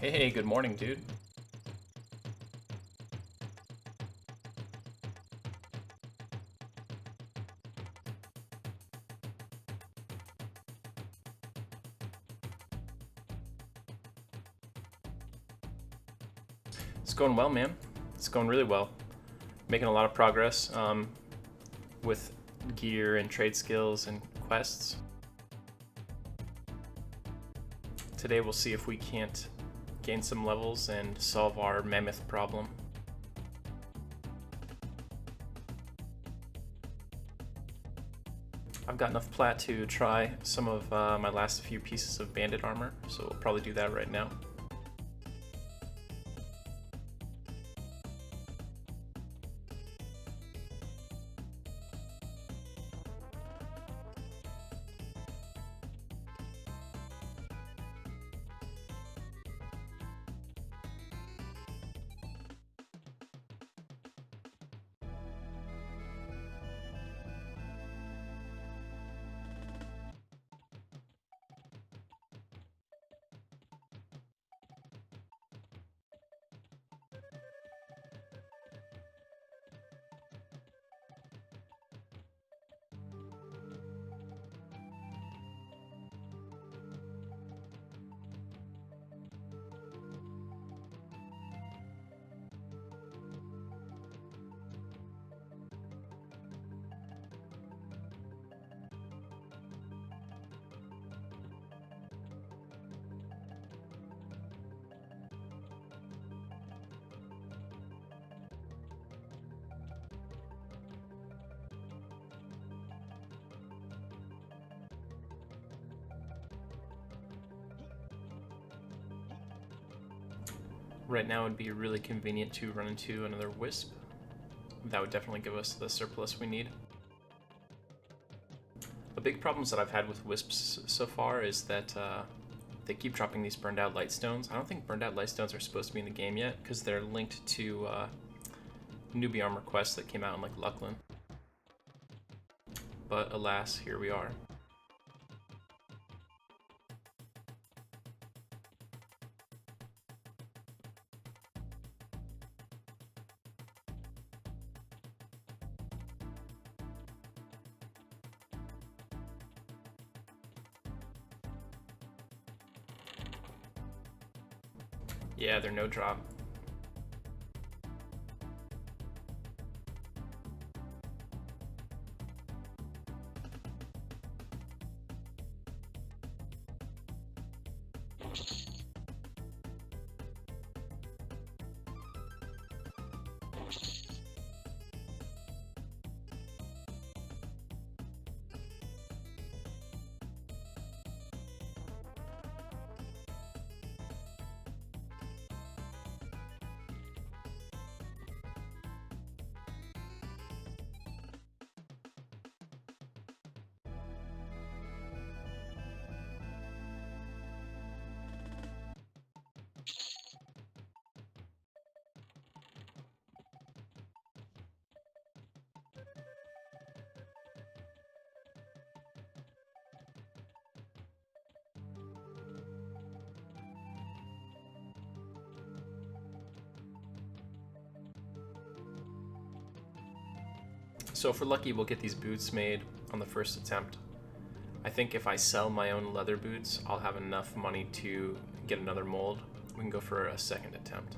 Hey, good morning, dude. It's going well, man. It's going really well. Making a lot of progress with gear and trade skills and quests. Today we'll see if we can't gain some levels and solve our mammoth problem. I've got enough plat to try some of my last few pieces of bandit armor, so we'll probably do that right now. Right now would be really convenient to run into another wisp. That would definitely give us the surplus we need. The big problems that I've had with wisps so far is that they keep dropping these burned out lightstones. I don't think burned out lightstones are supposed to be in the game yet because they're linked to newbie armor quests that came out in like Lucklin. But alas, here we are. Yeah, they're no drop. So if we're lucky, we'll get these boots made on the first attempt. I think if I sell my own leather boots, I'll have enough money to get another mold. We can go for a second attempt.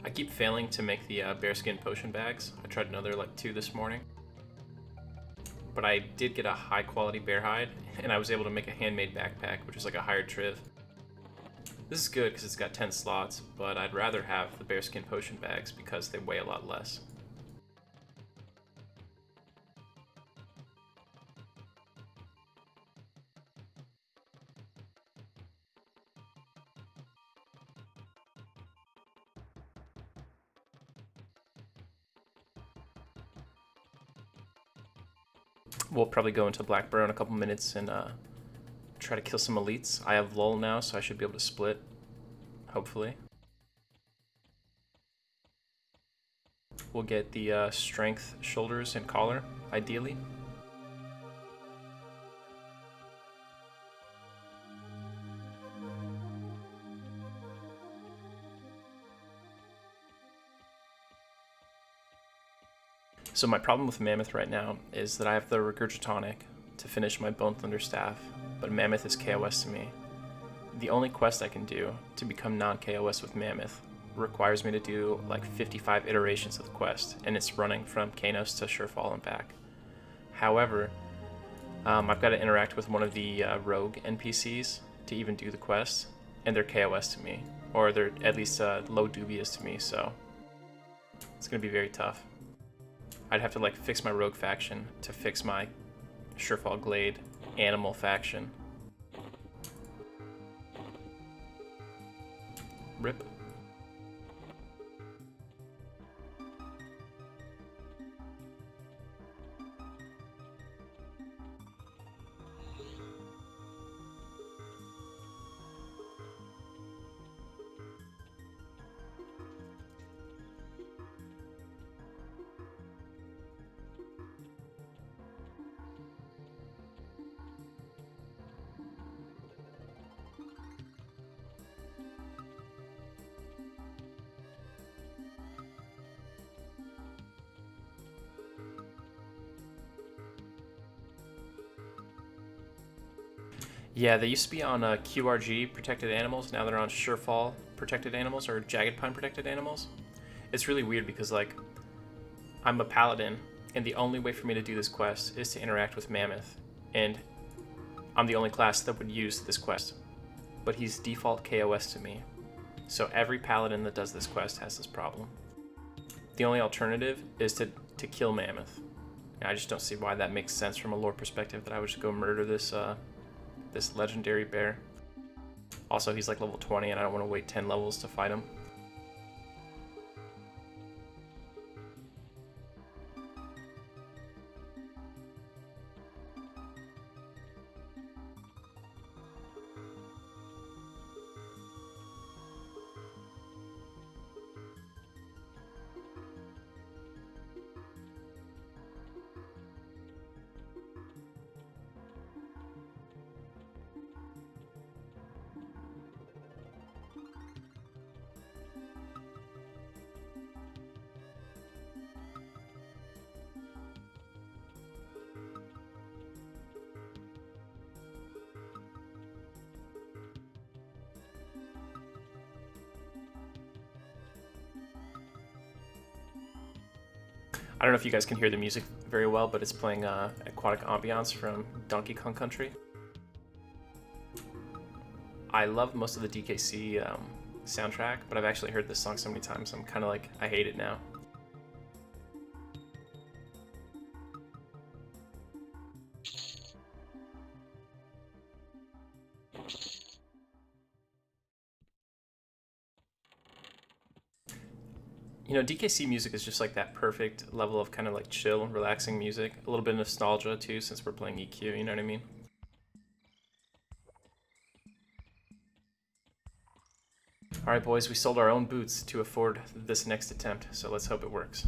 I keep failing to make the bearskin potion bags. I tried another like 2 this morning. But I did get a high quality bear hide, and I was able to make a handmade backpack, which is like a higher triv. This is good because it's got 10 slots, but I'd rather have the bearskin potion bags because they weigh a lot less. We'll probably go into Black Burrow in a couple minutes and try to kill some elites. I have lull now, so I should be able to split, hopefully. We'll get the strength shoulders and collar. ideally. So my problem with Mammoth right now is that I have the Regurgitonic to finish my Bone Thunder Staff, but Mammoth is KOS to me. The only quest I can do to become non-KOS with Mammoth requires me to do like 55 iterations of the quest, and it's running from Kanos to Surefall and back. However, I've got to interact with one of the rogue NPCs to even do the quest, and they're KOS to me, or they're at least low dubious to me, so it's going to be very tough. I'd have to like fix my rogue faction to fix my Surefall Glade animal faction. Rip. Yeah, they used to be on QRG protected animals. Now they're on Surefall protected animals or Jagged Pine protected animals. It's really weird because like I'm a paladin, and the only way for me to do this quest is to interact with Mammoth, and I'm the only class that would use this quest. But he's default KOS to me, so every paladin that does this quest has this problem. The only alternative is to kill Mammoth. And I just don't see why that makes sense from a lore perspective, that I would just go murder this this legendary bear. Also, he's like level 20 and I don't want to wait 10 levels to fight him. I don't know if you guys can hear the music very well, but it's playing Aquatic Ambiance from Donkey Kong Country. I love most of the DKC soundtrack, but I've actually heard this song so many times, I'm kind of like, I hate it now. You know, DKC music is just like that perfect level of kind of like chill, relaxing music. A little bit of nostalgia too, since we're playing EQ, you know what I mean? Alright boys, we sold our own boots to afford this next attempt, so let's hope it works.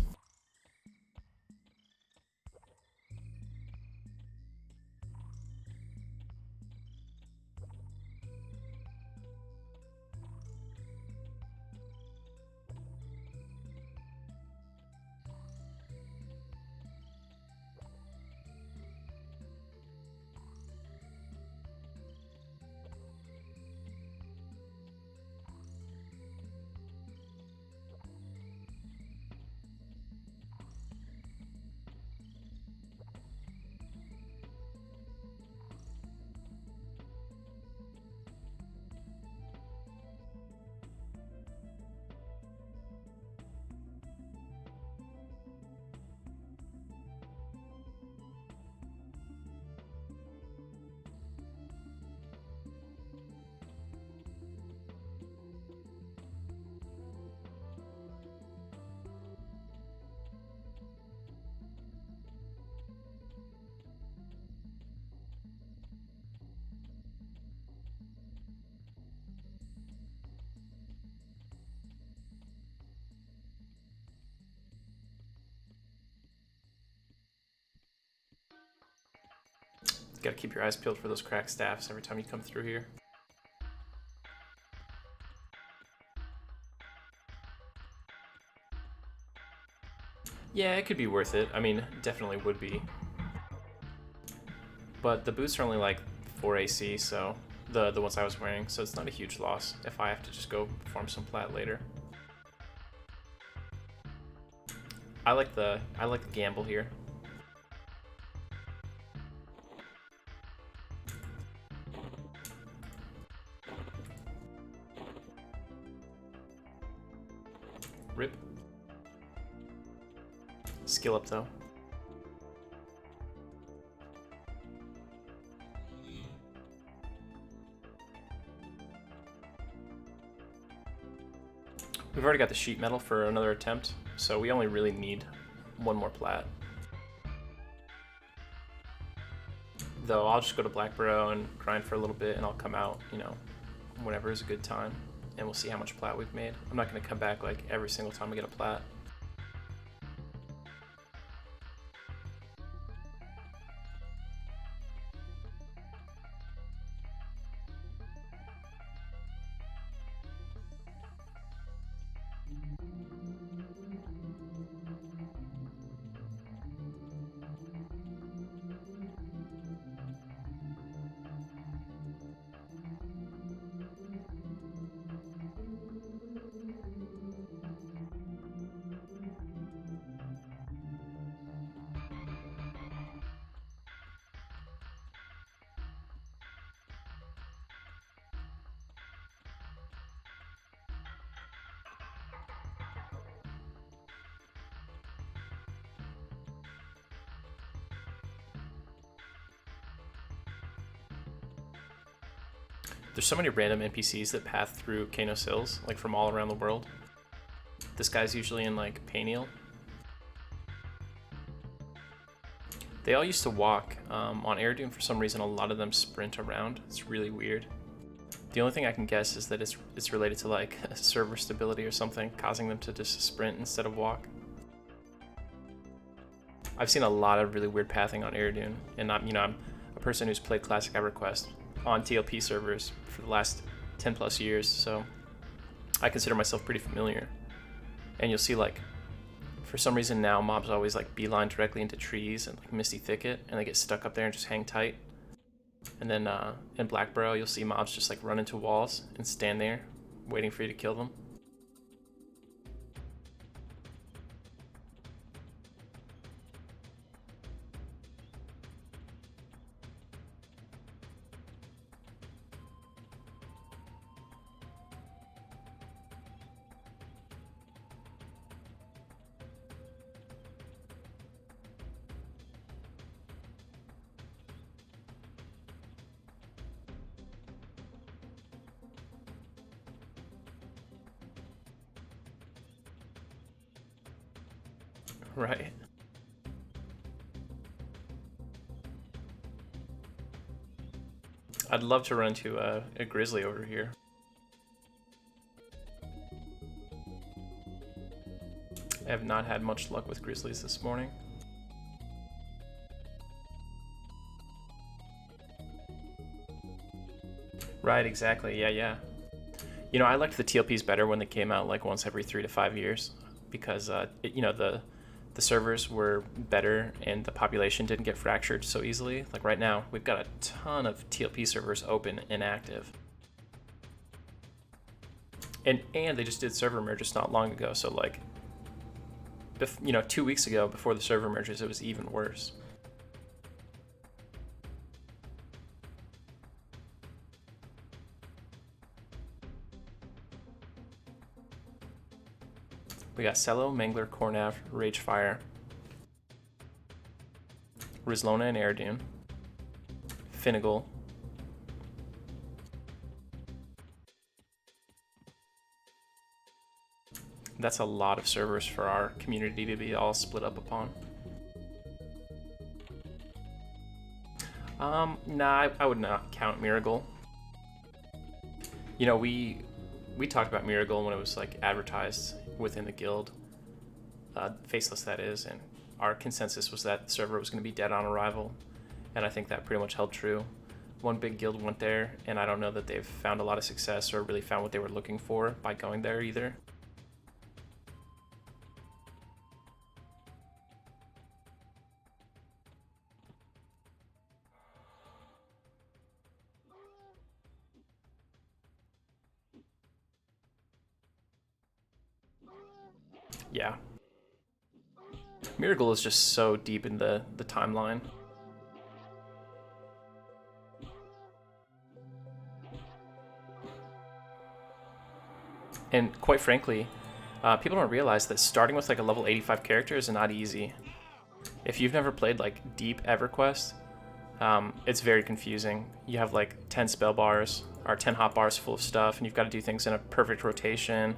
Gotta keep your eyes peeled for those cracked staffs every time you come through here. Yeah, it could be worth it. I mean, definitely would be. But the boots are only like 4 AC, so the ones I was wearing, so it's not a huge loss if I have to just go farm some plat later. I like the gamble here. Rip. Skill up though. We've already got the sheet metal for another attempt, so we only really need one more plat. Though I'll just go to Black Burrow and grind for a little bit, and I'll come out, you know, whenever is a good time, and we'll see how much plat we've made. I'm not going to come back like every single time we get a plat. There's so many random NPCs that path through Kanos Hills, like from all around the world. This guy's usually in like Payneal. They all used to walk. On Air Dune, for some reason, a lot of them sprint around. It's really weird. The only thing I can guess is that it's related to like server stability or something, causing them to just sprint instead of walk. I've seen a lot of really weird pathing on Air Dune, and I'm a person who's played Classic Everquest on TLP servers for the last 10 plus years, so I consider myself pretty familiar. And you'll see, like, for some reason now mobs always like beeline directly into trees and like Misty Thicket, and they get stuck up there and just hang tight. And then in Black Burrow you'll see mobs just like run into walls and stand there waiting for you to kill them. Right. I'd love to run into a grizzly over here. I have not had much luck with grizzlies this morning. Right, exactly. Yeah. You know, I liked the TLPs better when they came out like once every 3 to 5 years, because the servers were better and the population didn't get fractured so easily. Like right now, we've got a ton of TLP servers open and active. And they just did server merges not long ago, so like, 2 weeks ago before the server merges, it was even worse. We got Cello, Mangler, Cornav, Ragefire, Rizlona and Air Dune, Finnegal, that's a lot of servers for our community to be all split up upon. Nah, I would not count Miracle. You know, we talked about Miracle when it was like advertised within the guild, Faceless that is, and our consensus was that the server was going to be dead on arrival, and I think that pretty much held true. One big guild went there, and I don't know that they've found a lot of success or really found what they were looking for by going there either. Yeah. Miracle is just so deep in the timeline. And quite frankly, people don't realize that starting with like a level 85 character is not easy. If you've never played like deep EverQuest, it's very confusing. You have like 10 spell bars or 10 hot bars full of stuff, and you've got to do things in a perfect rotation.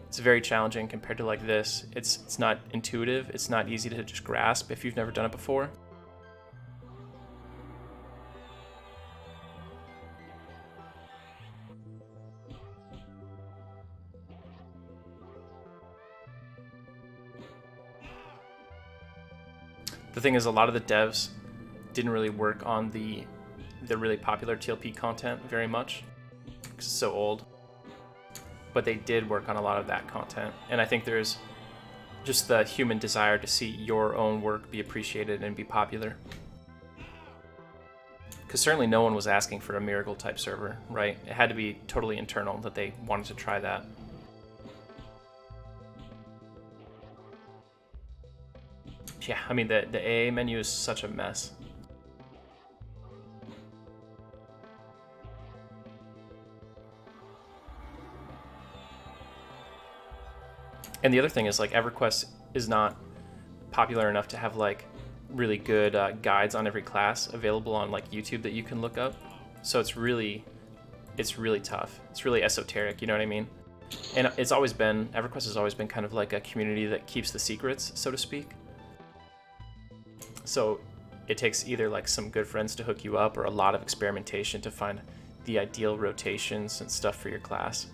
It's very challenging compared to like this. It's not intuitive. It's not easy to just grasp if you've never done it before. The thing is, a lot of the devs didn't really work on the really popular TLP content very much because it's so old. But they did work on a lot of that content, and I think there's just the human desire to see your own work be appreciated and be popular. Because certainly no one was asking for a miracle type server, right? It had to be totally internal that they wanted to try that. Yeah, I mean, the AA menu is such a mess. And the other thing is, like, EverQuest is not popular enough to have like really good guides on every class available on like YouTube that you can look up. So it's really tough. It's really esoteric, you know what I mean? And it's always been, EverQuest has always been kind of like a community that keeps the secrets, so to speak. So it takes either like some good friends to hook you up or a lot of experimentation to find the ideal rotations and stuff for your class.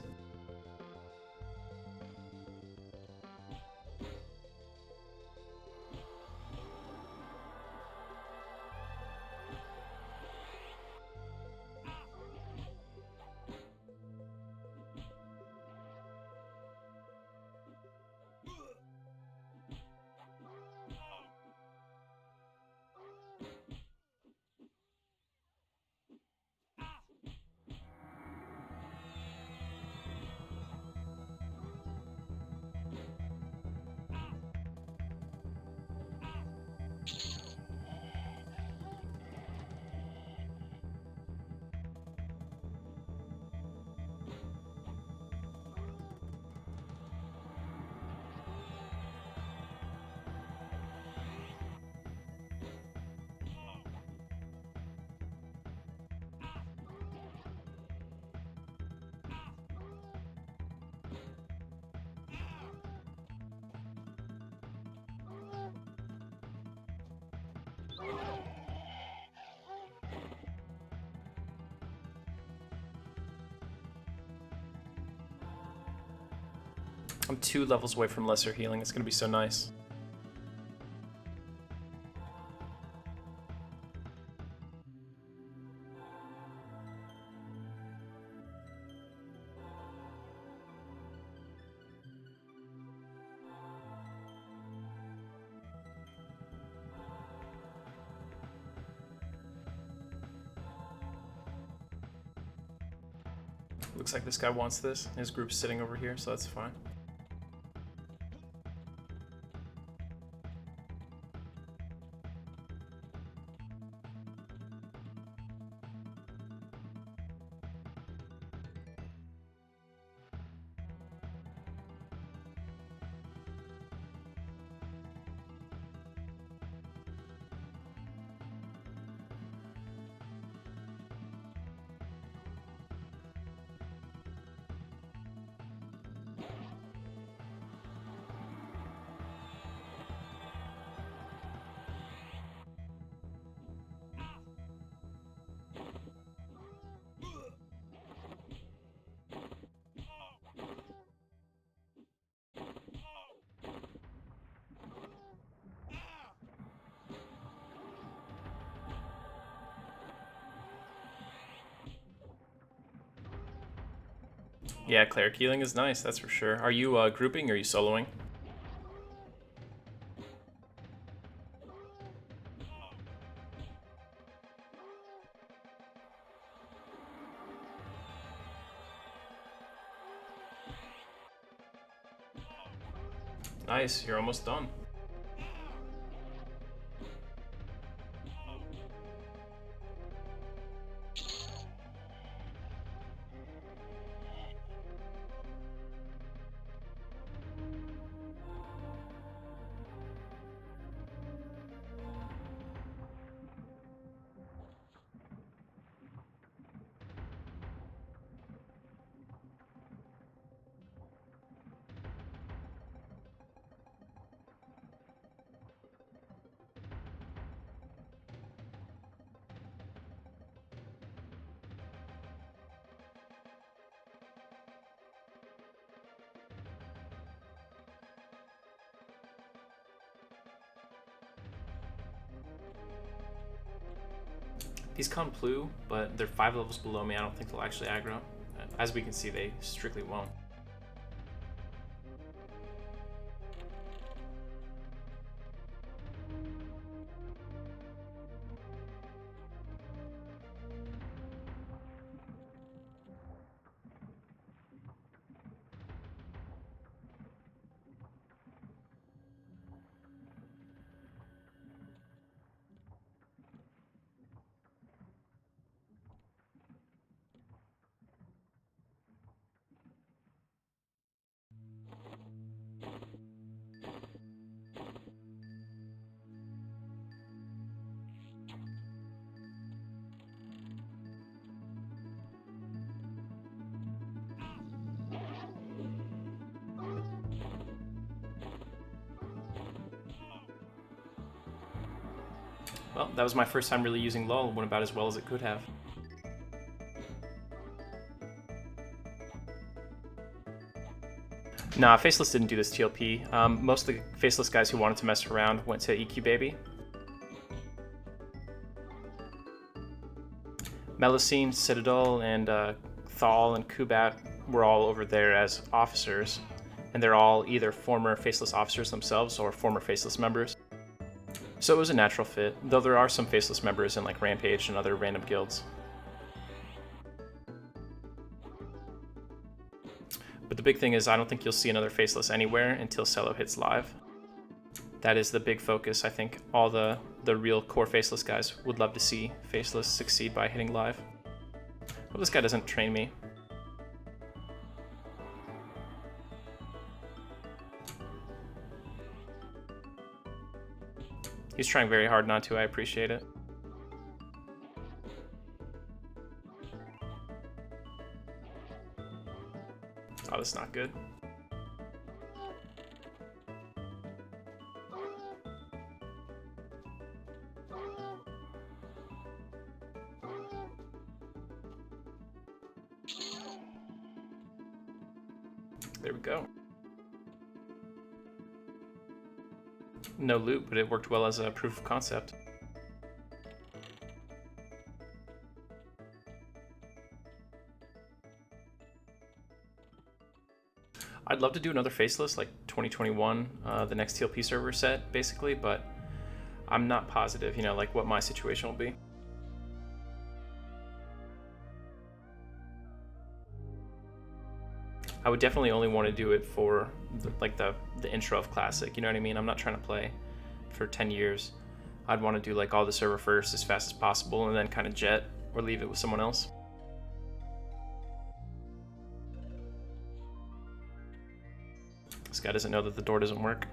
I'm 2 levels away from lesser healing. It's gonna be so nice. Looks like this guy wants this. His group's sitting over here, so that's fine. Yeah, cleric healing is nice, that's for sure. Are you grouping or are you soloing? Nice, you're almost done. These come Plu, but they're 5 levels below me. I don't think they'll actually aggro. As we can see, they strictly won't. Well, that was my first time really using Lull. It went about as well as it could have. Nah, Faceless didn't do this TLP. Most of the Faceless guys who wanted to mess around went to EQ Baby. Melusine, Citadel, and Thal and Kubat were all over there as officers, and they're all either former Faceless officers themselves or former Faceless members. So it was a natural fit, though there are some Faceless members in like Rampage and other random guilds. But the big thing is I don't think you'll see another Faceless anywhere until Cello hits live. That is the big focus. I think all the real core Faceless guys would love to see Faceless succeed by hitting live. Well, this guy doesn't train me. He's trying very hard not to, I appreciate it. Oh, that's not good. There we go. No loot, but it worked well as a proof of concept. I'd love to do another Faceless, like 2021, the next TLP server set, basically, but I'm not positive, you know, like what my situation will be. I would definitely only want to do it for the intro of Classic, you know what I mean? I'm not trying to play for 10 years. I'd want to do like all the server first as fast as possible and then kind of jet or leave it with someone else. This guy doesn't know that the door doesn't work.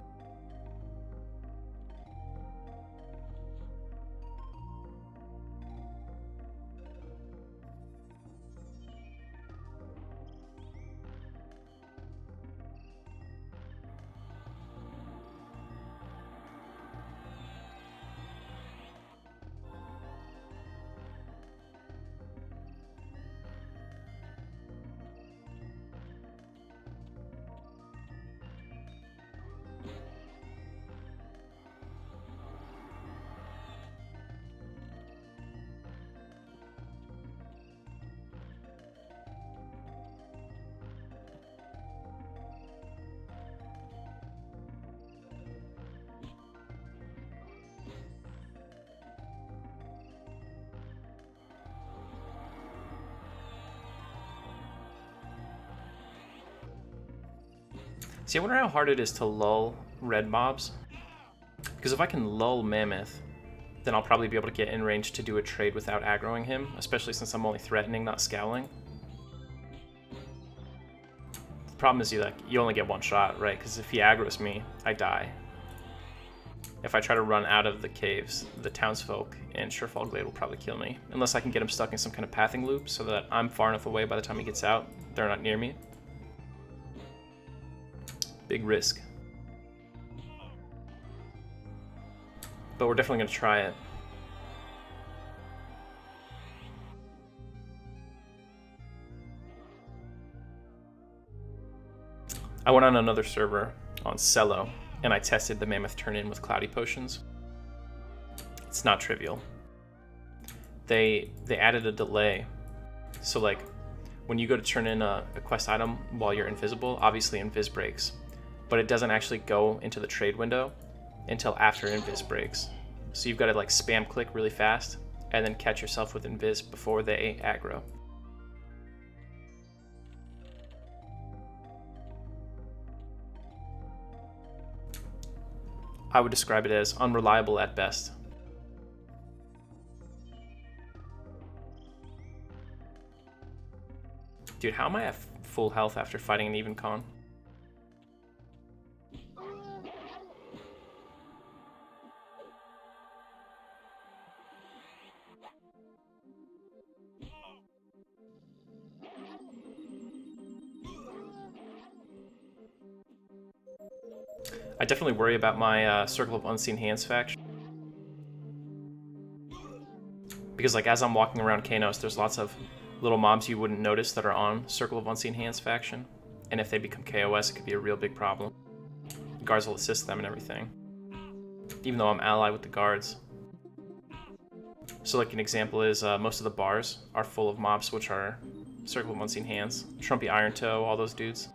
See, I wonder how hard it is to lull red mobs. Because if I can lull Mammoth, then I'll probably be able to get in range to do a trade without aggroing him, especially since I'm only threatening, not scowling. The problem is you only get one shot, right? Because if he aggroes me, I die. If I try to run out of the caves, the townsfolk and Surefall Glade will probably kill me. Unless I can get him stuck in some kind of pathing loop so that I'm far enough away by the time he gets out, they're not near me. Big risk. But we're definitely going to try it. I went on another server on Cello, and I tested the Mammoth turn-in with Cloudy Potions. It's not trivial. They added a delay. So like, when you go to turn in a quest item while you're invisible, obviously Invis breaks. But it doesn't actually go into the trade window until after Invis breaks. So you've got to like spam click really fast, and then catch yourself with Invis before they aggro. I would describe it as unreliable at best. Dude, how am I at full health after fighting an even con? I definitely worry about my Circle of Unseen Hands faction. Because like as I'm walking around Kanos, there's lots of little mobs you wouldn't notice that are on Circle of Unseen Hands faction. And if they become KOS, it could be a real big problem. The guards will assist them and everything. Even though I'm ally with the guards. So like an example is most of the bars are full of mobs which are Circle of Unseen Hands. Trumpy Iron Toe, all those dudes.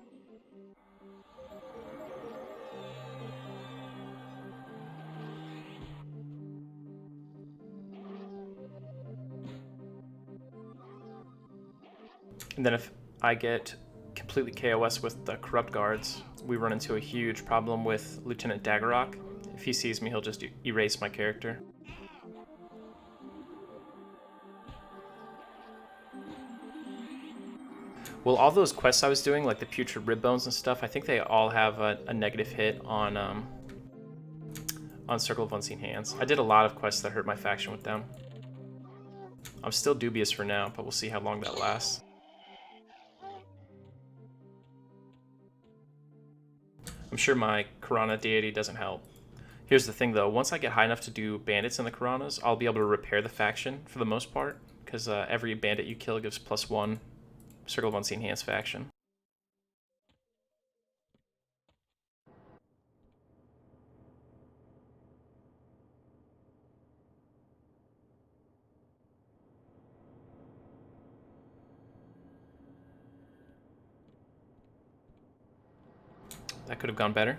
And then if I get completely KOS with the Corrupt Guards, we run into a huge problem with Lieutenant Daggerrock. If he sees me, he'll just erase my character. Well, all those quests I was doing, like the Putrid Rib Bones and stuff, I think they all have a negative hit on Circle of Unseen Hands. I did a lot of quests that hurt my faction with them. I'm still dubious for now, but we'll see how long that lasts. I'm sure my Karana deity doesn't help. Here's the thing though, once I get high enough to do bandits in the Karanas, I'll be able to repair the faction for the most part, because every bandit you kill gives +1 Circle of Unseen Hands faction. That could have gone better.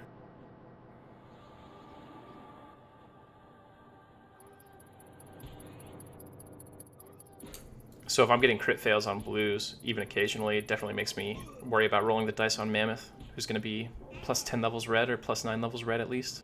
So if I'm getting crit fails on blues, even occasionally, it definitely makes me worry about rolling the dice on Mammoth, who's going to be +10 levels red or +9 levels red at least.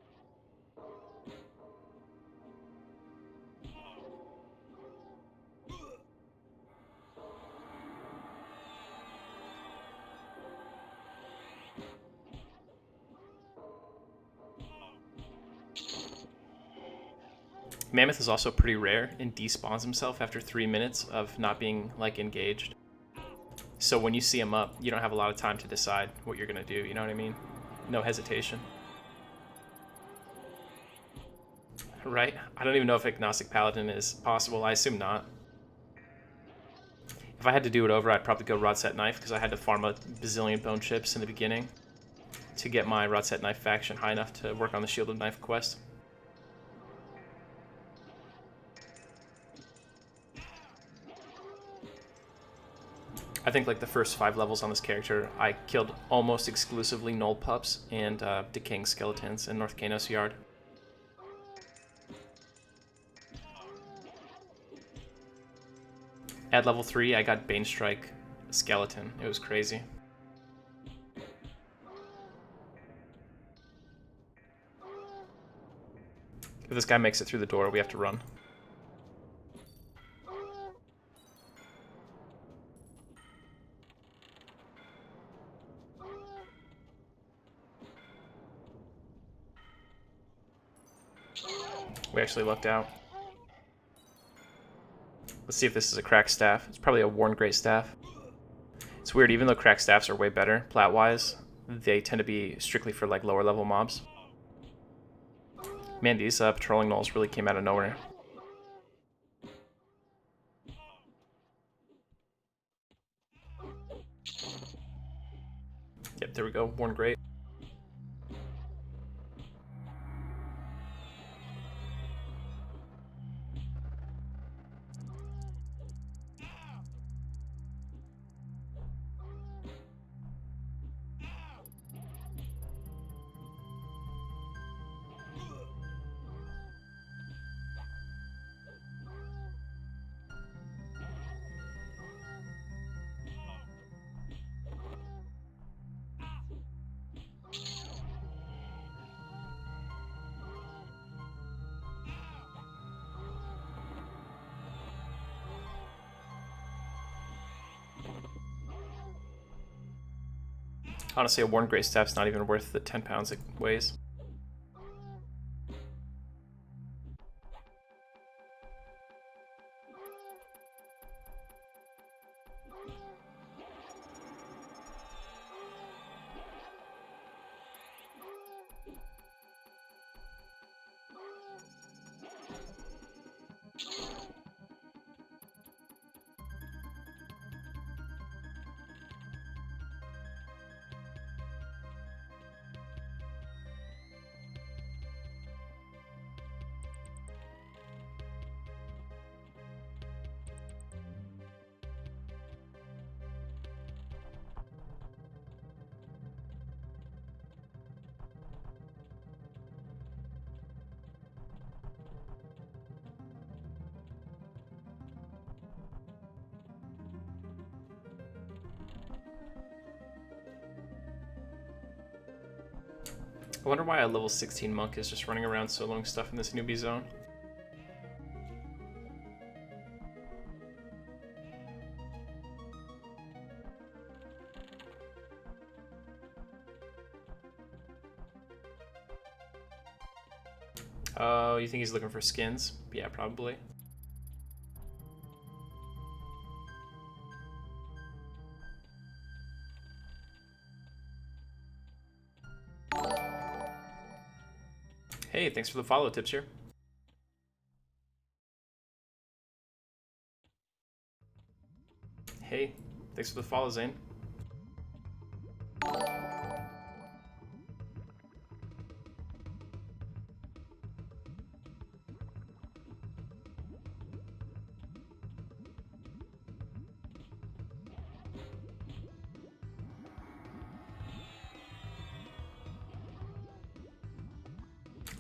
Mammoth is also pretty rare and despawns himself after 3 minutes of not being like engaged. So when you see him up, you don't have a lot of time to decide what you're gonna do, you know what I mean? No hesitation. Right? I don't even know if Agnostic Paladin is possible, I assume not. If I had to do it over, I'd probably go Rod Set Knife, because I had to farm a bazillion bone chips in the beginning to get my Rod Set Knife faction high enough to work on the Shielded Knife quest. I think like the first 5 levels on this character, I killed almost exclusively Null Pups and Decaying Skeletons in North Kanos Yard. At level 3, I got Banestrike Skeleton. It was crazy. If this guy makes it through the door, we have to run. We actually lucked out. Let's see if this is a cracked staff. It's probably a worn great staff. It's weird, even though cracked staffs are way better, plat-wise, they tend to be strictly for like lower level mobs. Man, these patrolling gnolls really came out of nowhere. Yep, there we go, worn great. Honestly, a worn great staff's not even worth the 10 pounds it weighs. I wonder why a level 16 monk is just running around soloing stuff in this newbie zone. Oh, you think he's looking for skins? Yeah, probably. Hey, thanks for the follow, tips here. Hey, thanks for the follow, Zane.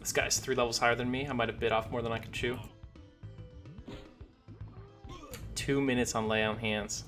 This guy's 3 levels higher than me. I might have bit off more than I could chew. 2 minutes on lay on hands.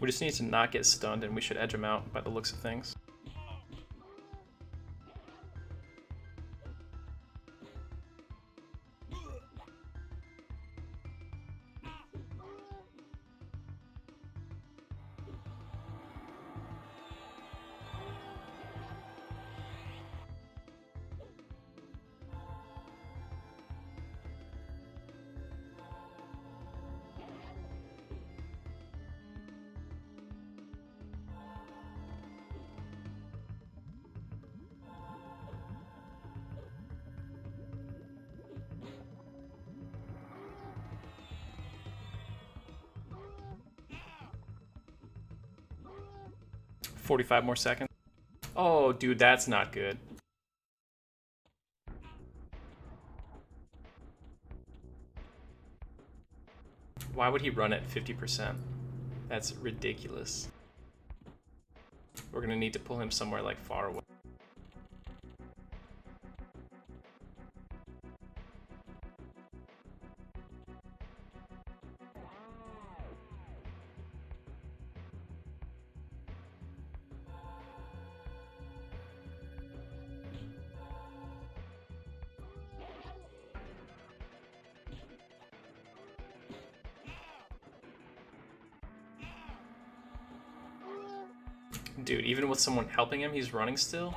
We just need to not get stunned, and we should edge him out by the looks of things. 45 more seconds. Oh, dude, that's not good. Why would he run at 50%? That's ridiculous. We're gonna need to pull him somewhere like far away. Dude, even with someone helping him, he's running still?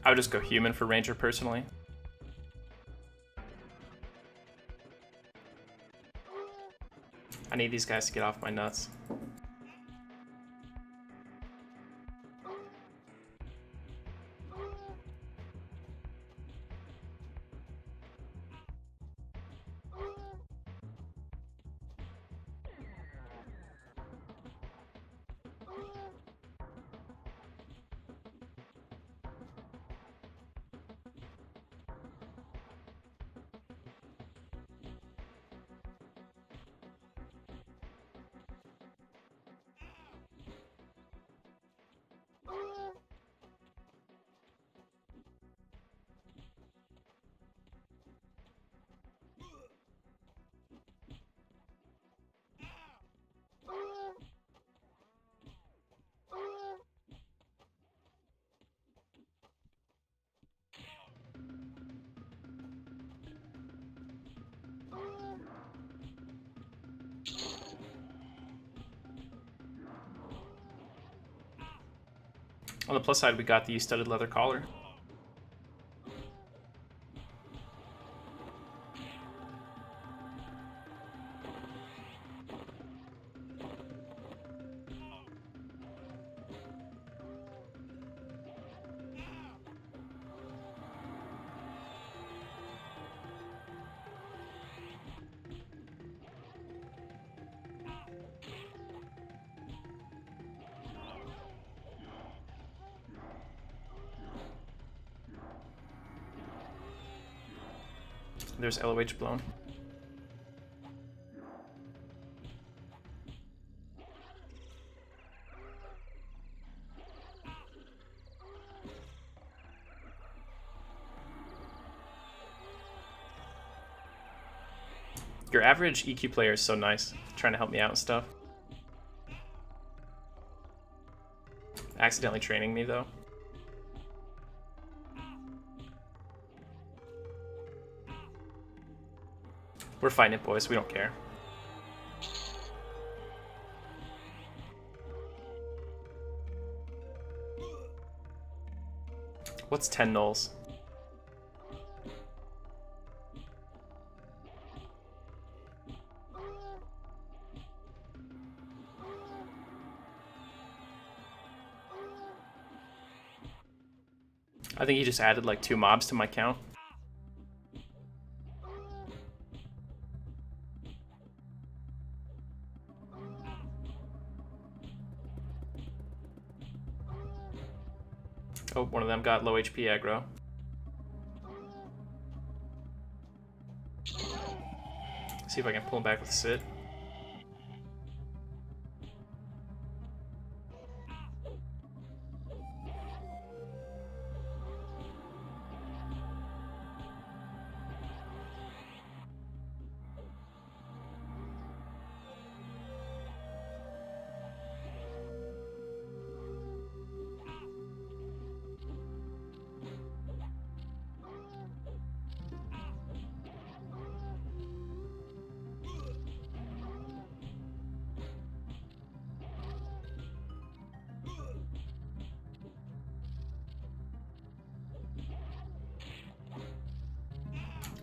I would just go human for Ranger personally. I need these guys to get off my nuts. On the plus side, we got the studded leather collar. There's LOH blown. Your average EQ player is so nice, trying to help me out and stuff. Accidentally training me though. We're fighting it, boys. We don't care. What's 10 nulls? I think he just added like 2 mobs to my count. Oh, one of them got low HP aggro. See if I can pull him back with Sid.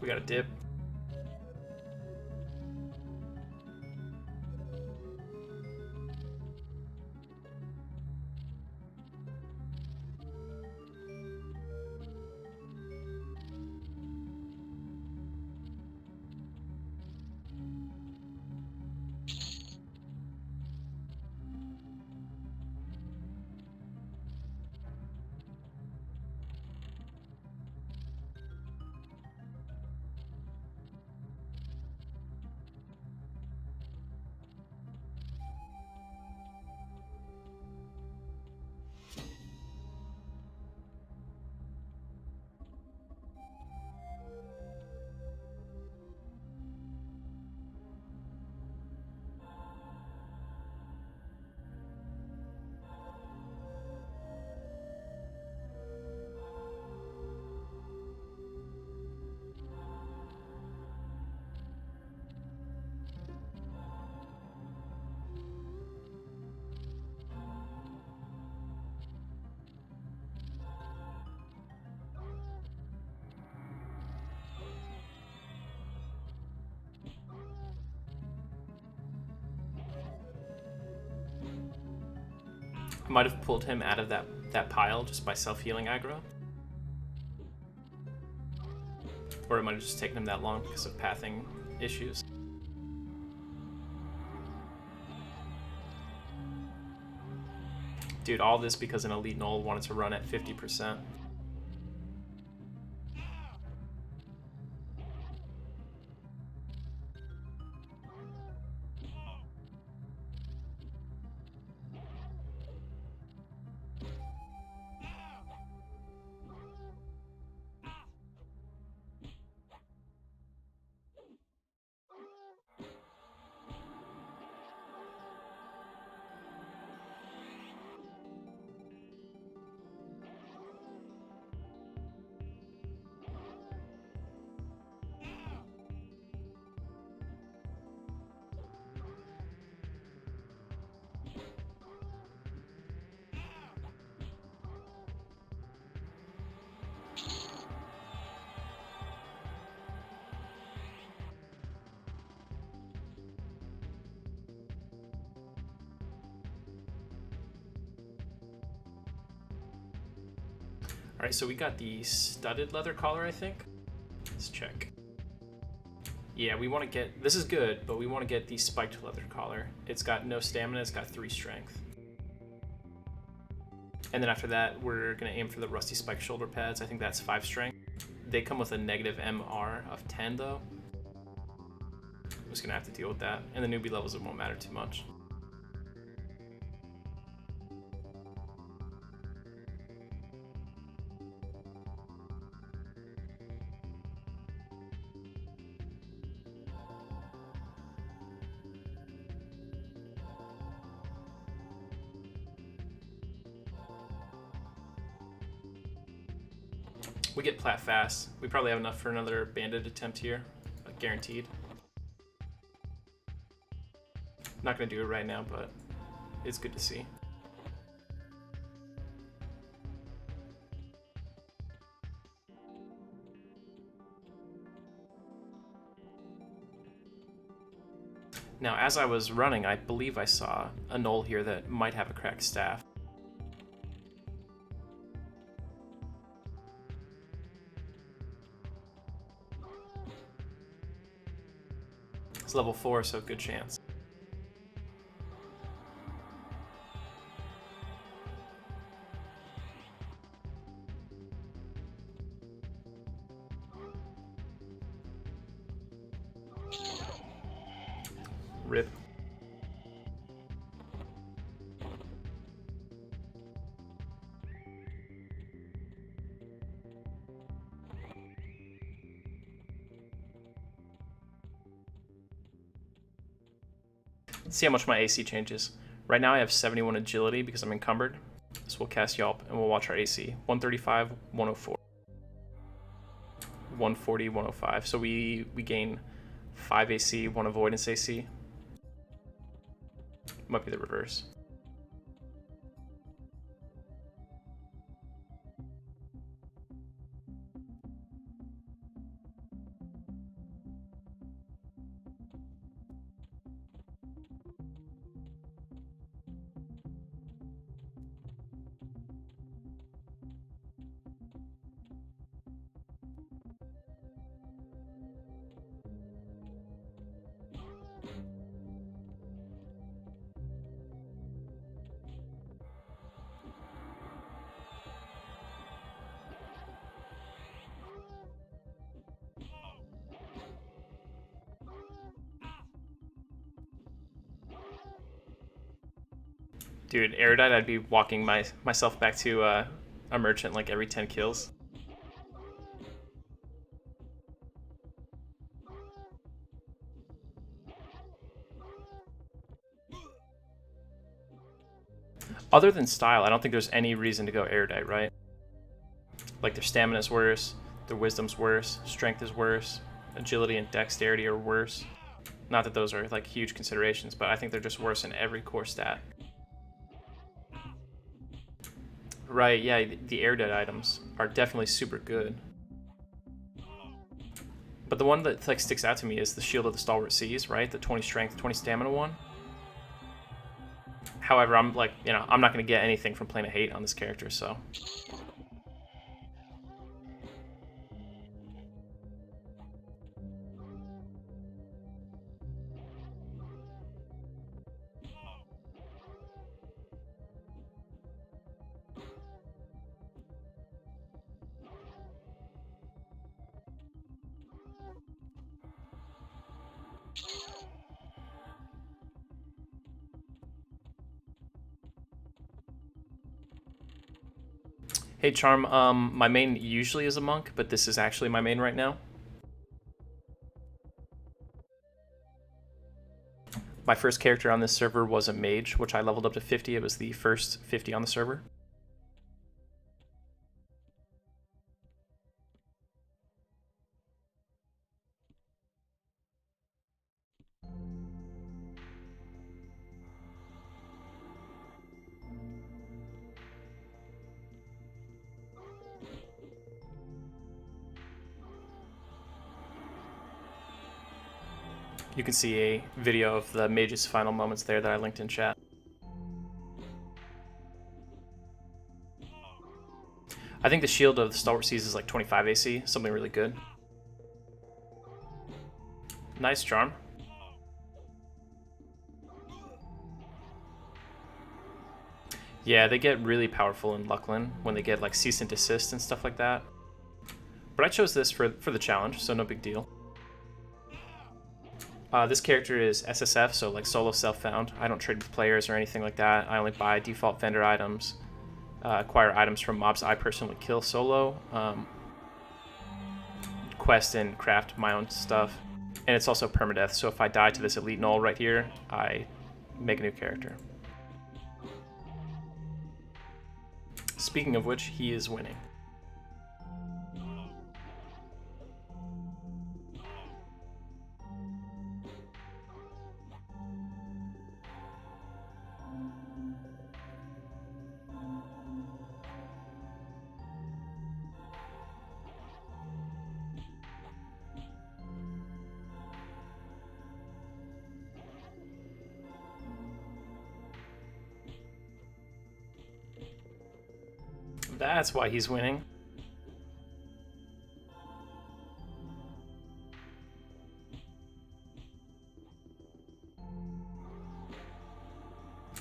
We got a dip. I might have pulled him out of that pile just by self-healing aggro. Or it might have just taken him that long because of pathing issues. Dude, all this because an elite null wanted to run at 50%. All right, so we got the studded leather collar, I think. Let's check. Yeah, we want to get, this is good, but we want to get the spiked leather collar. It's got no stamina, it's got 3 strength. And then after that, we're going to aim for the rusty spiked shoulder pads. I think that's 5 strength. They come with a negative MR of 10 though. I'm just going to have to deal with that. And the newbie levels, it won't matter too much. We get plat fast. We probably have enough for another bandit attempt here, guaranteed. Not gonna do it right now, but it's good to see. Now, as I was running, I believe I saw a knoll here that might have a cracked staff. It's level 4, so good chance. Rip. Let's see how much my AC changes. Right now I have 71 agility because I'm encumbered. So we'll cast Yelp and we'll watch our AC. 135, 104. 140, 105. So we gain 5 AC, 1 avoidance AC. Might be the reverse. Dude, Erudite, I'd be walking myself back to a merchant like every 10 kills. Other than style, I don't think there's any reason to go Erudite, right? Like, their stamina's worse, their wisdom's worse, strength is worse, agility and dexterity are worse. Not that those are like huge considerations, but I think they're just worse in every core stat. Right, yeah, the Erudite items are definitely super good. But the one that like sticks out to me is the Shield of the Stalwart Seas, right? The 20 strength, 20 stamina one. However, I'm like, I'm not going to get anything from Plane of Hate on this character, so. Hey, Charm, my main usually is a monk, but this is actually my main right now. My first character on this server was a mage, which I leveled up to 50. It was the first 50 on the server. You can see a video of the mage's final moments there that I linked in chat. I think the Shield of the Stalwart Seas is like 25 AC, something really good. Nice, Charm. Yeah, they get really powerful in Lucklin when they get like cease and desist and stuff like that. But I chose this for the challenge, so no big deal. This character is SSF, so like solo self-found. I don't trade with players or anything like that. I only buy default vendor items, acquire items from mobs I personally kill solo, quest and craft my own stuff. And it's also permadeath, so if I die to this elite null right here, I make a new character. Speaking of which, he is winning. That's why he's winning.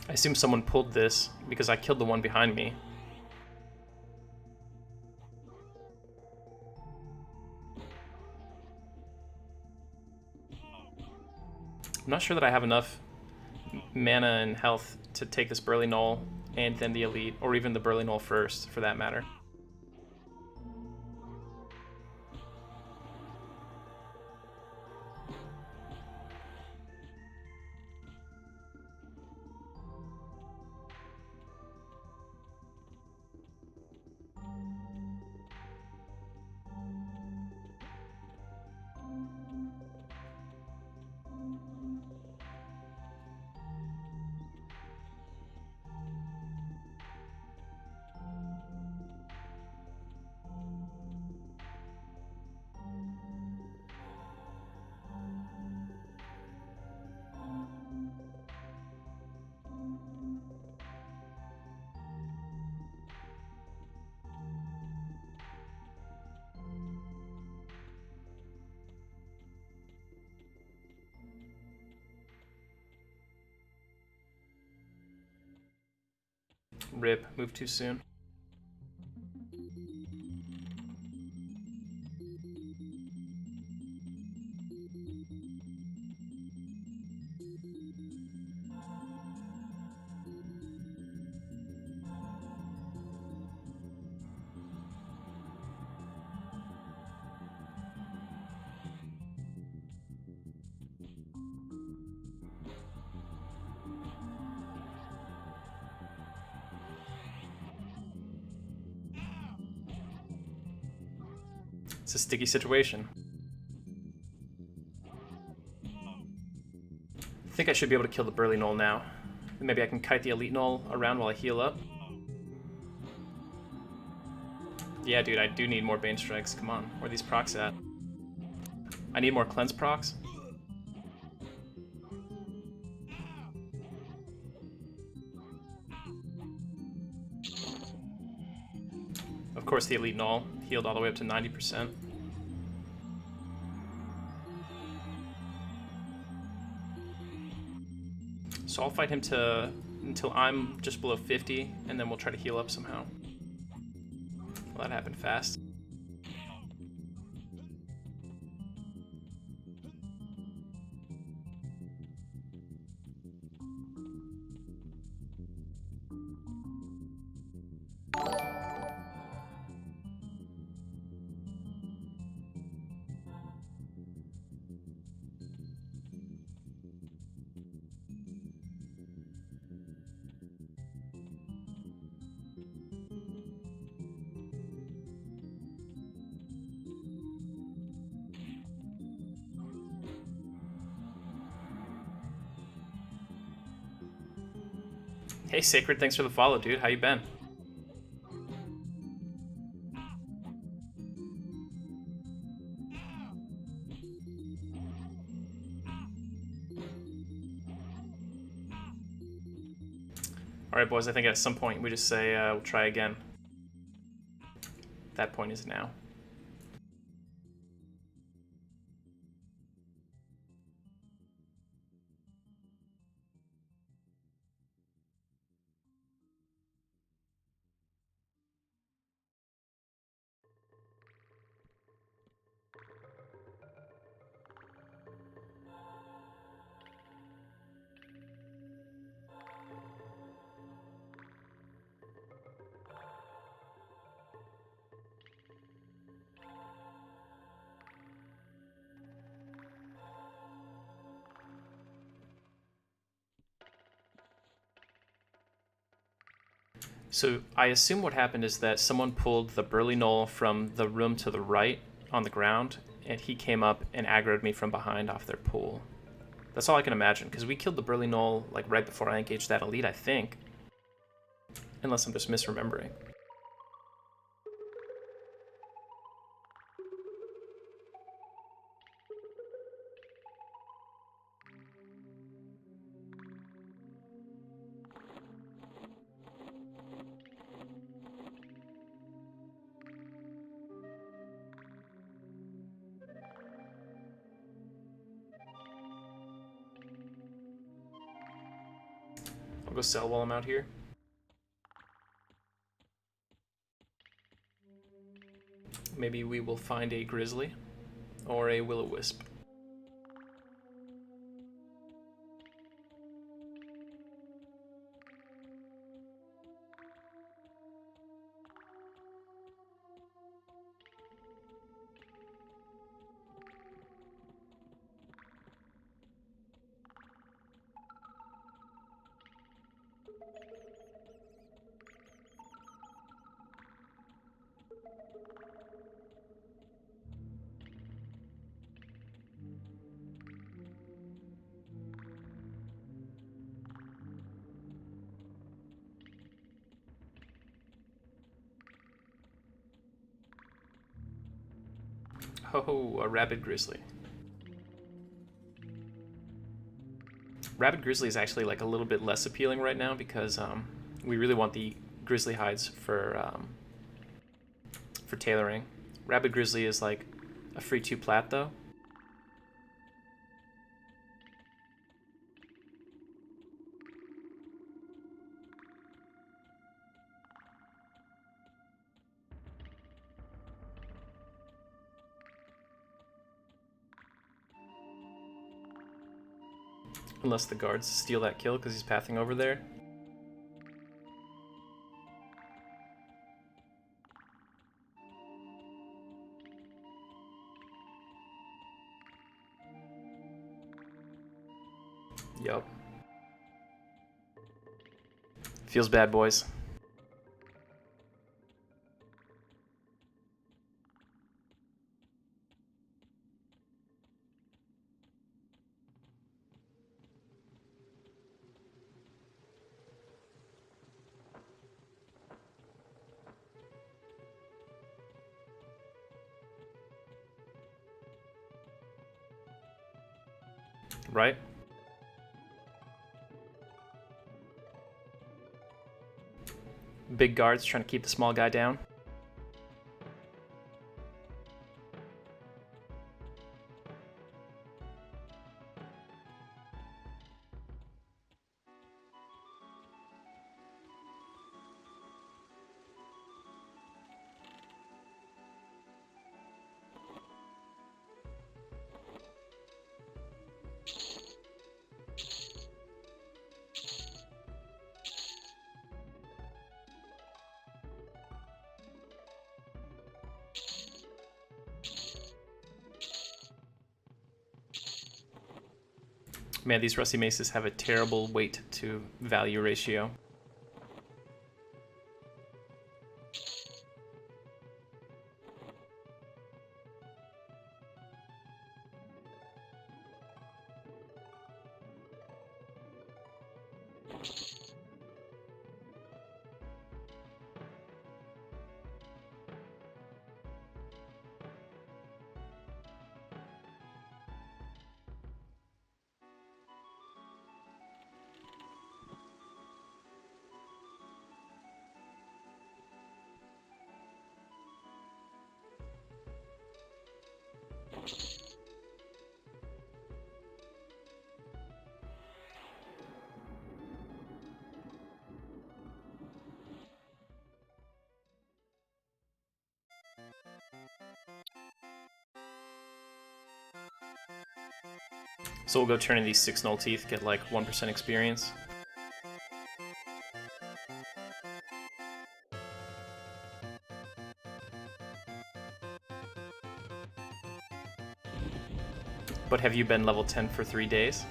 I assume someone pulled this because I killed the one behind me. I'm not sure that I have enough mana and health to take this Burly Knoll and then the elite, or even the Burly Knoll first, for that matter. Rip, move too soon. It's a sticky situation. I think I should be able to kill the Burly Knoll now. Maybe I can kite the Elite Knoll around while I heal up. Yeah, dude, I do need more Bane Strikes. Come on, where are these procs at? I need more Cleanse procs. Of course, the Elite Knoll healed all the way up to 90%. So I'll fight him until I'm just below 50, and then we'll try to heal up somehow. Well, that happened fast. Hey, Sacred, thanks for the follow, dude. How you been? Alright, boys, I think at some point we just say, we'll try again. That point is now. So I assume what happened is that someone pulled the Burly Knoll from the room to the right on the ground, and he came up and aggroed me from behind off their pool. That's all I can imagine, because we killed the Burly Knoll like right before I engaged that elite, I think. Unless I'm just misremembering. I'll go sell while I'm out here. Maybe we will find a Grizzly or a Will-O-Wisp. Oh, a Rabid Grizzly. Rabid Grizzly is actually like a little bit less appealing right now because we really want the Grizzly hides for tailoring. Rabid Grizzly is like a free 2 plat though. Unless the guards steal that kill because he's pathing over there. Yup. Feels bad, boys. Right? Big guards trying to keep the small guy down. Man, these rusty maces have a terrible weight to value ratio. So we'll go turn in these 6 null teeth, get like 1% experience. But have you been level 10 for 3 days?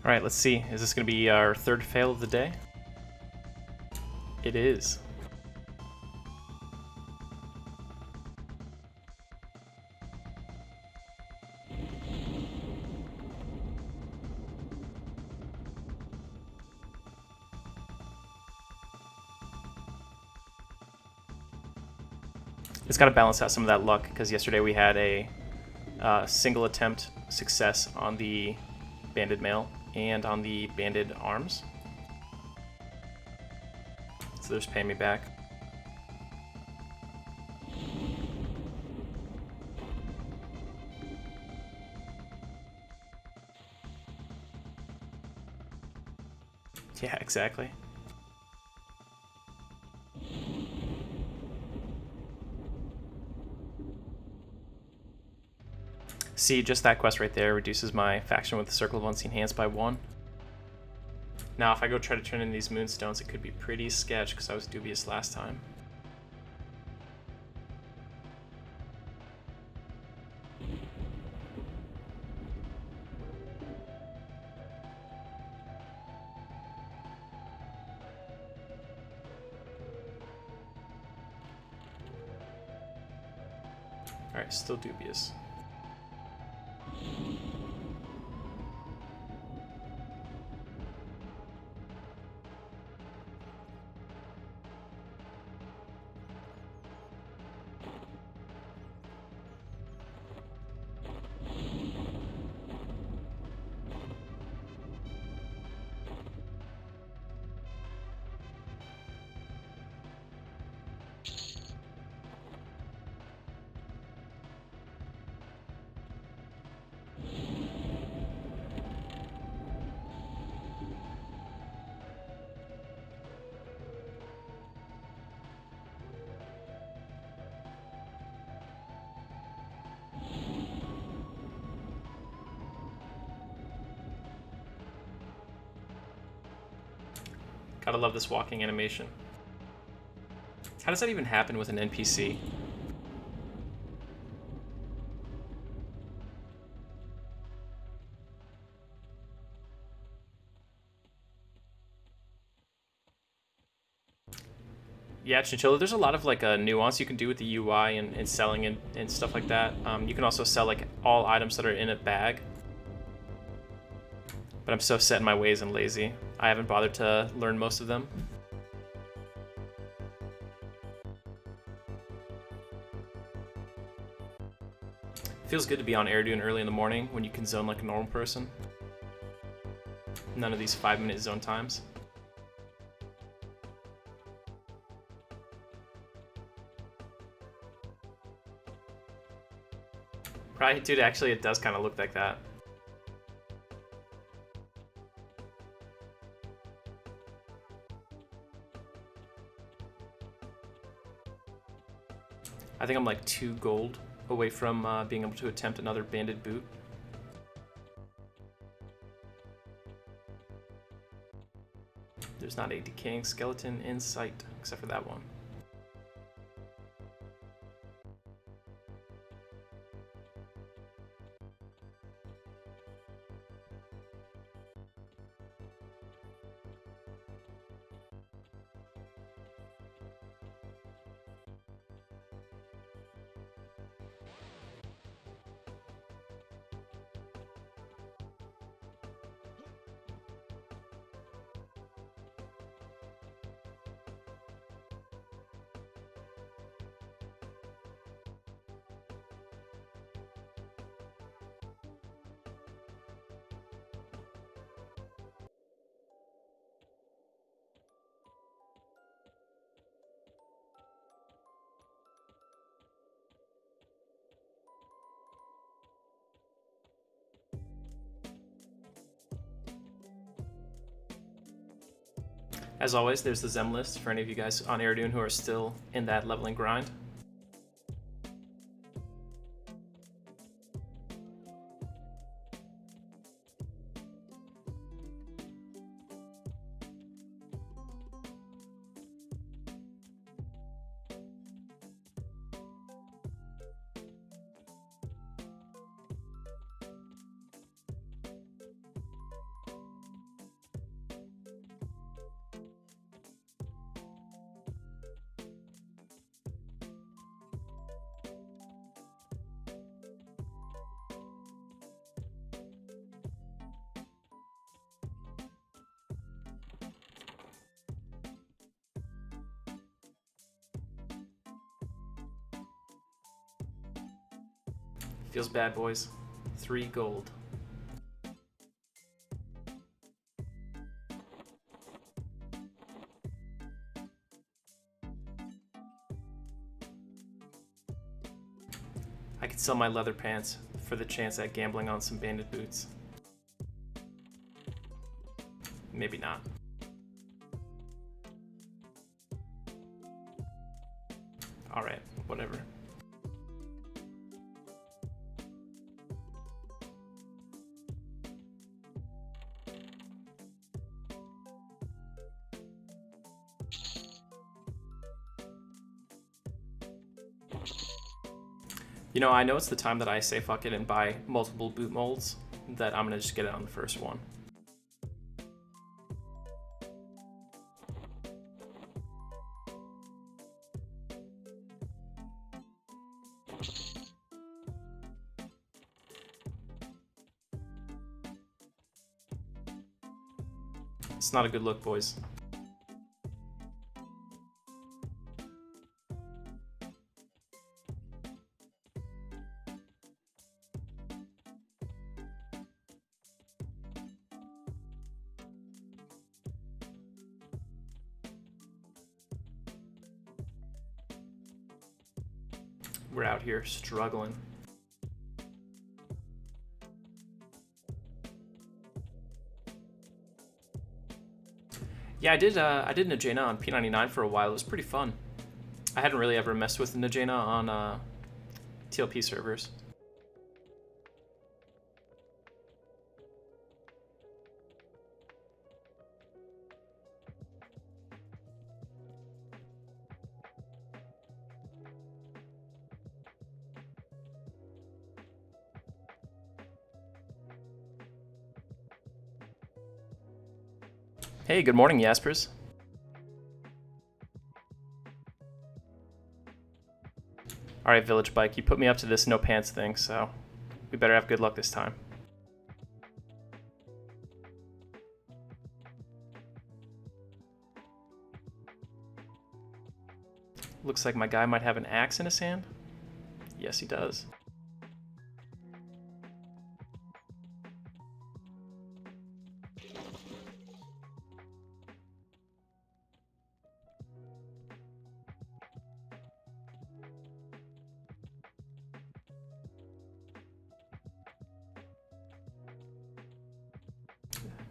Alright, let's see. Is this going to be our 3rd fail of the day? It is. It's got to balance out some of that luck, because yesterday we had a single attempt success on the banded mail and on the banded arms. So they're just paying me back. Yeah, exactly. See, just that quest right there reduces my faction with the Circle of Unseen Hands by 1. Now, if I go try to turn in these Moonstones, it could be pretty sketch, because I was dubious last time. Alright, still dubious. Gotta love this walking animation. How does that even happen with an NPC? Yeah, Chinchilla, there's a lot of like nuance you can do with the UI and selling and stuff like that. You can also sell like all items that are in a bag. But I'm so set in my ways and lazy. I haven't bothered to learn most of them. Feels good to be on Air early in the morning when you can zone like a normal person. None of these 5-minute zone times. Right, dude, actually it does kind of look like that. I think I'm like 2 gold away from being able to attempt another banded boot. There's not a decaying skeleton in sight, except for that one. As always, there's the Zem list for any of you guys on Air who are still in that leveling grind. Feels bad, boys. 3 gold. I could sell my leather pants for the chance at gambling on some banded boots. Maybe not. Alright, whatever. You know, I know it's the time that I say fuck it and buy multiple boot molds, that I'm gonna just get it on the first one. It's not a good look, boys. We're out here struggling. Yeah, I did Najena on P99 for a while. It was pretty fun. I hadn't really ever messed with Najena on TLP servers. Hey, good morning, Jaspers. Alright, Village Bike, you put me up to this no pants thing, so we better have good luck this time. Looks like my guy might have an axe in his hand. Yes, he does.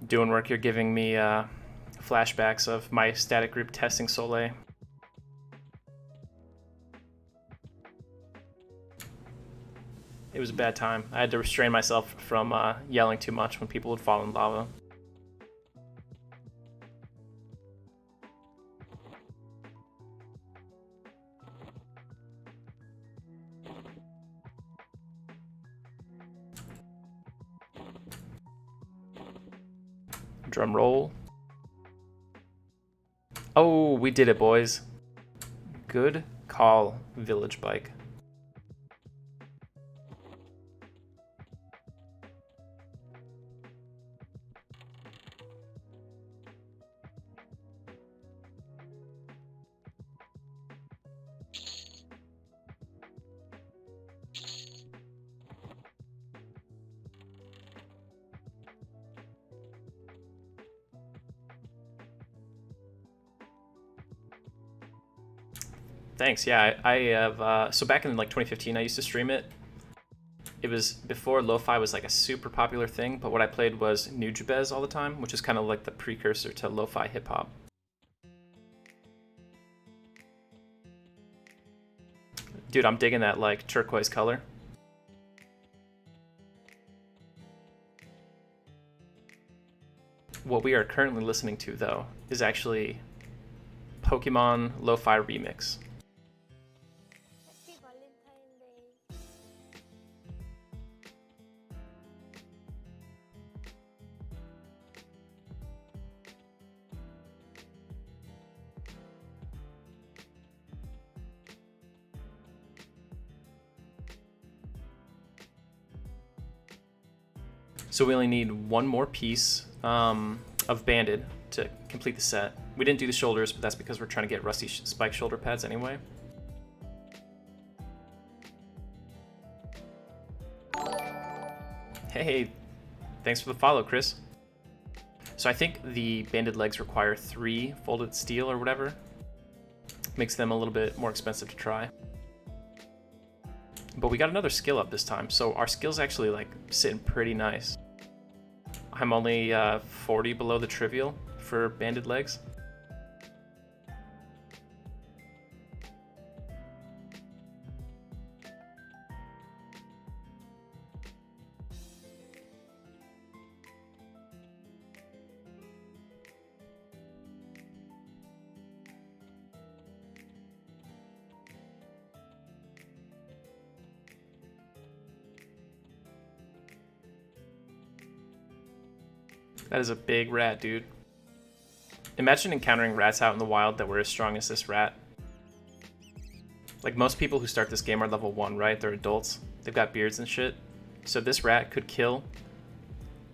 Doing work, you're giving me flashbacks of my static group testing Soleil. It was a bad time. I had to restrain myself from yelling too much when people would fall in lava. Drum roll. Oh, we did it, boys. Good call, Village Bike. Thanks. Yeah, I have. So back in like 2015, I used to stream it. It was before lo-fi was like a super popular thing, but what I played was Nujabes all the time, which is kind of like the precursor to lo-fi hip hop. Dude, I'm digging that like turquoise color. What we are currently listening to, though, is actually Pokemon Lo-Fi Remix. So we only need one more piece of banded to complete the set. We didn't do the shoulders, but that's because we're trying to get rusty spike shoulder pads anyway. Hey, thanks for the follow, Chris. So I think the banded legs require 3 folded steel or whatever. Makes them a little bit more expensive to try. But we got another skill up this time, so our skill's actually like sitting pretty nice. I'm only 40 below the trivial for banded legs. That is a big rat, dude. Imagine encountering rats out in the wild that were as strong as this rat. Like, most people who start this game are level 1, right? They're adults. They've got beards and shit. So this rat could kill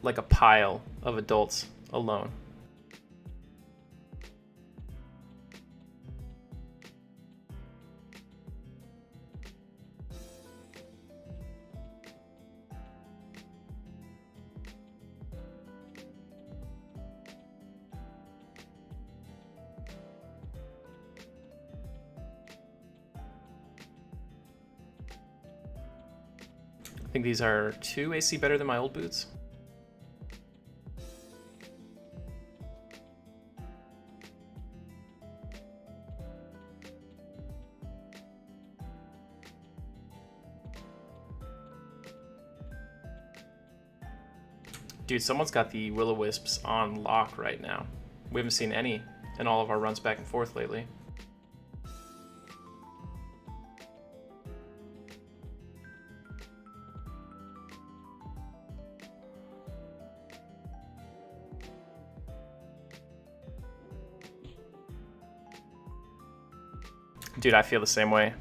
like a pile of adults alone. I think these are 2 AC better than my old boots. Dude, someone's got the Will-O-Wisps on lock right now. We haven't seen any in all of our runs back and forth lately. Dude, I feel the same way.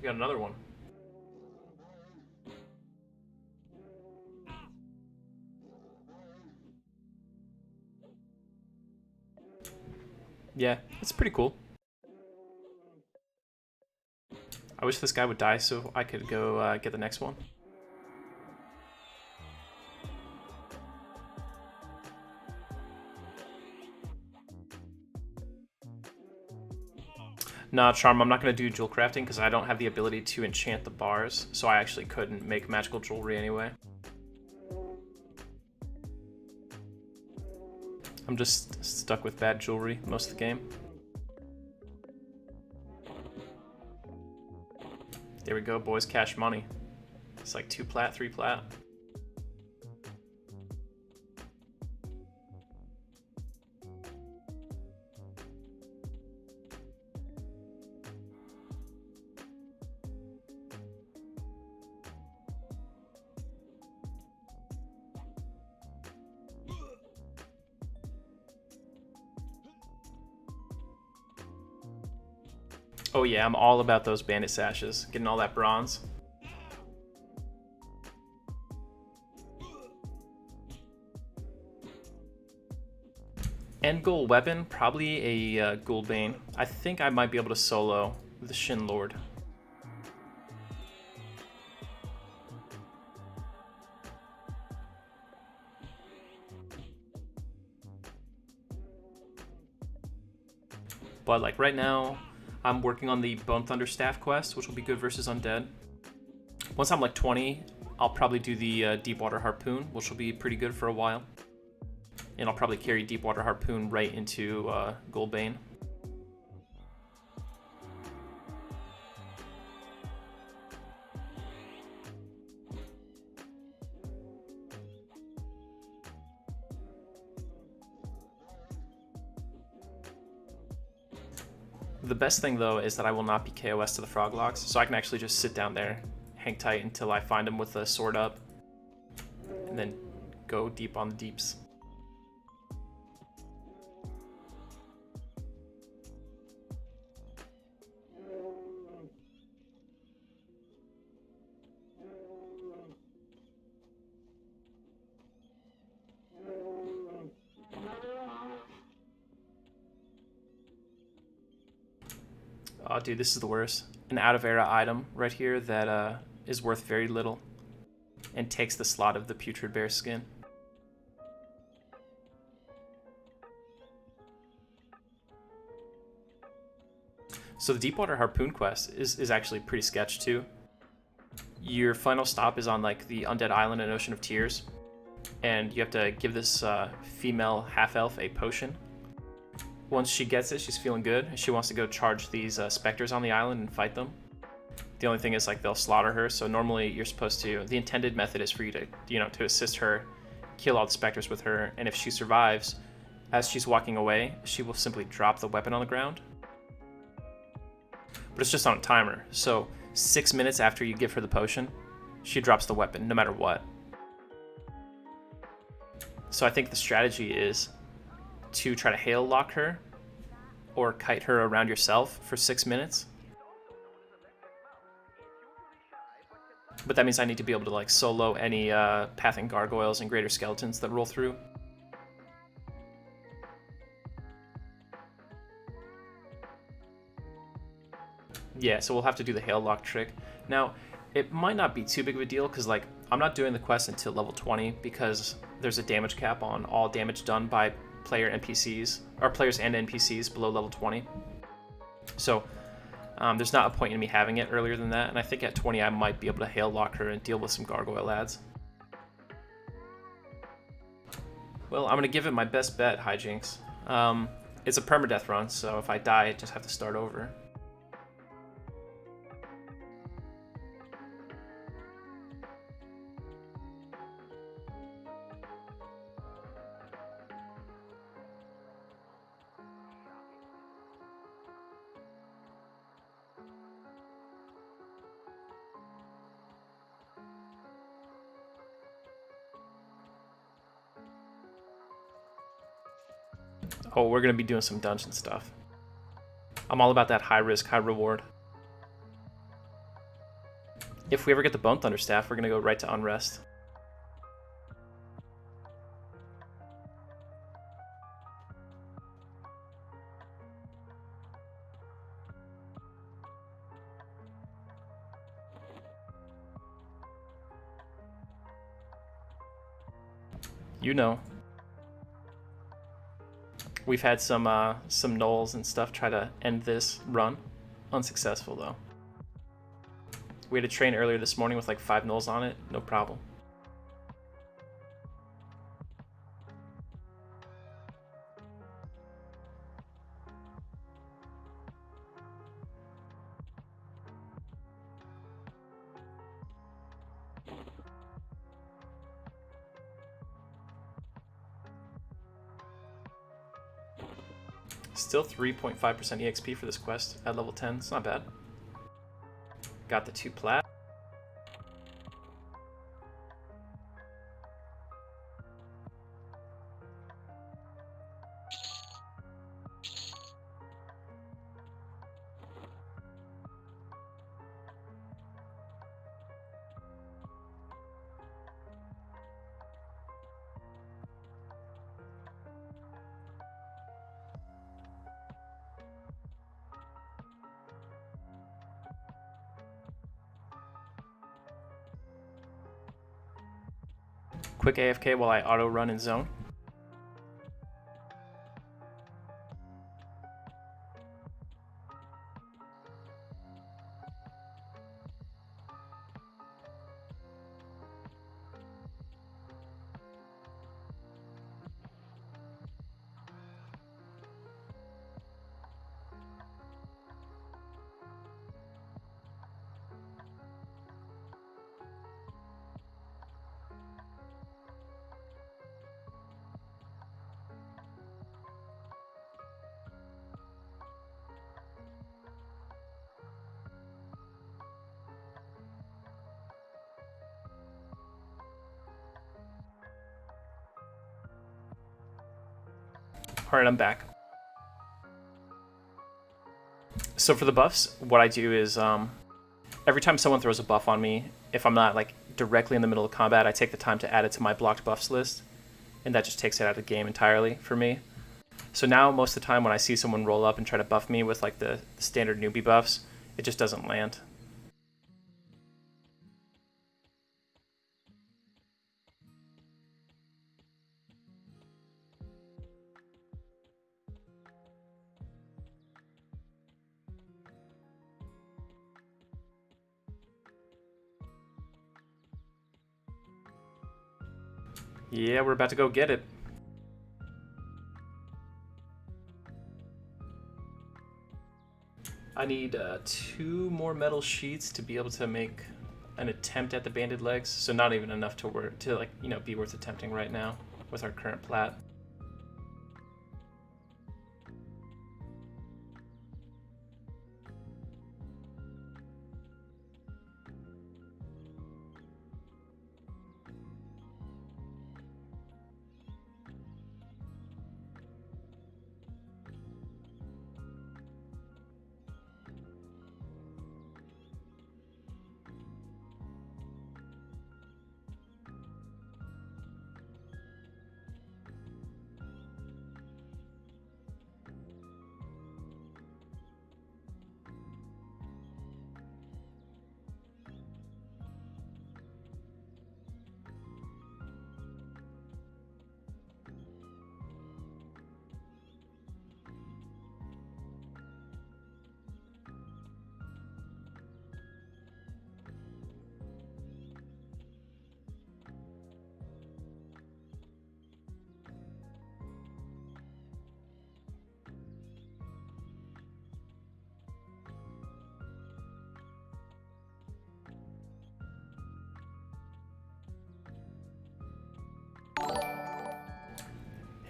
We got another one. Yeah, it's pretty cool. I wish this guy would die so I could go get the next one. Nah, Charm, I'm not going to do jewel crafting because I don't have the ability to enchant the bars, so I actually couldn't make magical jewelry anyway. I'm just stuck with bad jewelry most of the game. There we go, boys. Cash money. It's like 2 plat, 3 plat. Oh yeah, I'm all about those bandit sashes. Getting all that bronze. End goal weapon, probably a Ghoul Bane. I think I might be able to solo the Shin Lord. But like right now, I'm working on the Bone Thunder Staff quest, which will be good versus Undead. Once I'm like 20, I'll probably do the Deepwater Harpoon, which will be pretty good for a while. And I'll probably carry Deepwater Harpoon right into Ghoul Bane. The best thing though is that I will not be KOS to the Froglocks, so I can actually just sit down there, hang tight until I find them with a sword up, and then go deep on the deeps. Oh, dude, this is the worst. An out-of-era item right here that is worth very little and takes the slot of the Putrid Bear skin. So the Deepwater Harpoon quest is actually pretty sketch too. Your final stop is on like the Undead Island in Ocean of Tears, and you have to give this female half-elf a potion. Once she gets it, she's feeling good. She wants to go charge these specters on the island and fight them. The only thing is like they'll slaughter her. So normally you're supposed to. The intended method is for you to to assist her, kill all the specters with her, and if she survives, as she's walking away, she will simply drop the weapon on the ground. But it's just on a timer. So 6 minutes after you give her the potion, she drops the weapon no matter what. So I think the strategy is to try to hail lock her or kite her around yourself for 6 minutes. But that means I need to be able to like solo any pathing gargoyles and greater skeletons that roll through. Yeah, so we'll have to do the hail lock trick. Now, it might not be too big of a deal because like I'm not doing the quest until level 20 because there's a damage cap on all damage done by player NPCs, or players and NPCs below level 20. So there's not a point in me having it earlier than that, and I think at 20 I might be able to hail lock her and deal with some gargoyle ads. Well, I'm going to give it my best bet, Hijinks. It's a permadeath run, so if I die, I just have to start over. Oh, we're going to be doing some dungeon stuff. I'm all about that high risk, high reward. If we ever get the Bone Thunder Staff, we're going to go right to Unrest. You know. We've had some nulls and stuff try to end this run. Unsuccessful, though. We had a train earlier this morning with like 5 nulls on it. No problem. Still 3.5% EXP for this quest at level 10. It's not bad. Got the 2 plat. Quick AFK while I auto run in zone. Alright, I'm back. So for the buffs, what I do is every time someone throws a buff on me, if I'm not like directly in the middle of combat, I take the time to add it to my blocked buffs list, and that just takes it out of the game entirely for me. So now most of the time when I see someone roll up and try to buff me with like the standard newbie buffs, it just doesn't land. Yeah, we're about to go get it. I need 2 more metal sheets to be able to make an attempt at the banded legs. So not even enough to like, you know, be worth attempting right now with our current plat.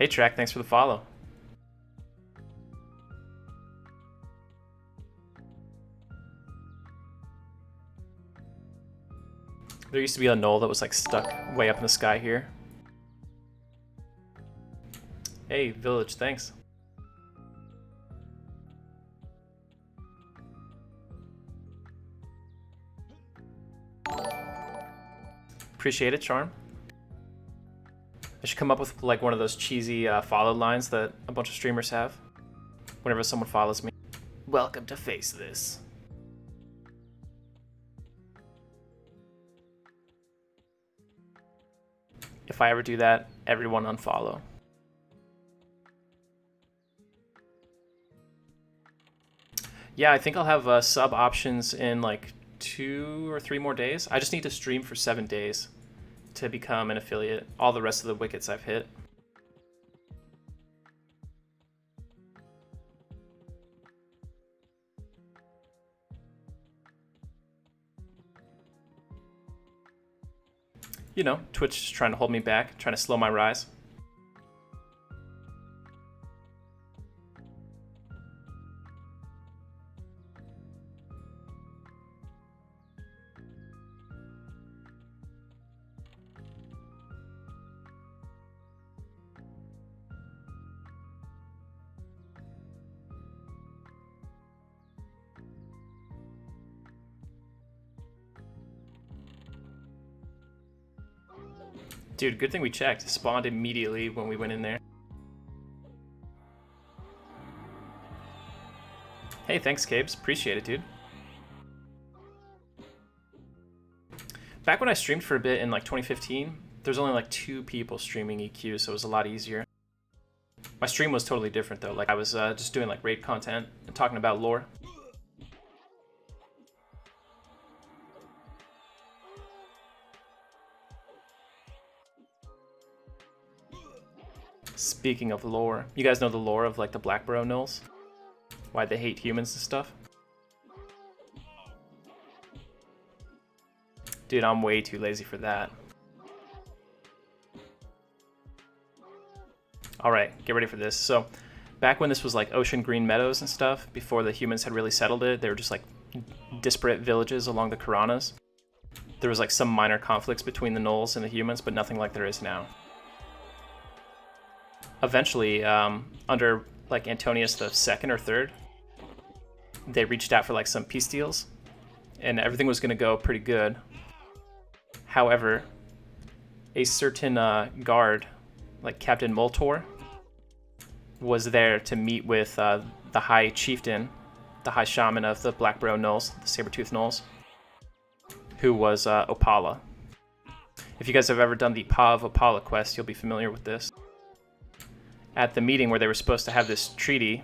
Hey Track, thanks for the follow. There used to be a knoll that was like stuck way up in the sky here. Hey Village, thanks. Appreciate it, Charm. I should come up with like one of those cheesy follow lines that a bunch of streamers have whenever someone follows me. Welcome to Face This. If I ever do that, everyone unfollow. Yeah, I think I'll have sub options in like 2 or 3 more days. I just need to stream for 7 days to become an affiliate. All the rest of the wickets I've hit. You know, Twitch is trying to hold me back, trying to slow my rise. Dude, good thing we checked. Spawned immediately when we went in there. Hey, thanks, Cabes. Appreciate it, dude. Back when I streamed for a bit in like 2015, there was only like 2 people streaming EQ, so it was a lot easier. My stream was totally different though. Like I was just doing like raid content and talking about lore. Speaking of lore, you guys know the lore of like the Black Bro Gnolls? Why they hate humans and stuff? Dude, I'm way too lazy for that. Alright, get ready for this. So, back when this was like ocean green meadows and stuff, before the humans had really settled it, they were just like disparate villages along the Karanas. There was like some minor conflicts between the Gnolls and the humans, but nothing like there is now. Eventually, under like Antonius the Second or Third, they reached out for like some peace deals, and everything was going to go pretty good. However, a certain guard, like Captain Moltor, was there to meet with the High Chieftain, the High Shaman of the Black Bro Gnolls, the Saber-Tooth Gnolls, who was Opala. If you guys have ever done the Paw of Opala quest, you'll be familiar with this. At the meeting where they were supposed to have this treaty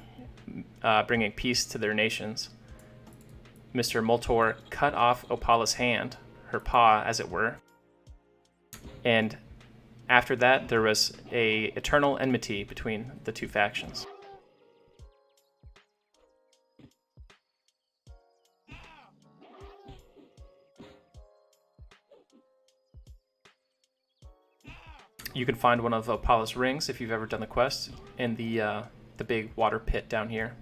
bringing peace to their nations, Mr. Moltor cut off Opala's hand, her paw as it were, and after that there was a eternal enmity between the 2 factions. You can find one of Opala's rings if you've ever done the quest in the big water pit down here.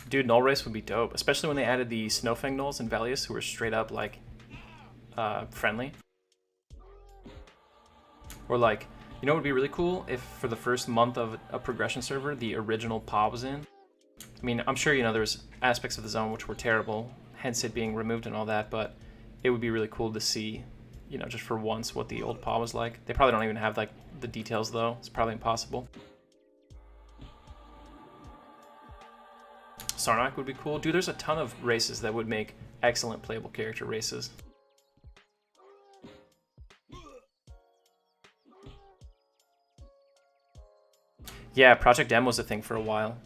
Dude, Null Race would be dope, especially when they added the Snowfang Gnolls and Valius, who were straight up like friendly. Or like, you know what would be really cool if for the first month of a progression server, the original POW was in. I mean, I'm sure, you know, there's aspects of the zone which were terrible, hence it being removed and all that, but it would be really cool to see, you know, just for once what the old POW was like. They probably don't even have like the details though. It's probably impossible. Sarnak would be cool. Dude, there's a ton of races that would make excellent playable character races. Yeah, Project M was a thing for a while.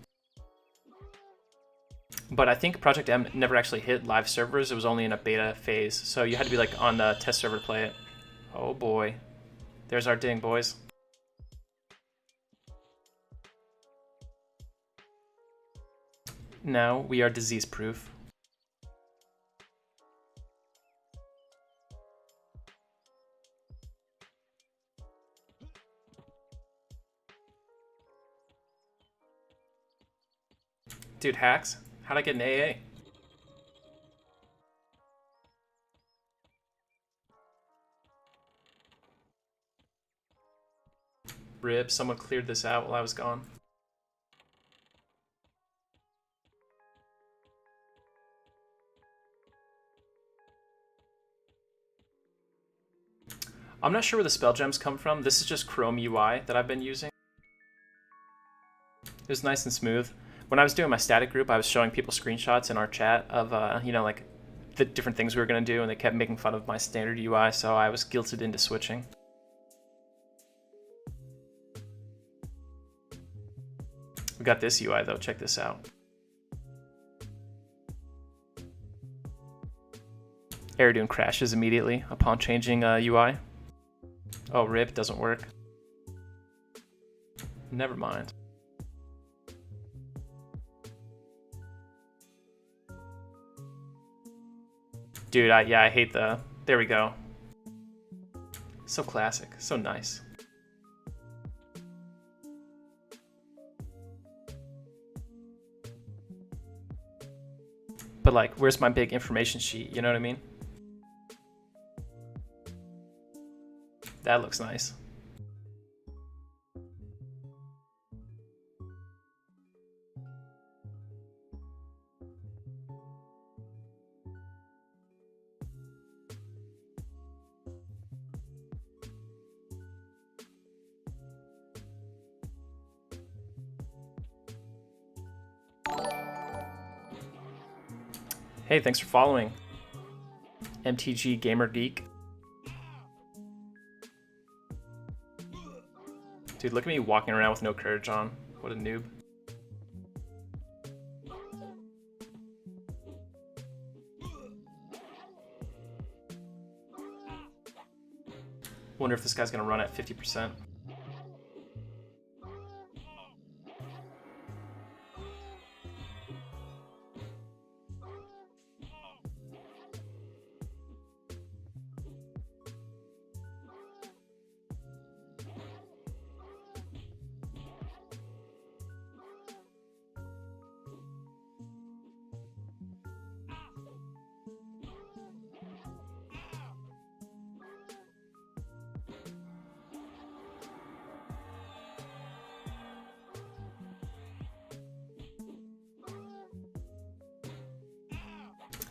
But I think Project M never actually hit live servers. It was only in a beta phase. So you had to be like on the test server to play it. Oh boy. There's our ding, boys. Now we are disease-proof. Dude, hacks? How'd I get an AA? Rib, someone cleared this out while I was gone. I'm not sure where the spell gems come from. This is just Chrome UI that I've been using. It was nice and smooth. When I was doing my static group, I was showing people screenshots in our chat of, you know, like the different things we were going to do, and they kept making fun of my standard UI, so I was guilted into switching. We got this UI though, check this out. Aerodune crashes immediately upon changing UI. Oh, RIP, doesn't work. Never mind. Dude, I hate the... There we go. So classic, so nice. But like, where's my big information sheet, you know what I mean? That looks nice. Hey, thanks for following. MTG Gamer Geek. Dude, look at me walking around with no courage on. What a noob. Wonder if this guy's gonna run at 50%.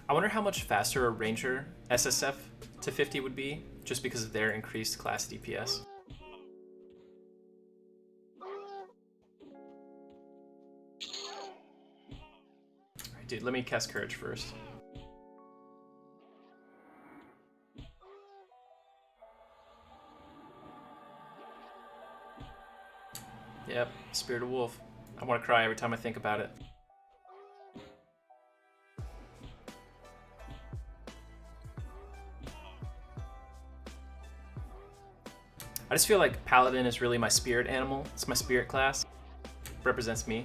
I wonder how much faster a Ranger SSF to 50 would be, just because of their increased class DPS. Alright, dude, let me cast Courage first. Yep, Spirit of Wolf. I want to cry every time I think about it. I just feel like Paladin is really my spirit animal. It's my spirit class. It represents me.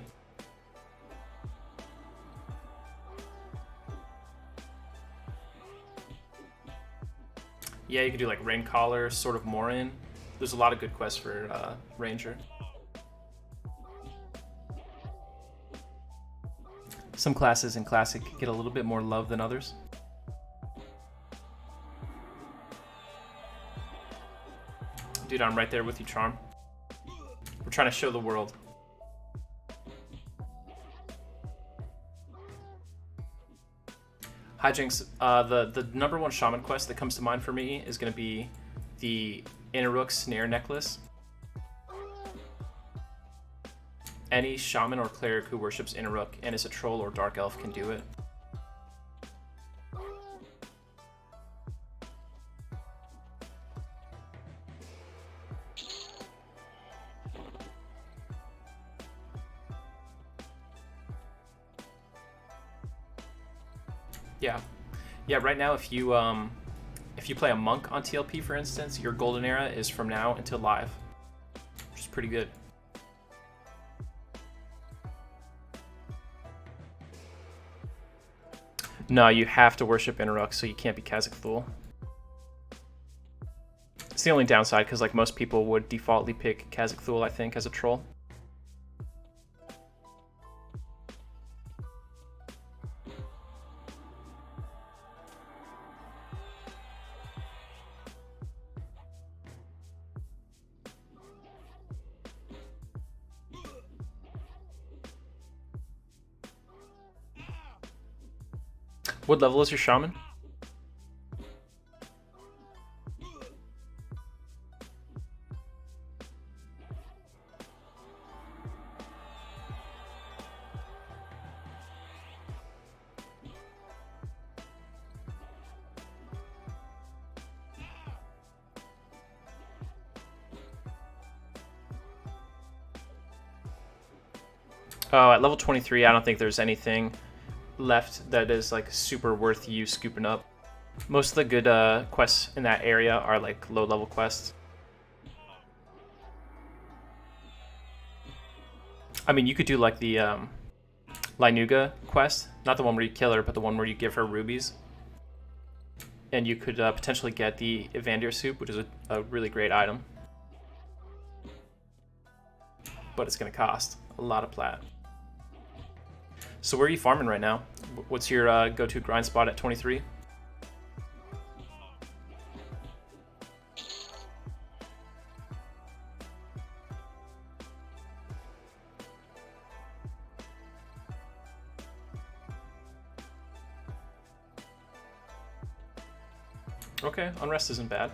Yeah, you could do like Rain Collar, Sword of Morin. There's a lot of good quests for Ranger. Some classes in Classic get a little bit more love than others. Dude, I'm right there with you, Charm. We're trying to show the world. Hijinks, the number one shaman quest that comes to mind for me is going to be the Inaruk Snare Necklace. Any shaman or cleric who worships Inaruk and is a troll or dark elf can do it. Yeah, right now if you play a monk on TLP, for instance, your golden era is from now until live, which is pretty good. No, you have to worship Inaruk, so you can't be Khazak Thul. It's the only downside, because like most people would defaultly pick Khazak Thul, I think, as a troll. What level is your shaman? Oh, at level 23, I don't think there's anything left that is like super worth you scooping up. Most of the good quests in that area are like low level quests. I mean, you could do like the Linuga quest, not the one where you kill her, but the one where you give her rubies. And you could potentially get the Evandir soup, which is a really great item. But it's going to cost a lot of plat. So where are you farming right now? What's your go-to grind spot at 23? Okay, Unrest isn't bad.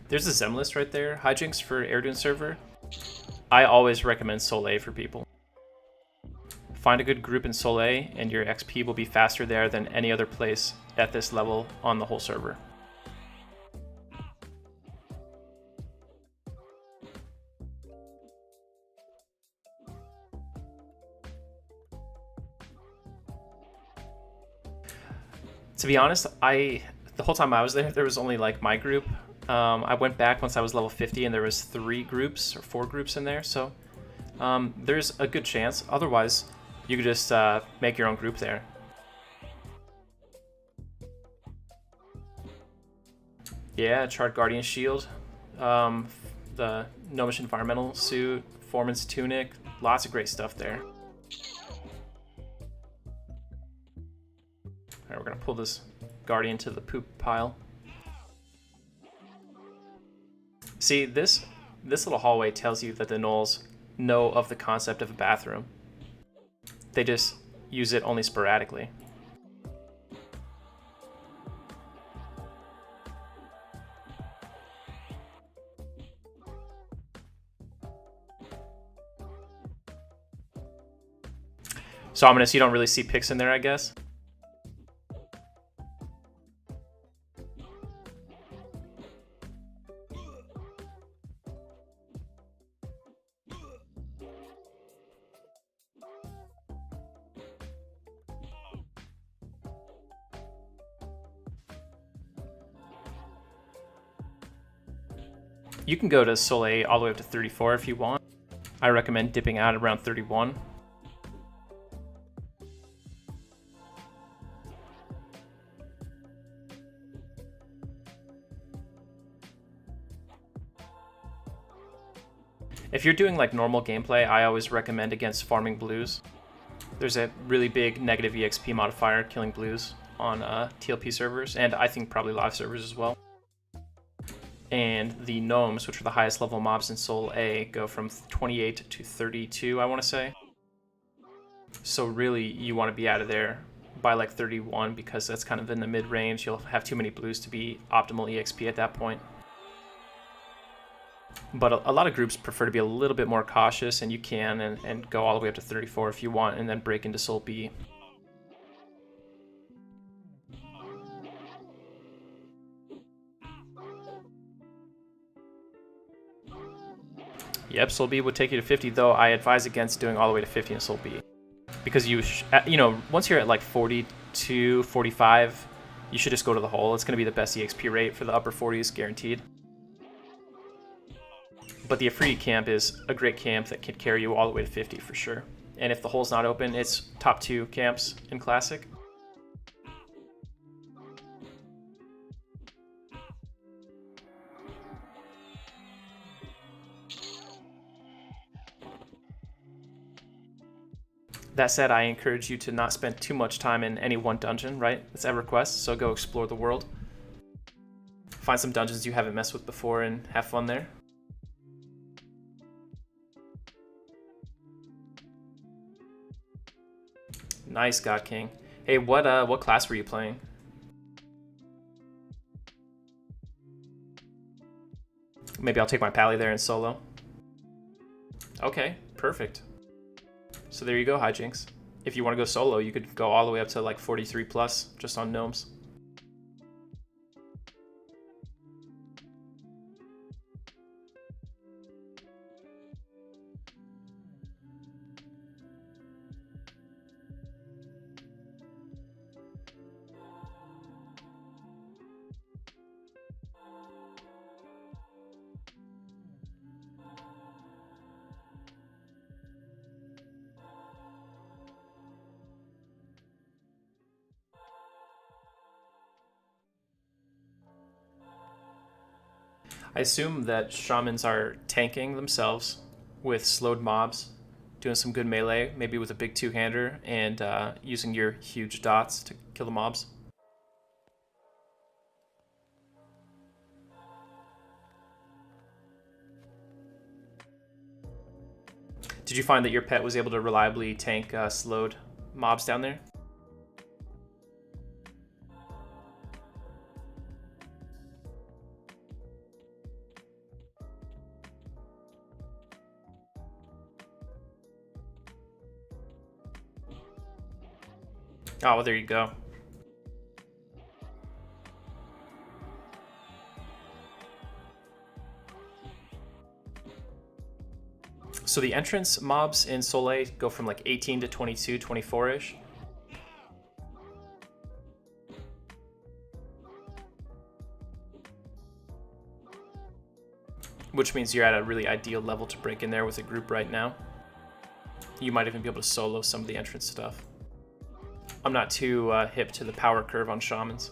There's a Zem list right there. Hijinks for Erdogan server. I always recommend Soleil for people. Find a good group in Soleil and your XP will be faster there than any other place at this level on the whole server. To be honest, the whole time I was there was only like my group. I went back once I was level 50 and there was 3 groups or 4 groups in there, so there's a good chance. Otherwise, you could just make your own group there. Yeah, Charred Guardian Shield, the Gnomish Environmental Suit, Foreman's Tunic, lots of great stuff there. Alright, we're gonna pull this Guardian to the poop pile. See, this little hallway tells you that the gnolls know of the concept of a bathroom. They just use it only sporadically. So Ominous, you don't really see picks in there, I guess? You can go to Soleil all the way up to 34 if you want. I recommend dipping out around 31. If you're doing like normal gameplay, I always recommend against farming blues. There's a really big negative EXP modifier killing blues on TLP servers, and I think probably live servers as well. And the gnomes, which are the highest level mobs in Sol A, go from 28 to 32, I want to say. So really, you want to be out of there by like 31, because that's kind of in the mid-range. You'll have too many blues to be optimal EXP at that point. But a lot of groups prefer to be a little bit more cautious, and you can, and go all the way up to 34 if you want, and then break into Sol B. Yep, Sol B would take you to 50, though I advise against doing all the way to 50 in Sol B. Because you know, once you're at like 42, 45, you should just go to the hole. It's going to be the best EXP rate for the upper 40s, guaranteed. But the Afridi camp is a great camp that can carry you all the way to 50 for sure. And if the hole's not open, it's top 2 camps in Classic. That said, I encourage you to not spend too much time in any one dungeon, right? It's Everquest, so go explore the world. Find some dungeons you haven't messed with before and have fun there. Nice, God King. Hey, what class were you playing? Maybe I'll take my Pally there in solo. Okay, perfect. So there you go, Hijinks. If you want to go solo, you could go all the way up to like 43 plus just on gnomes. I assume that shamans are tanking themselves with slowed mobs, doing some good melee, maybe with a big two-hander, and using your huge dots to kill the mobs. Did you find that your pet was able to reliably tank slowed mobs down there? Oh, well, there you go. So the entrance mobs in Soleil go from like 18 to 22, 24-ish. Which means you're at a really ideal level to break in there with a group right now. You might even be able to solo some of the entrance stuff. I'm not too hip to the power curve on shamans.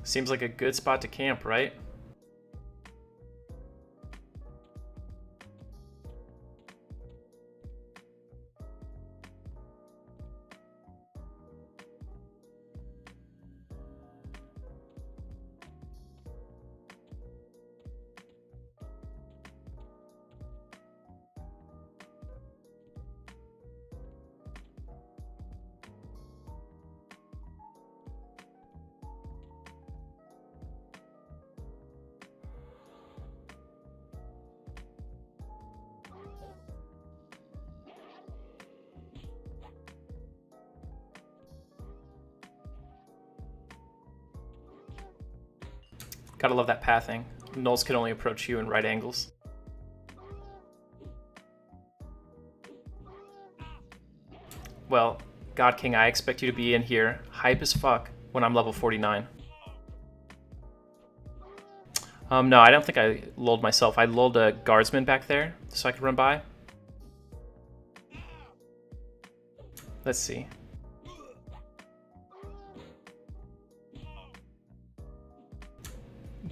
Seems like a good spot to camp, right? Gotta love that pathing. Gnolls can only approach you in right angles. Well, God King, I expect you to be in here, hype as fuck, when I'm level 49. No, I don't think I lulled myself. I lulled a guardsman back there so I could run by. Let's see.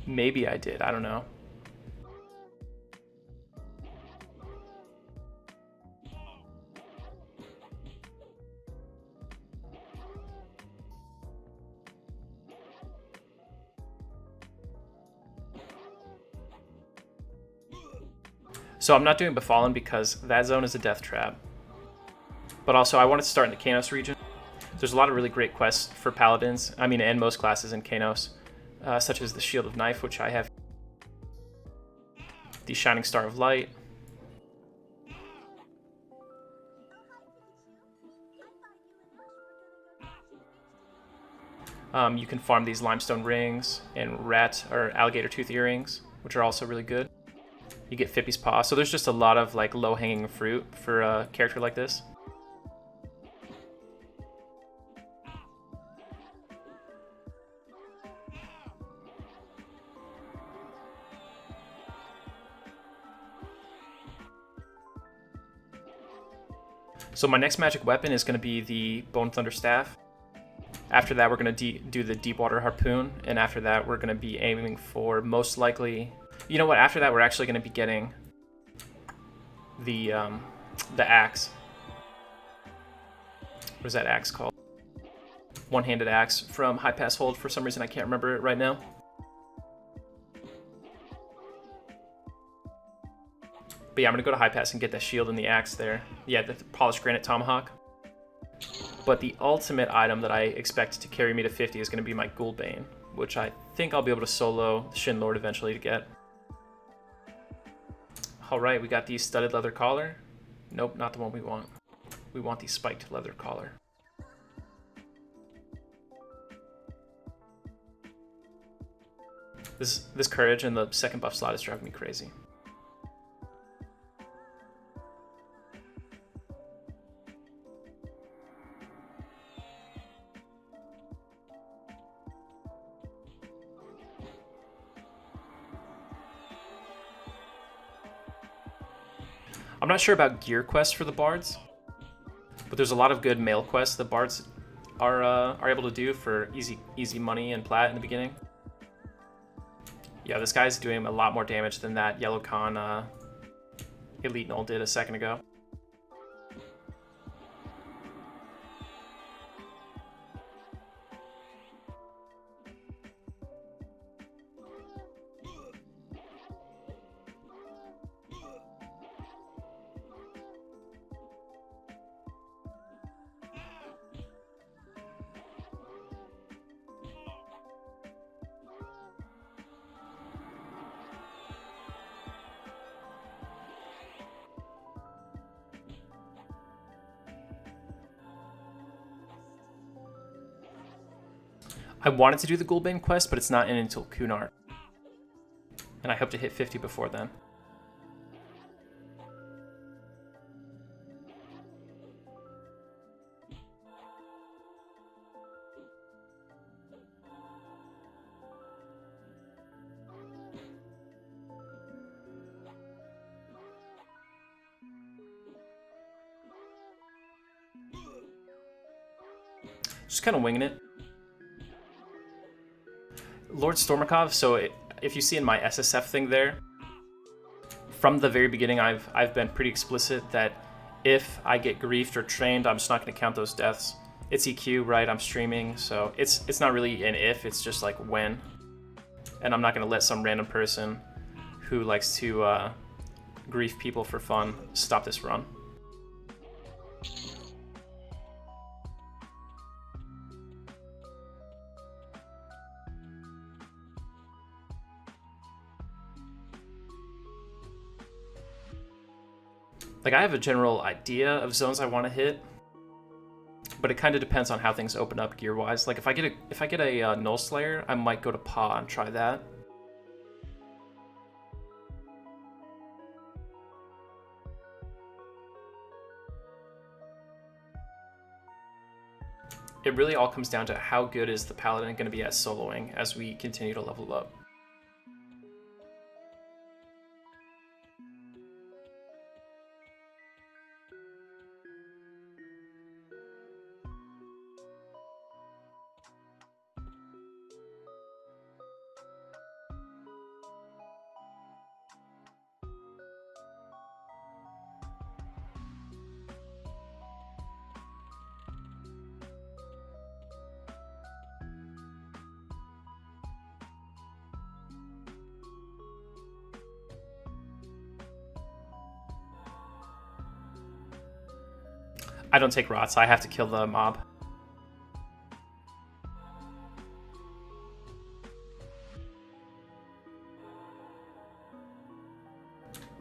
Maybe I did, I don't know. So I'm not doing Befallen because that zone is a death trap. But also I wanted to start in the Kanos region. There's a lot of really great quests for paladins, I mean, and most classes in Kanos. Such as the Shield of Knife, which I have. The Shining Star of Light. You can farm these limestone rings and rat or alligator tooth earrings, which are also really good. You get Fippy's Paw, so there's just a lot of like low-hanging fruit for a character like this. So my next magic weapon is going to be the Bone Thunder Staff. After that, we're going to do the Deep Water Harpoon, and after that, we're going to be aiming for most likely... You know what? After that, we're actually going to be getting the axe. What is that axe called? One-handed axe from High Pass Hold. For some reason, I can't remember it right now. But yeah, I'm going to go to High Pass and get that shield and the axe there. Yeah, the Polished Granite Tomahawk. But the ultimate item that I expect to carry me to 50 is going to be my Ghoulbane, which I think I'll be able to solo the Shin Lord eventually to get. Alright, we got the studded leather collar. Nope, not the one we want. We want the spiked leather collar. This courage in the second buff slot is driving me crazy. I'm not sure about gear quests for the bards, but there's a lot of good male quests the bards are able to do for easy money and plat in the beginning. Yeah, this guy's doing a lot more damage than that Yellow Khan Elite Null did a second ago. I wanted to do the Ghoulbane quest, but it's not in until Kunar. And I hope to hit 50 before then. Just kind of winging it. Lord Stormakov, so if you see in my SSF thing there, from the very beginning I've been pretty explicit that if I get griefed or trained, I'm just not going to count those deaths. It's EQ, right? I'm streaming, so it's not really an if, it's just like when. And I'm not going to let some random person who likes to grief people for fun stop this run. Like, I have a general idea of zones I want to hit, but it kind of depends on how things open up gear-wise. Like, if I get a Null Slayer, I might go to Paw and try that. It really all comes down to how good is the Paladin going to be at soloing as we continue to level up. I don't take rots, I have to kill the mob.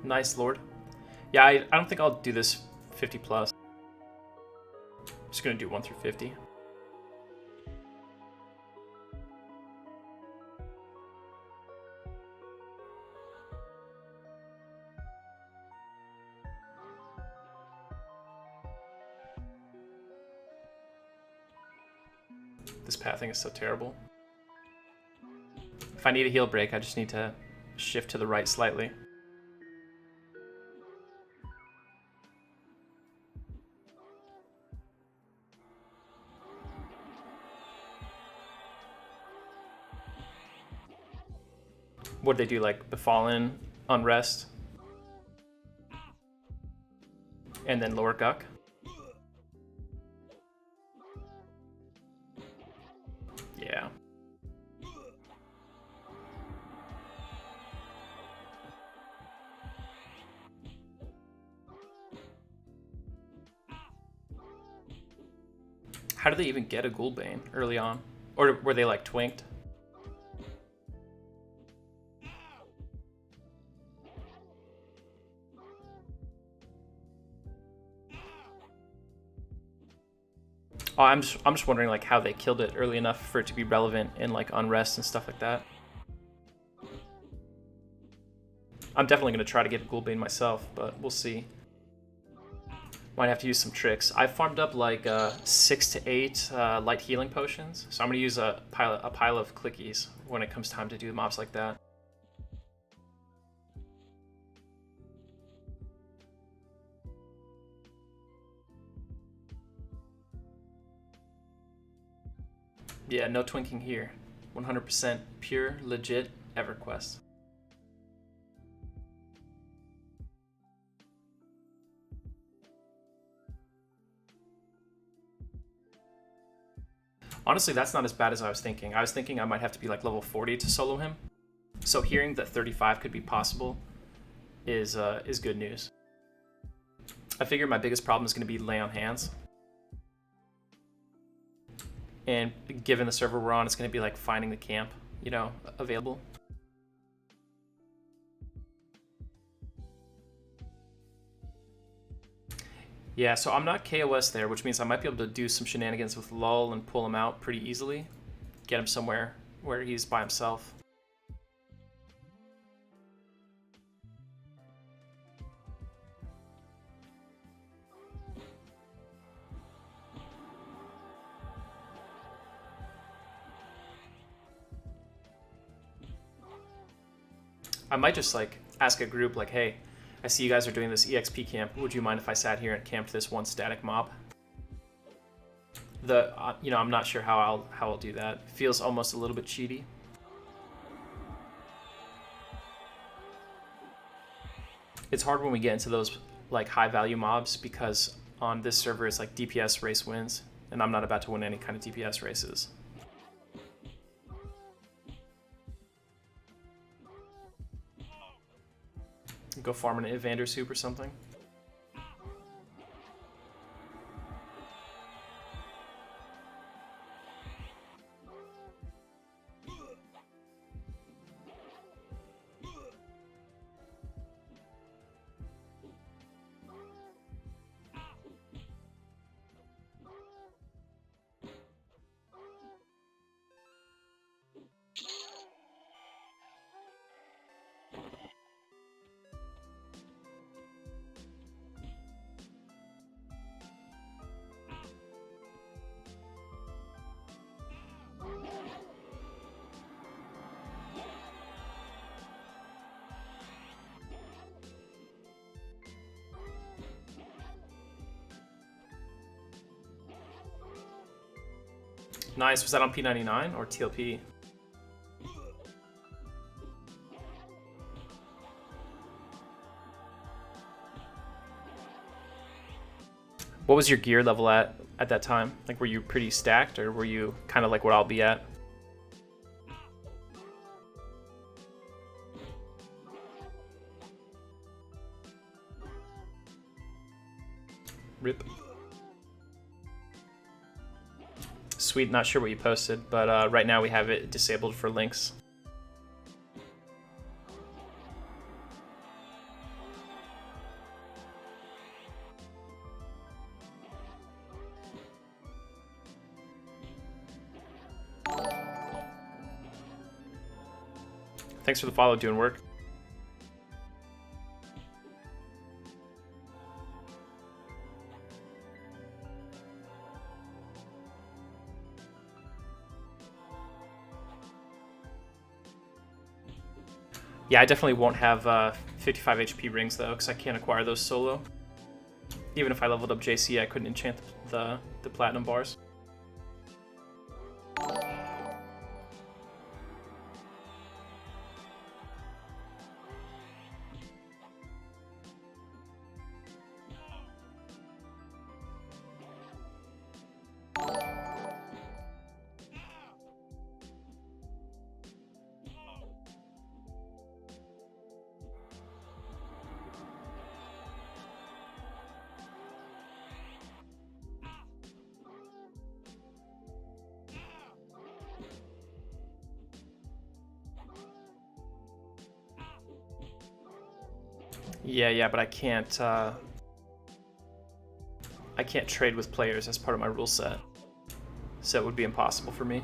Nice, Lord. Yeah, I don't think I'll do this 50 plus. I'm just gonna do 1 through 50. This pathing is so terrible. If I need a heal break, I just need to shift to the right slightly. What did they do, like Befallen, Unrest, and then Lower Guck? Yeah. How did they even get a Ghoulbane early on? Or were they like twinked? Oh, I'm just wondering like how they killed it early enough for it to be relevant in like Unrest and stuff like that. I'm definitely gonna try to get a Ghoulbane myself, but we'll see. Might have to use some tricks. I've farmed up like 6 to 8 light healing potions, so I'm gonna use a pile of clickies when it comes time to do mobs like that. Yeah, no twinking here. 100% pure, legit Everquest. Honestly, that's not as bad as I was thinking. I was thinking I might have to be like level 40 to solo him. So hearing that 35 could be possible is good news. I figure my biggest problem is going to be lay on hands. And given the server we're on, it's going to be like finding the camp, you know, available. Yeah, so I'm not KOS there, which means I might be able to do some shenanigans with Lull and pull him out pretty easily. Get him somewhere where he's by himself. I might just like ask a group like, hey, I see you guys are doing this EXP camp. Would you mind if I sat here and camped this one static mob? You know, I'm not sure how I'll do that. Feels almost a little bit cheaty. It's hard when we get into those like high value mobs because on this server it's like DPS race wins, and I'm not about to win any kind of DPS races. Go farm an Evander soup or something. Nice. Was that on P99 or TLP? What was your gear level at that time? Like, were you pretty stacked, or were you kind of like what I'll be at? Rip. Sweet, not sure what you posted, but right now we have it disabled for links. Thanks for the follow, doing work. Yeah, I definitely won't have 55 HP rings though, because I can't acquire those solo. Even if I leveled up JC, I couldn't enchant the platinum bars. Yeah, but I can't trade with players as part of my rule set, so it would be impossible for me.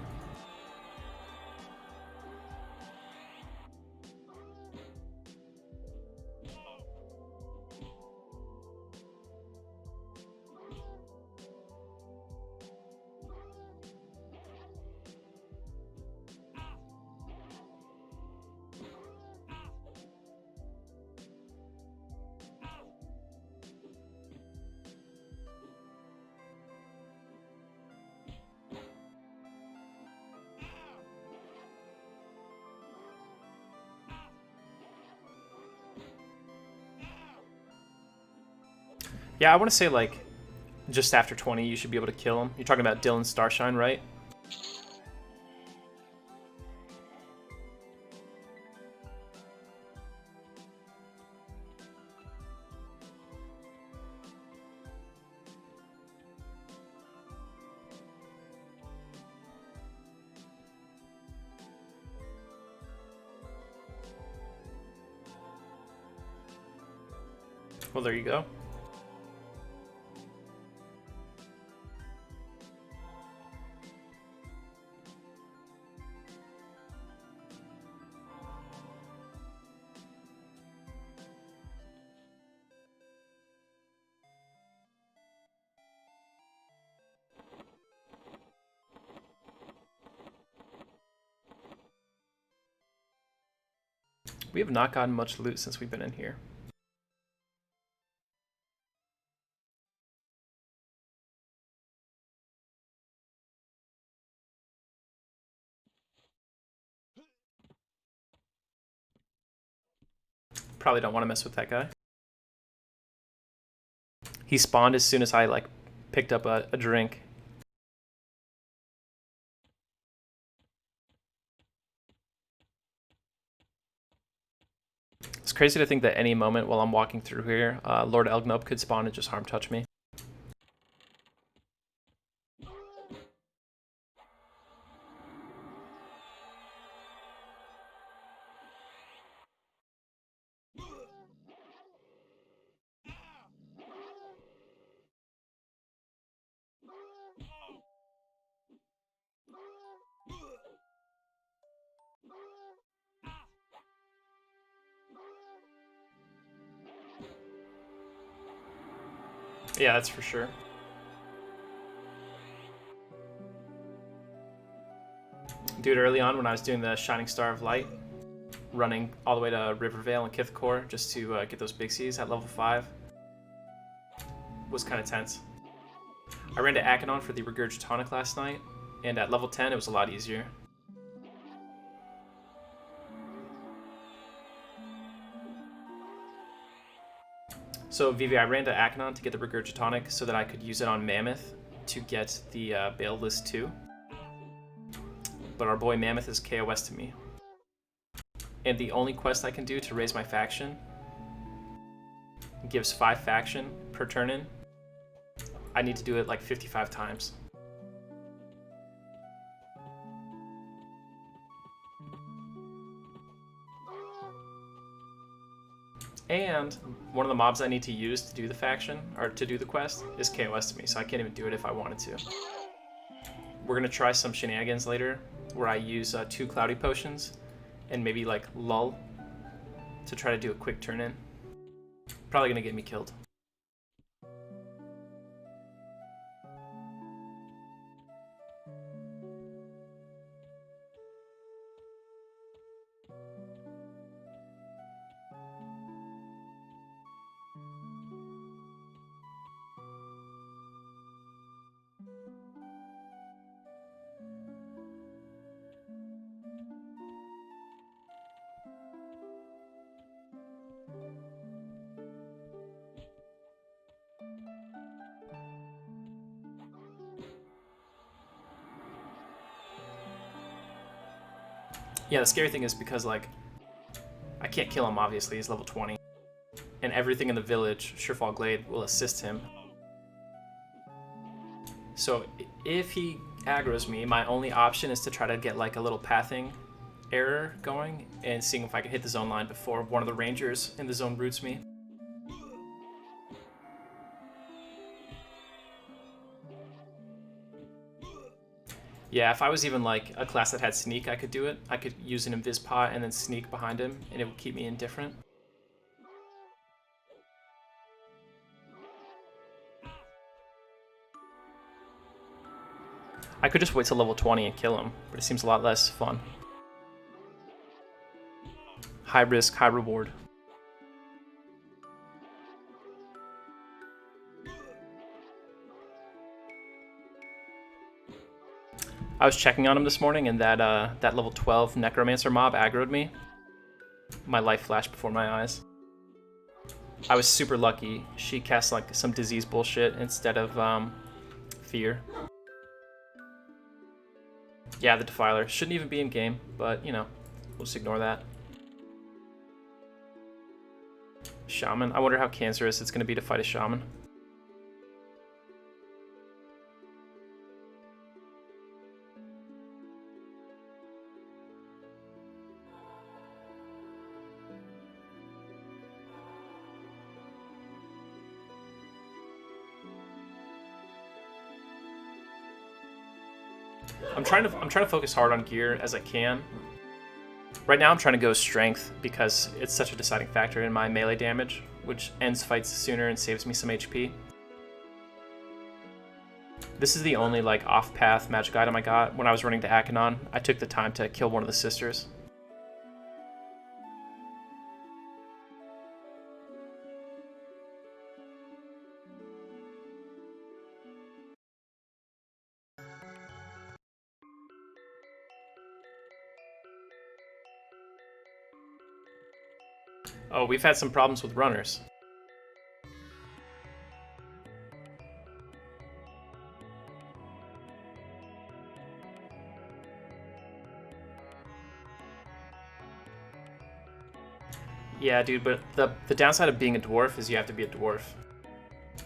Yeah, I want to say like just after 20 you should be able to kill him. You're talking about Dylan Starshine, right? Well, there you go. We have not gotten much loot since we've been in here. Probably don't want to mess with that guy. He spawned as soon as I like picked up a drink. It's crazy to think that any moment while I'm walking through here, Lord Elgnop could spawn and just harm touch me. Yeah, that's for sure. Dude, early on when I was doing the Shining Star of Light, running all the way to Rivervale and Kithcore just to get those Bixies at level 5, was kind of tense. I ran to Akanon for the Regurgitonic last night, and at level 10 it was a lot easier. So Vivi, I ran to Akanon to get the Regurgitonic so that I could use it on Mammoth to get the Bale List 2. But our boy Mammoth is KOS to me. And the only quest I can do to raise my faction gives 5 faction per turn in. I need to do it like 55 times. And one of the mobs I need to use to do the faction, or to do the quest, is KOS to me, so I can't even do it if I wanted to. We're gonna try some shenanigans later, where I use 2 Cloudy Potions, and maybe like Lull, to try to do a quick turn in. Probably gonna get me killed. Yeah, the scary thing is because, like, I can't kill him, obviously, he's level 20. And everything in the village, Surefall Glade, will assist him. So if he aggroes me, my only option is to try to get, like, a little pathing error going and seeing if I can hit the zone line before one of the rangers in the zone roots me. Yeah, if I was even like a class that had sneak, I could do it. I could use an invis pot and then sneak behind him, and it would keep me indifferent. I could just wait till level 20 and kill him, but it seems a lot less fun. High risk, high reward. I was checking on him this morning, and that level 12 Necromancer mob aggroed me. My life flashed before my eyes. I was super lucky. She cast like some disease bullshit instead of fear. Yeah, the Defiler. Shouldn't even be in game, but you know, we'll just ignore that. Shaman. I wonder how cancerous it's going to be to fight a Shaman. I'm trying to focus hard on gear as I can. Right now I'm trying to go strength because it's such a deciding factor in my melee damage, which ends fights sooner and saves me some HP. This is the only like off-path magic item I got when I was running to Akanon. I took the time to kill one of the sisters. Oh, we've had some problems with runners. Yeah, dude, but the downside of being a dwarf is you have to be a dwarf.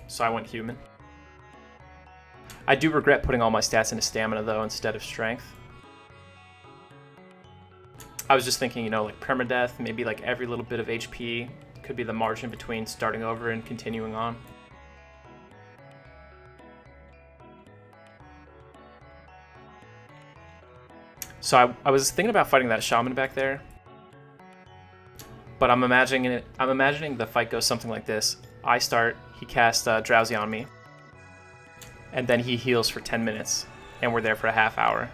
So I went human. I do regret putting all my stats into stamina, though, instead of strength. I was just thinking, you know, like permadeath, maybe like every little bit of HP could be the margin between starting over and continuing on. So I was thinking about fighting that shaman back there, but I'm imagining the fight goes something like this. I start, he casts Drowsy on me, and then he heals for 10 minutes, and we're there for a half hour.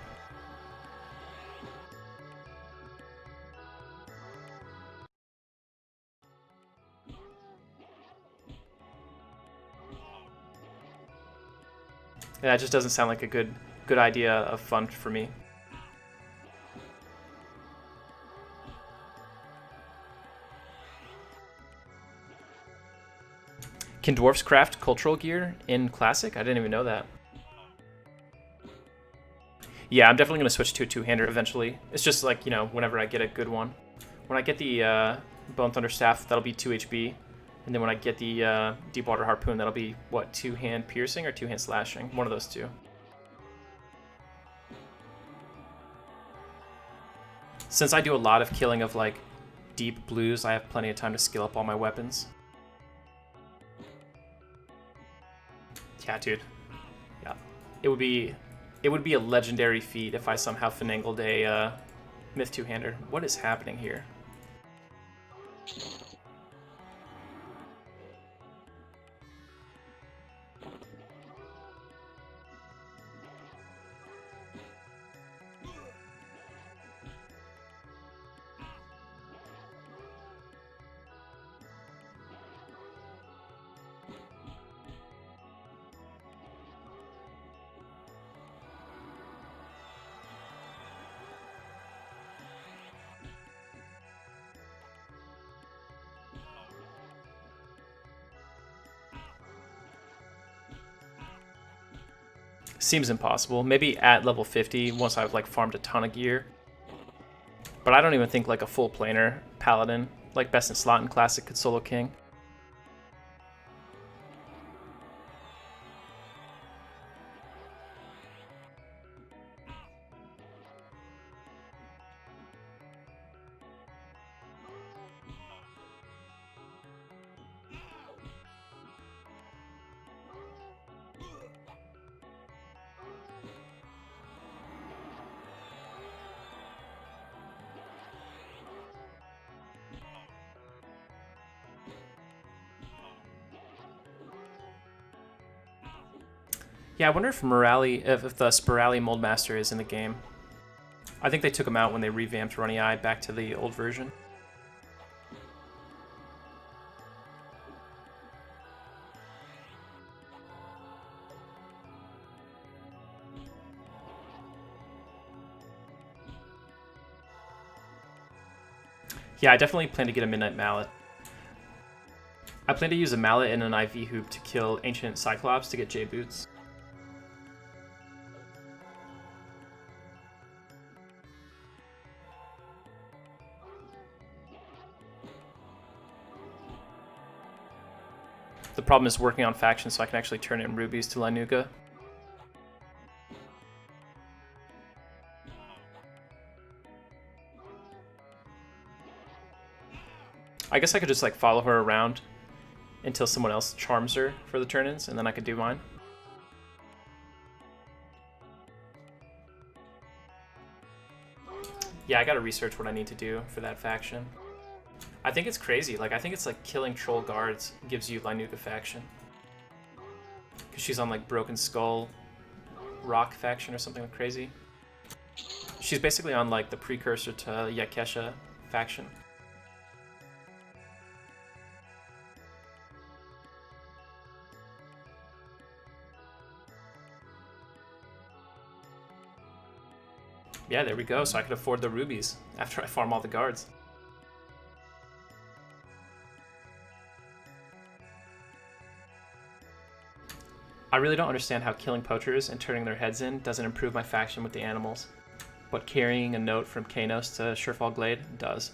And that just doesn't sound like a good idea of fun for me. Can dwarfs craft cultural gear in Classic? I didn't even know that. Yeah, I'm definitely going to switch to a two-hander eventually. It's just like, you know, whenever I get a good one. When I get the Bone Thunder Staff, that'll be 2 HP. And then when I get the Deepwater Harpoon, that'll be, what, 2-hand piercing or 2-hand slashing? One of those two. Since I do a lot of killing of, like, deep blues, I have plenty of time to skill up all my weapons. Yeah, dude. Yeah. It would be a legendary feat if I somehow finagled a Myth two-hander. What is happening here? Seems impossible. Maybe at level 50, once I've like farmed a ton of gear. But I don't even think like a full planer Paladin, like best in slot in Classic, could solo king. Yeah, I wonder if if the Spirali Moldmaster is in the game. I think they took him out when they revamped Runny Eye back to the old version. Yeah, I definitely plan to get a Midnight Mallet. I plan to use a mallet and an IV hoop to kill Ancient Cyclops to get J boots. The problem is working on factions so I can actually turn in rubies to Lanuga. I guess I could just like follow her around until someone else charms her for the turn-ins, and then I could do mine. Yeah, I gotta research what I need to do for that faction. I think it's crazy. Like, I think it's like killing troll guards gives you Lanuga faction. Because she's on like Broken Skull Rock faction or something like crazy. She's basically on like the precursor to Yakesha faction. Yeah, there we go. So I could afford the rubies after I farm all the guards. I really don't understand how killing poachers and turning their heads in doesn't improve my faction with the animals, but carrying a note from Kanos to Surefall Glade does.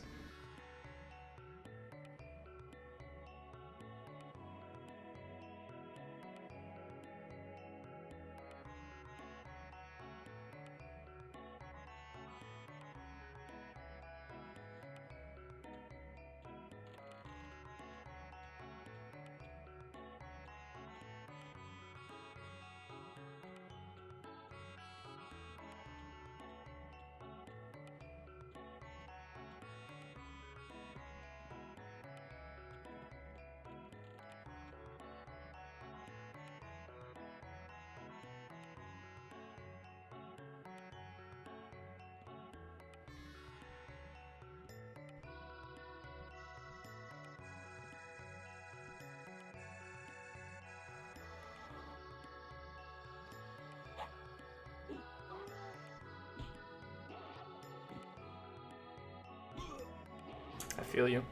I feel you.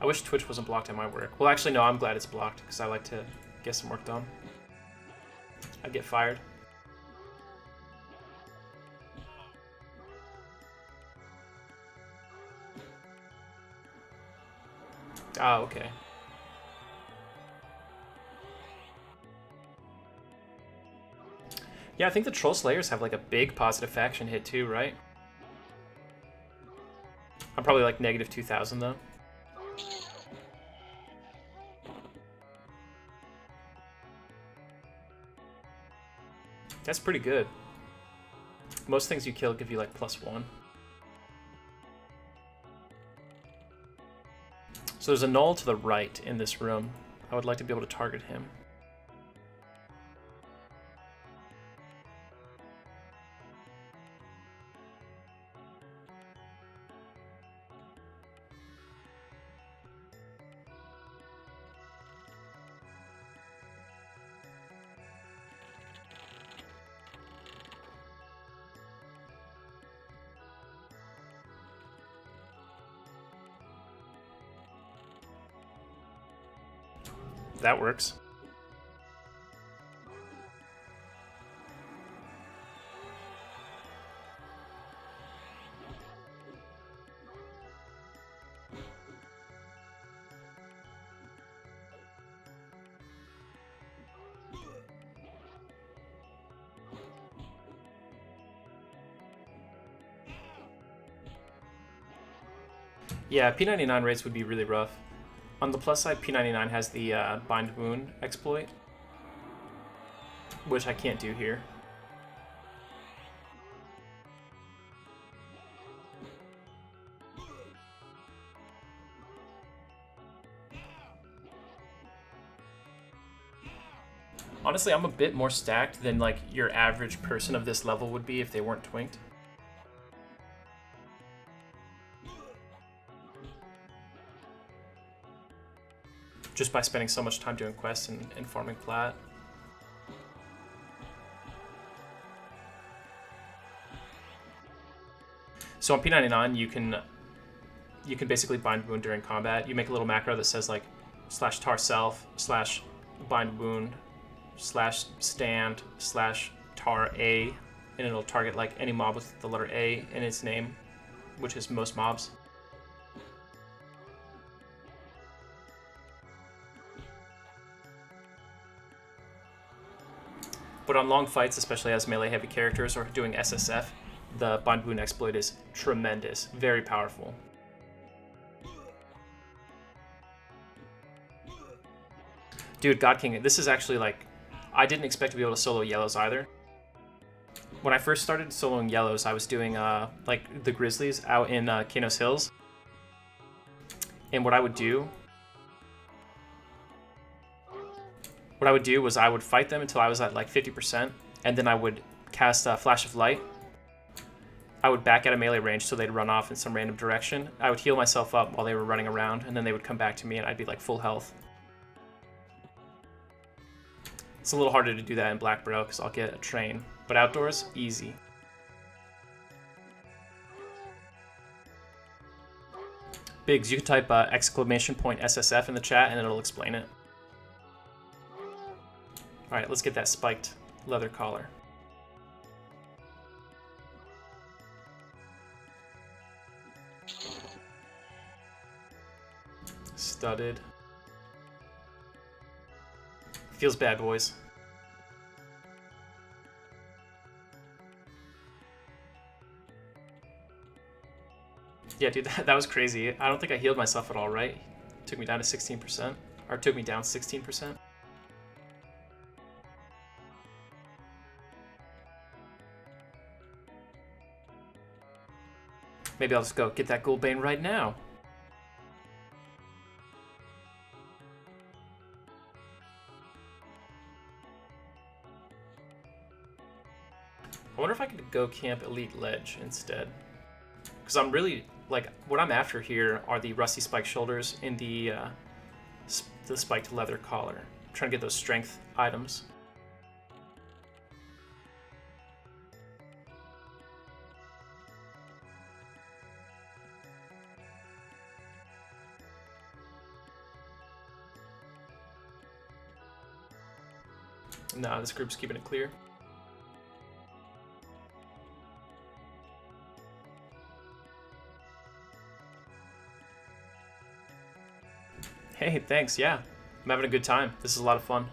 I wish Twitch wasn't blocked at my work. Well, actually, no, I'm glad it's blocked because I like to get some work done. I'd get fired. Oh, okay. Yeah, I think the Troll Slayers have like a big positive faction hit too, right? I'm probably like negative 2,000 though. That's pretty good. Most things you kill give you like +1. So there's a Null to the right in this room. I would like to be able to target him. That works. Yeah, P99 raids would be really rough. On the plus side, P99 has the Bind Wound exploit, which I can't do here. Honestly, I'm a bit more stacked than like your average person of this level would be if they weren't twinked. Just by spending so much time doing quests and farming plat. So on P99, you can basically bind wound during combat. You make a little macro that says like /tar self / bind wound /stand /tar A, and it'll target like any mob with the letter A in its name, which is most mobs. But on long fights, especially as melee heavy characters or doing SSF, the bind wound exploit is tremendous, very powerful. Dude, God King, this is actually like, I didn't expect to be able to solo yellows either. When I first started soloing yellows, I was doing like the Grizzlies out in Kanos Hills. And what I would do was I would fight them until I was at like 50%, and then I would cast Flash of Light. I would back at a melee range so they'd run off in some random direction. I would heal myself up while they were running around, and then they would come back to me and I'd be like full health. It's a little harder to do that in Black Bro because I'll get a train, but outdoors, easy. Biggs, you can type !SSF in the chat and it'll explain it. Alright, let's get that spiked leather collar. Studded. Feels bad, boys. Yeah, dude, that was crazy. I don't think I healed myself at all, right? Took me down to 16%. Or took me down 16%. Maybe I'll just go get that gold bane right now. I wonder if I could go camp Elite Ledge instead. Because I'm really, like, what I'm after here are the Rusty Spike Shoulders and the spiked leather collar. I'm trying to get those strength items. Nah, this group's keeping it clear. Hey, thanks, yeah. I'm having a good time. This is a lot of fun.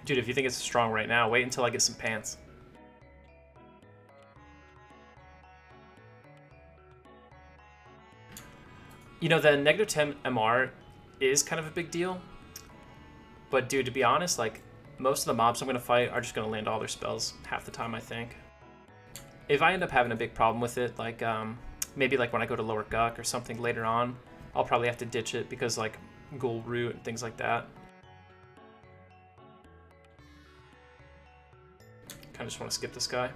Dude, if you think it's strong right now, wait until I get some pants. You know, the -10 MR is kind of a big deal. But dude, to be honest, like, most of the mobs I'm going to fight are just going to land all their spells half the time, I think. If I end up having a big problem with it, like, maybe like when I go to Lower Guck or something later on, I'll probably have to ditch it because, like, Ghoul Root and things like that. Kind of just want to skip this guy.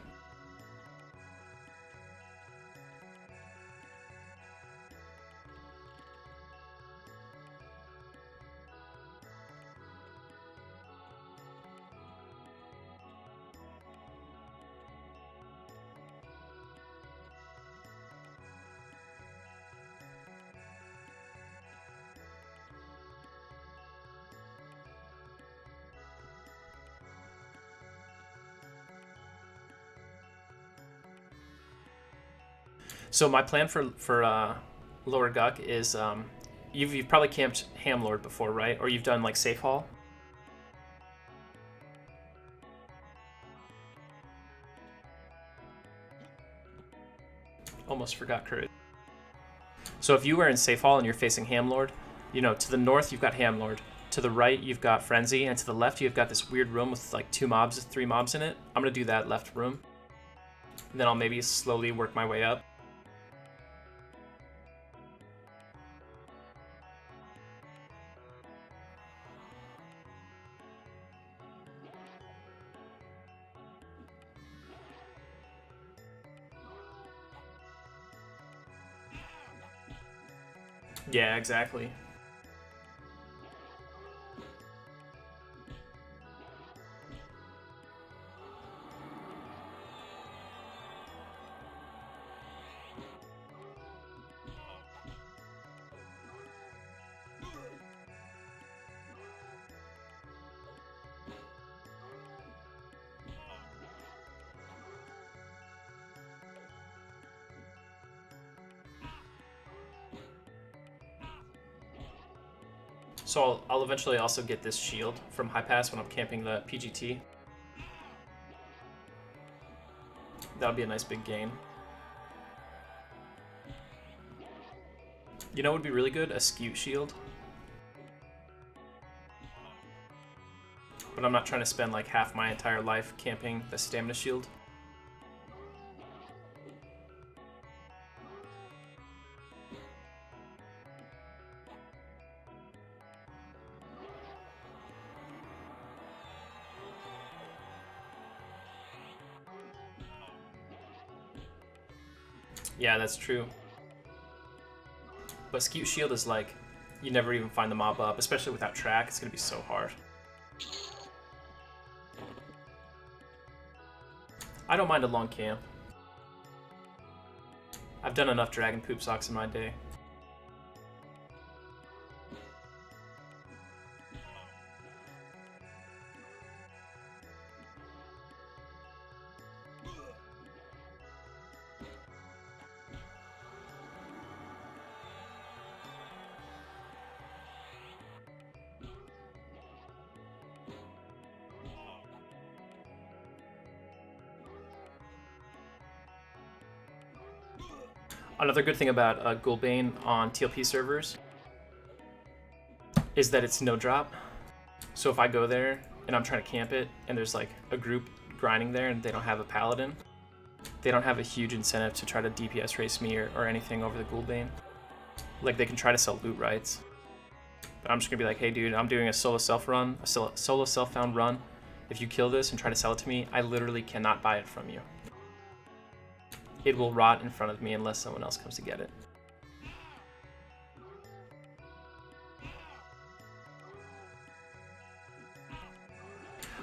So my plan for Lower Guck is you've probably camped Hamlord before, right? Or you've done like Safe Haul. Almost forgot Courage. So if you were in Safe Haul and you're facing Hamlord, You know, to the north you've got Hamlord, to the right you've got Frenzy, and to the left you've got this weird room with like 3 mobs in it. I'm gonna do that left room. And then I'll maybe slowly work my way up. Yeah, exactly. So I'll eventually also get this shield from High Pass when I'm camping the PGT. That'll be a nice big gain. You know what would be really good? A Scute shield. But I'm not trying to spend like half my entire life camping the stamina shield. Yeah, that's true. But Scute shield is like, you never even find the mob up, especially without track. It's gonna be so hard. I don't mind a long camp. I've done enough dragon poop socks in my day. Another good thing about Gulbane on TLP servers is that it's no drop. So if I go there and I'm trying to camp it and there's like a group grinding there and they don't have a Paladin, they don't have a huge incentive to try to DPS race me or anything over the Gulbane. Like they can try to sell loot rights. But I'm just gonna be like, hey dude, I'm doing a solo self-run, a solo self-found run. If you kill this and try to sell it to me, I literally cannot buy it from you. It will rot in front of me unless someone else comes to get it.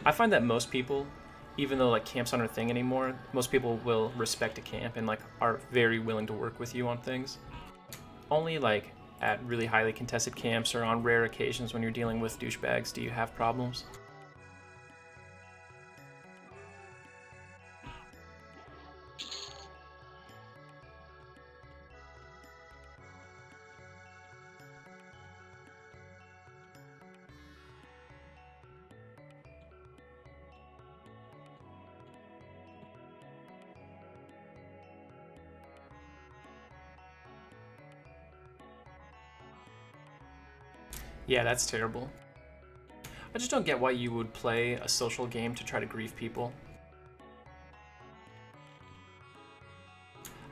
I find that most people, even though like camps aren't a thing anymore, most people will respect a camp and like are very willing to work with you on things. Only like at really highly contested camps or on rare occasions when you're dealing with douchebags do you have problems. Yeah, that's terrible. I just don't get why you would play a social game to try to grief people.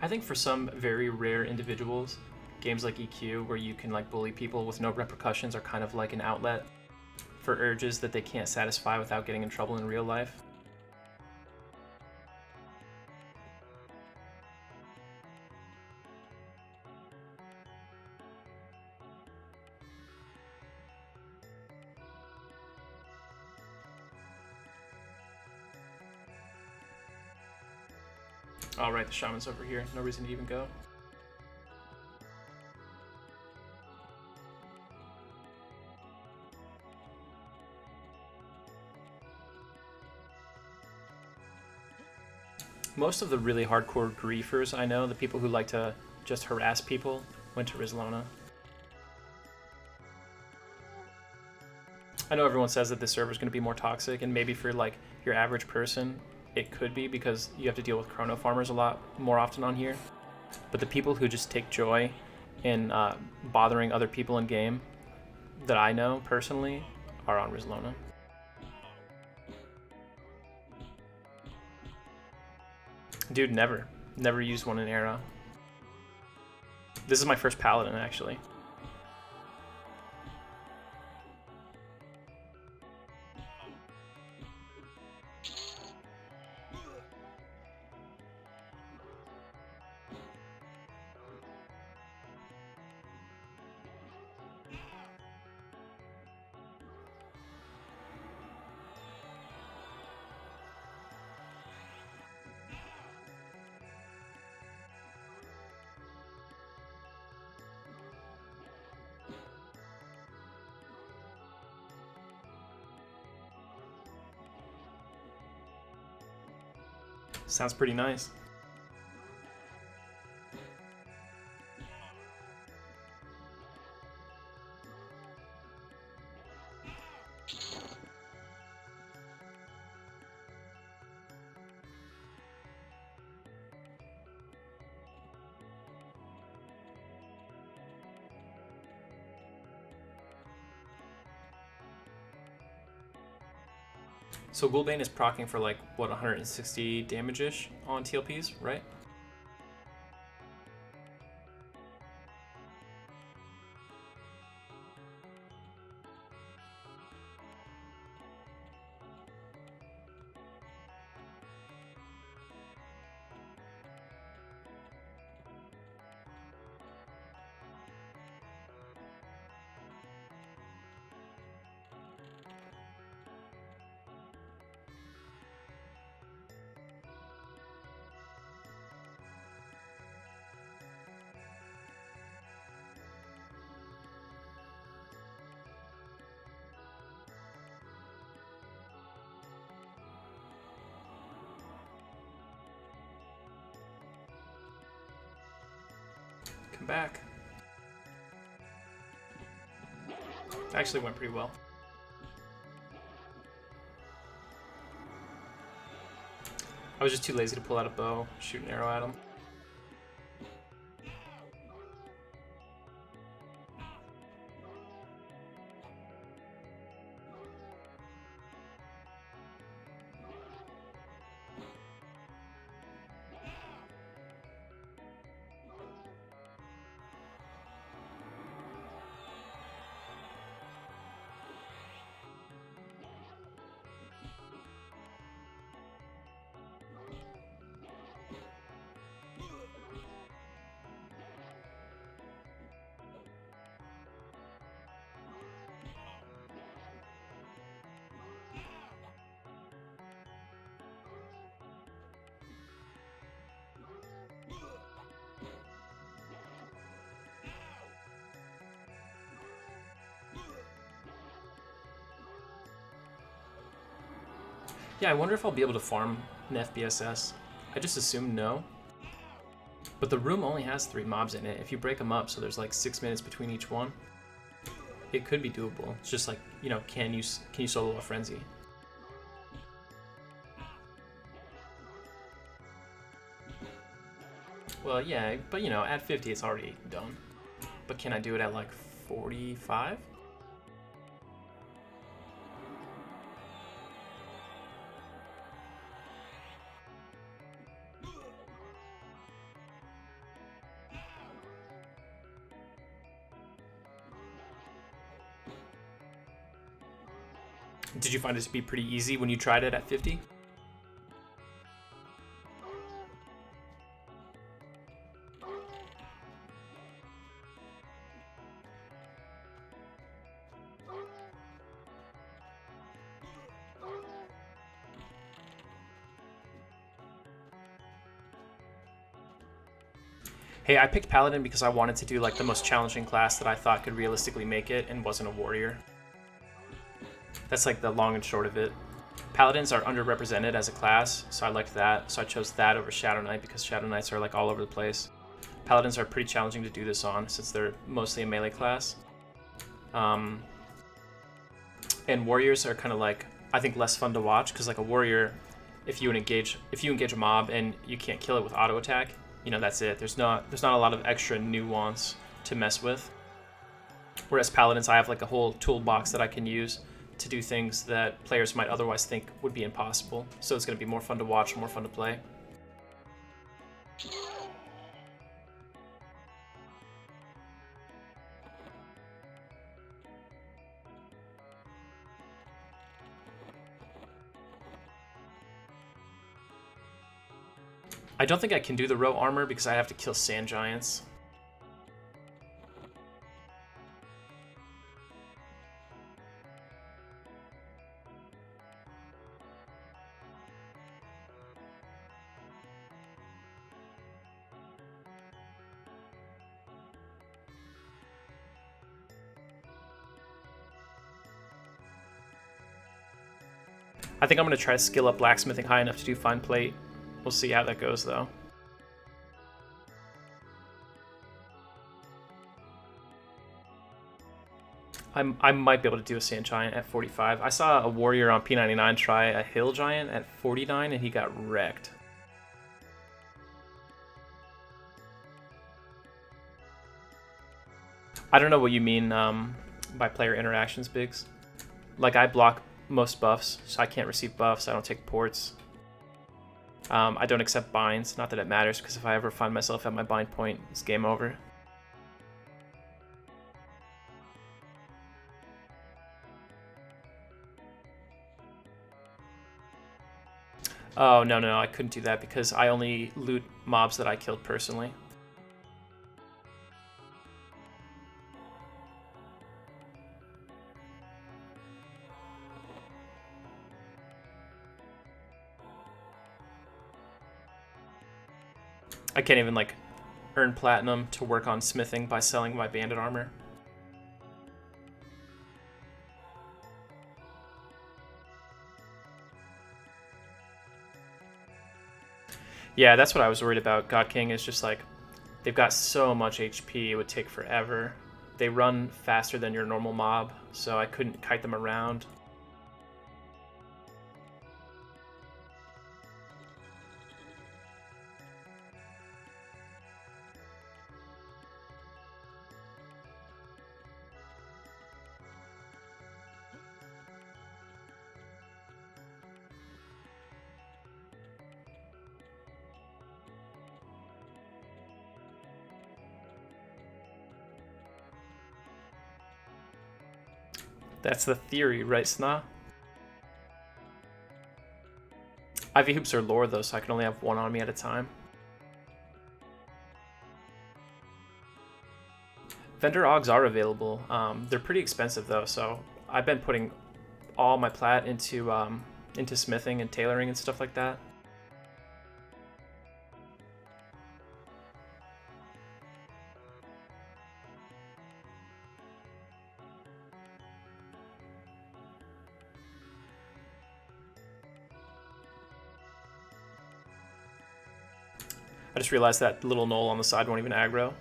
I think for some very rare individuals, games like EQ where you can like bully people with no repercussions are kind of like an outlet for urges that they can't satisfy without getting in trouble in real life. All right, the shaman's over here. No reason to even go. Most of the really hardcore griefers I know, the people who like to just harass people, went to Rizlona. I know everyone says that this server is going to be more toxic, and maybe for like your average person, it could be because you have to deal with chrono farmers a lot more often on here. But the people who just take joy in bothering other people in game that I know personally are on Rizlona. Dude, never used one in Era. This is my first Paladin, actually. Sounds pretty nice. So Ghoulbane is proccing for like, what, 160 damage-ish on TLPs, right? Come back. Actually went pretty well. I was just too lazy to pull out a bow, shoot an arrow at him. Yeah, I wonder if I'll be able to farm an FBSS. I just assume no. But the room only has 3 mobs in it. If you break them up, so there's like 6 minutes between each one, it could be doable. It's just like, you know, can you solo a Frenzy? Well, yeah, but you know, at 50 it's already done. But can I do it at like 45? Did you find it to be pretty easy when you tried it at 50? Hey, I picked Paladin because I wanted to do like the most challenging class that I thought could realistically make it and wasn't a warrior. That's like the long and short of it. Paladins are underrepresented as a class, so I liked that. So I chose that over Shadow Knight because Shadow Knights are like all over the place. Paladins are pretty challenging to do this on since they're mostly a melee class. And warriors are kind of like, I think, less fun to watch because like a warrior, if you engage a mob and you can't kill it with auto attack, you know, that's it. There's not a lot of extra nuance to mess with. Whereas Paladins, I have like a whole toolbox that I can use to do things that players might otherwise think would be impossible. So it's going to be more fun to watch, more fun to play. I don't think I can do the row armor because I have to kill sand giants. I think I'm going to try to skill up blacksmithing high enough to do fine plate. We'll see how that goes, though. I might be able to do a sand giant at 45. I saw a warrior on P99 try a hill giant at 49, and he got wrecked. I don't know what you mean by player interactions, Biggs. Like, I block most buffs, so I can't receive buffs. I don't take ports. I don't accept binds. Not that it matters, because if I ever find myself at my bind point, it's game over. Oh, no, I couldn't do that because I only loot mobs that I killed personally. I can't even, like, earn platinum to work on smithing by selling my bandit armor. Yeah, that's what I was worried about. God King is just like, they've got so much HP, it would take forever. They run faster than your normal mob, so I couldn't kite them around. That's the theory, right, Sna? IV hoops are lore, though, so I can only have one on me at a time. Vendor Augs are available. They're pretty expensive, though, so I've been putting all my plat into smithing and tailoring and stuff like that. I just realized that little knoll on the side won't even aggro.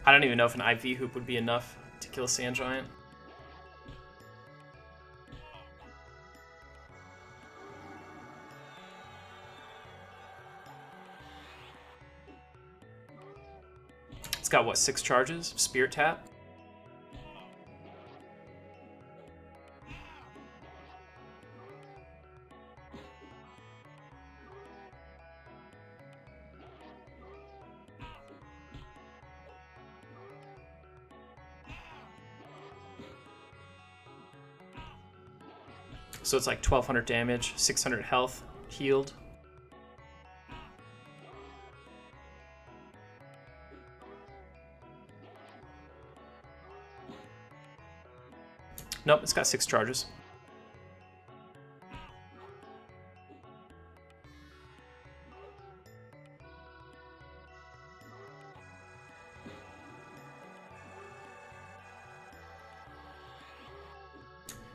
I don't even know if an IV hoop would be enough to kill a sand giant. It's got, what, 6 charges? Spirit Tap? So it's like 1200 damage, 600 health, healed. Nope, it's got 6 charges.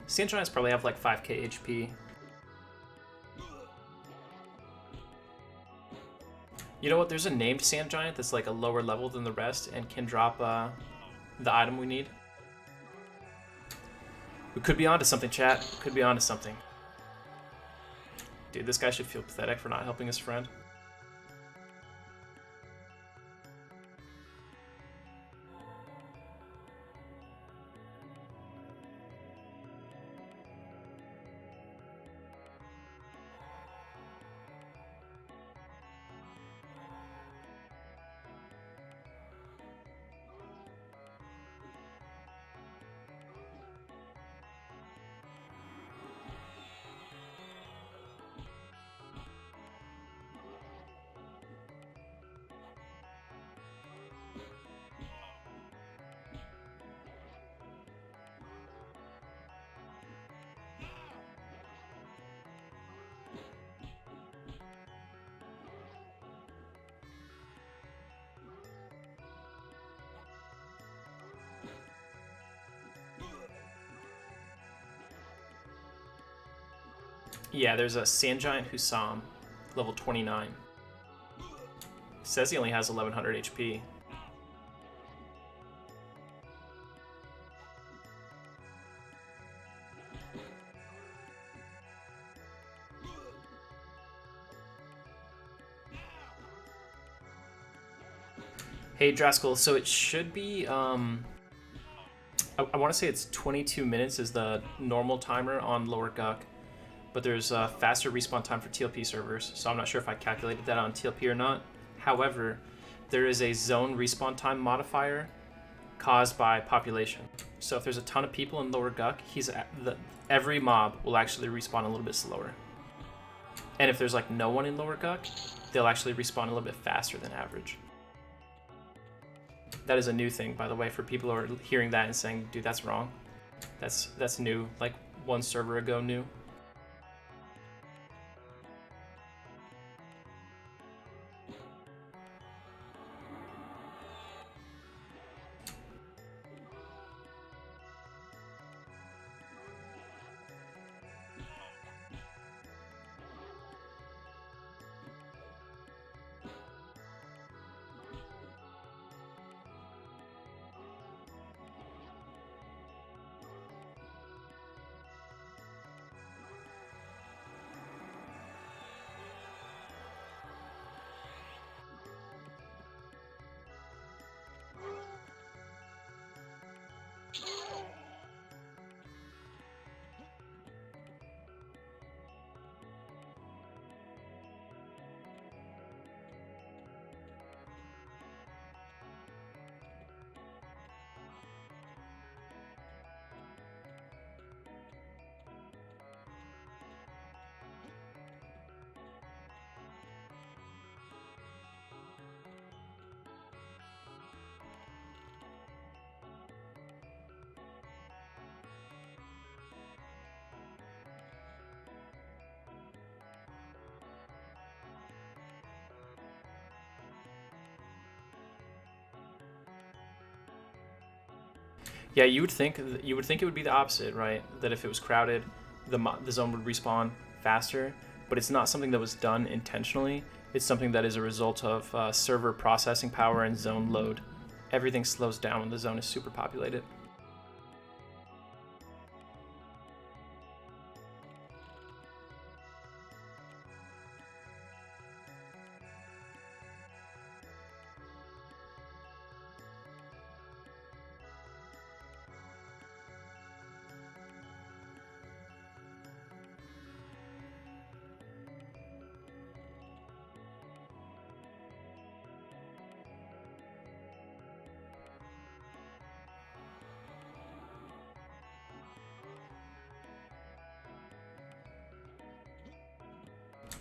Sand giants probably have like 5k HP. You know what? There's a named sand giant that's like a lower level than the rest and can drop the item we need. We could be onto something, chat. We could be onto something. Dude, this guy should feel pathetic for not helping his friend. Yeah, there's a Sand Giant Husam, level 29. Says he only has 1100 HP. Hey Draskell, so it should be, I want to say it's 22 minutes is the normal timer on Lower Guck, but there's a faster respawn time for TLP servers, so I'm not sure if I calculated that on TLP or not. However, there is a zone respawn time modifier caused by population. So if there's a ton of people in Lower Guck, every mob will actually respawn a little bit slower. And if there's like no one in Lower Guck, they'll actually respawn a little bit faster than average. That is a new thing, by the way, for people who are hearing that and saying, dude, that's wrong. That's new, like one server ago new. Yeah, you would think it would be the opposite, right? That if it was crowded, the zone would respawn faster, but it's not something that was done intentionally. It's something that is a result of server processing power and zone load. Everything slows down when the zone is super populated.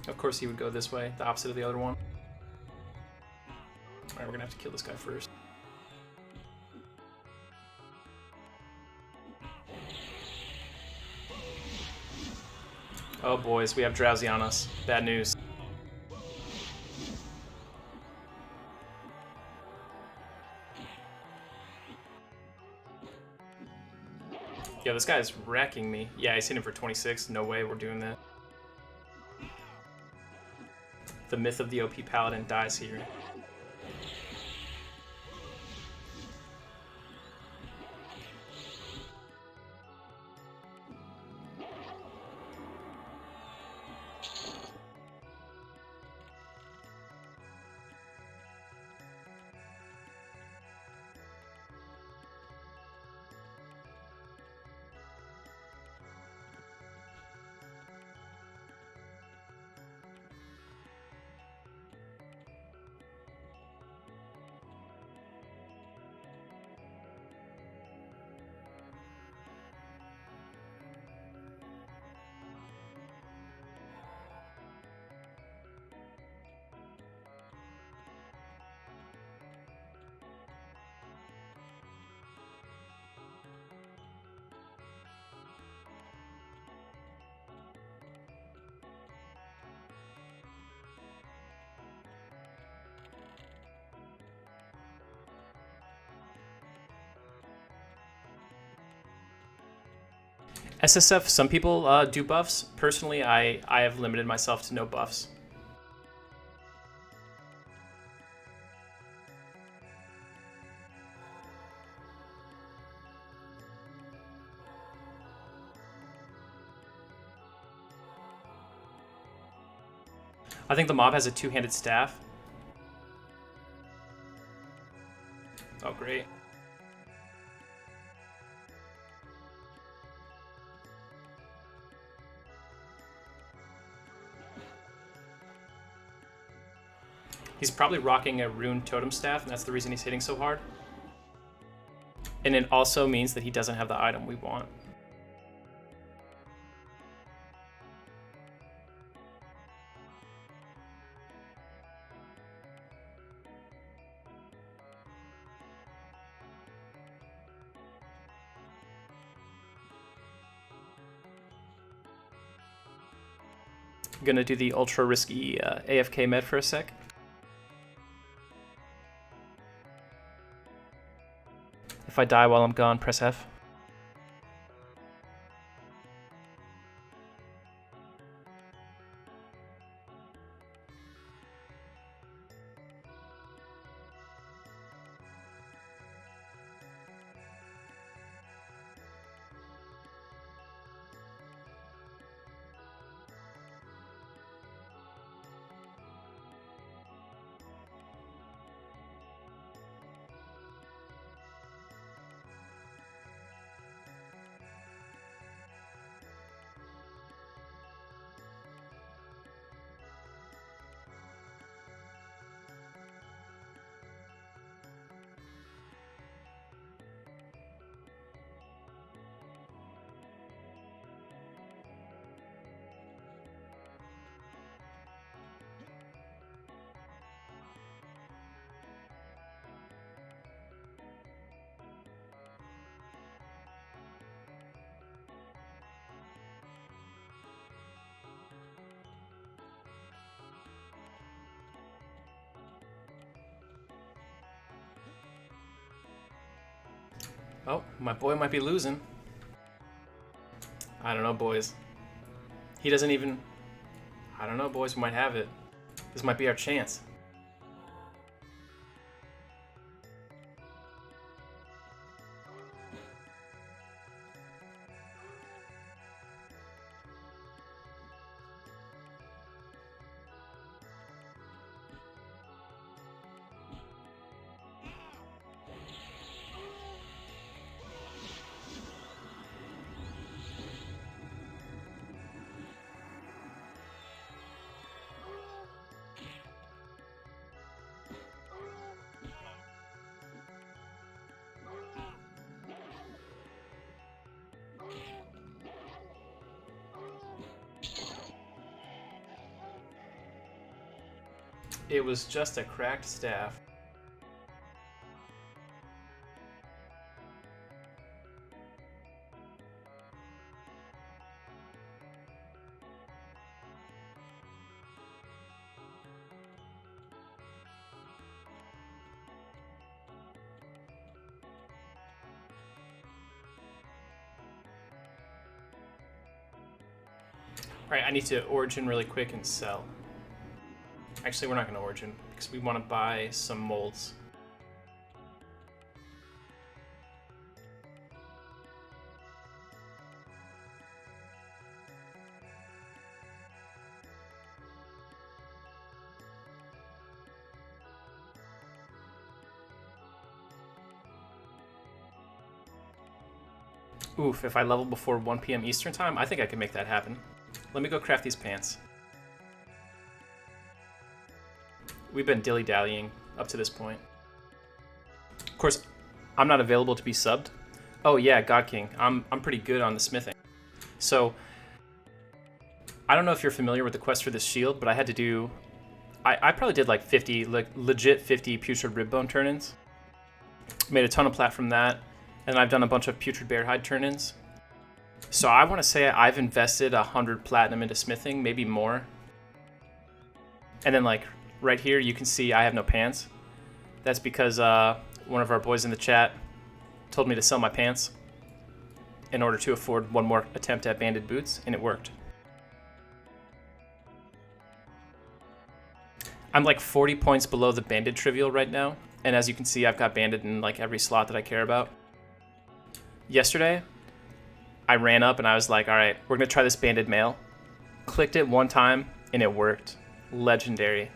Of course he would go this way, the opposite of the other one. Alright, we're gonna have to kill this guy first. Oh boys, we have Drowsy on us. Bad news. Yeah, this guy is wrecking me. Yeah, he's hitting for 26. No way we're doing that. The myth of the OP Paladin dies here. SSF, some people do buffs. Personally, I have limited myself to no buffs. I think the mob has a two-handed staff. Oh, great. He's probably rocking a rune totem staff, and that's the reason he's hitting so hard. And it also means that he doesn't have the item we want. I'm gonna do the ultra risky AFK med for a sec. If I die while I'm gone, press F. Oh, my boy might be losing. I don't know, boys. He doesn't even... I don't know, boys. We might have it. This might be our chance. It was just a cracked staff. Alright, I need to origin really quick and sell. Actually, we're not going to origin, because we want to buy some molds. Oof, if I level before 1 p.m. Eastern time, I think I can make that happen. Let me go craft these pants. We've been dilly-dallying up to this point. Of course, I'm not available to be subbed. Oh yeah, God King. I'm pretty good on the smithing. So, I don't know if you're familiar with the quest for this shield, but I had to do... I probably did like 50, like legit 50 putrid ribbone turn-ins. Made a ton of plat from that. And I've done a bunch of putrid bearhide turn-ins. So I want to say I've invested 100 platinum into smithing, maybe more. And then like... right here, you can see I have no pants. That's because one of our boys in the chat told me to sell my pants. in order to afford one more attempt at banded boots, and it worked. I'm like 40 points below the banded trivial right now, and as you can see, I've got banded in like every slot that I care about. Yesterday, I ran up and I was like, all right, we're gonna try this banded mail. Clicked it one time and it worked. Legendary.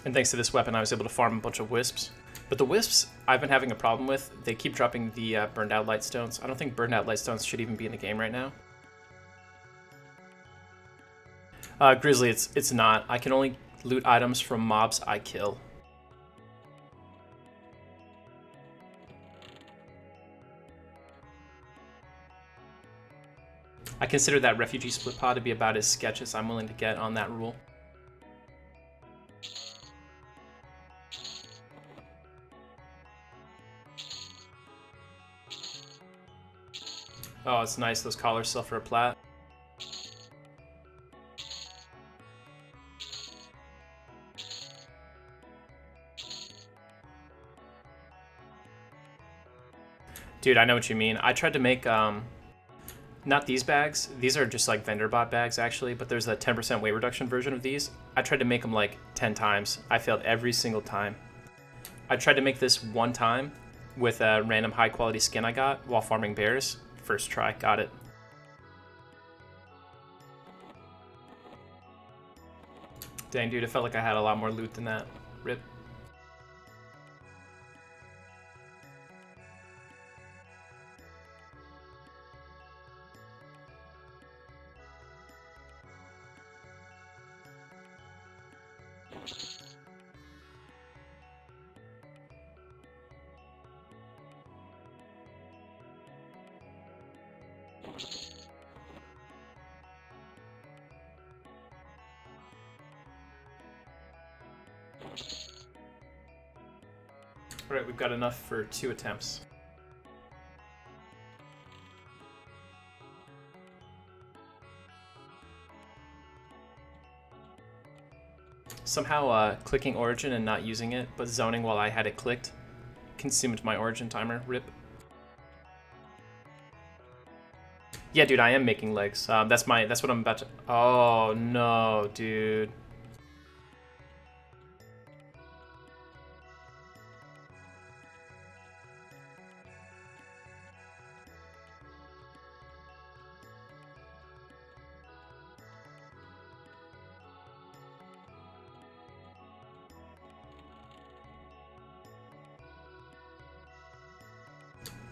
And thanks to this weapon, I was able to farm a bunch of wisps. But the wisps I've been having a problem with. They keep dropping the burned out lightstones. I don't think burned out lightstones should even be in the game right now. Grizzly, it's not. I can only loot items from mobs I kill. I consider that refugee split pod to be about as sketch as I'm willing to get on that rule. Oh, it's nice. Those collars sell for a plat. Dude, I know what you mean. I tried to make, not these bags. These are just like vendor bot bags, actually, but there's a 10% weight reduction version of these. I tried to make them like 10 times. I failed every single time. I tried to make this one time with a random high quality skin I got while farming bears. First try, got it. Dang, dude, it felt like I had a lot more loot than that. Rip. All right, we've got enough for 2 attempts. Somehow clicking origin and not using it, but zoning while I had it clicked, consumed my origin timer. Rip. Yeah, dude, I am making legs. That's what I'm about to. Oh no, dude.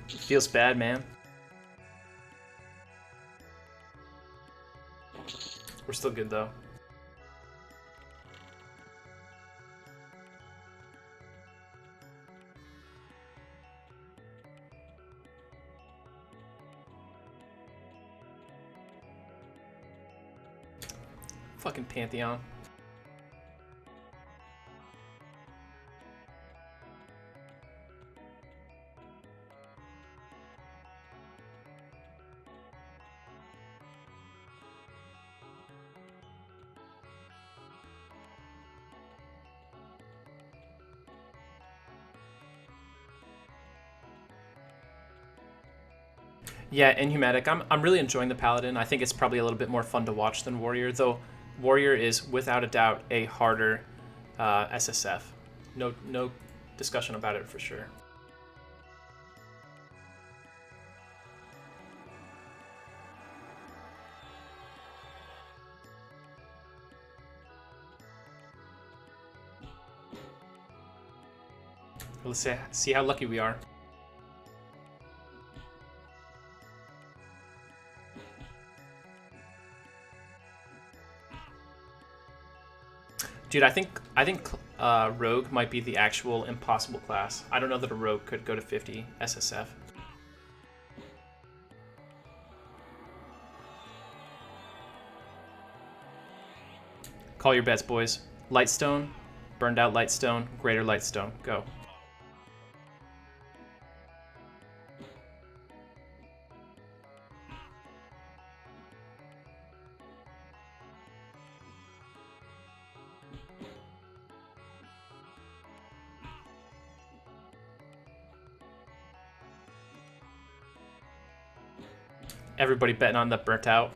Feels bad, man. We're still good, though. Fucking Pantheon. Yeah, Inhumatic. I'm really enjoying the Paladin. I think it's probably a little bit more fun to watch than Warrior, though Warrior is without a doubt a harder SSF. No discussion about it for sure. Let's see how lucky we are. Dude, I think Rogue might be the actual impossible class. I don't know that a Rogue could go to 50 SSF. Call your bets, boys. Lightstone, burned out Lightstone, greater Lightstone. Go. Everybody betting on the burnt out.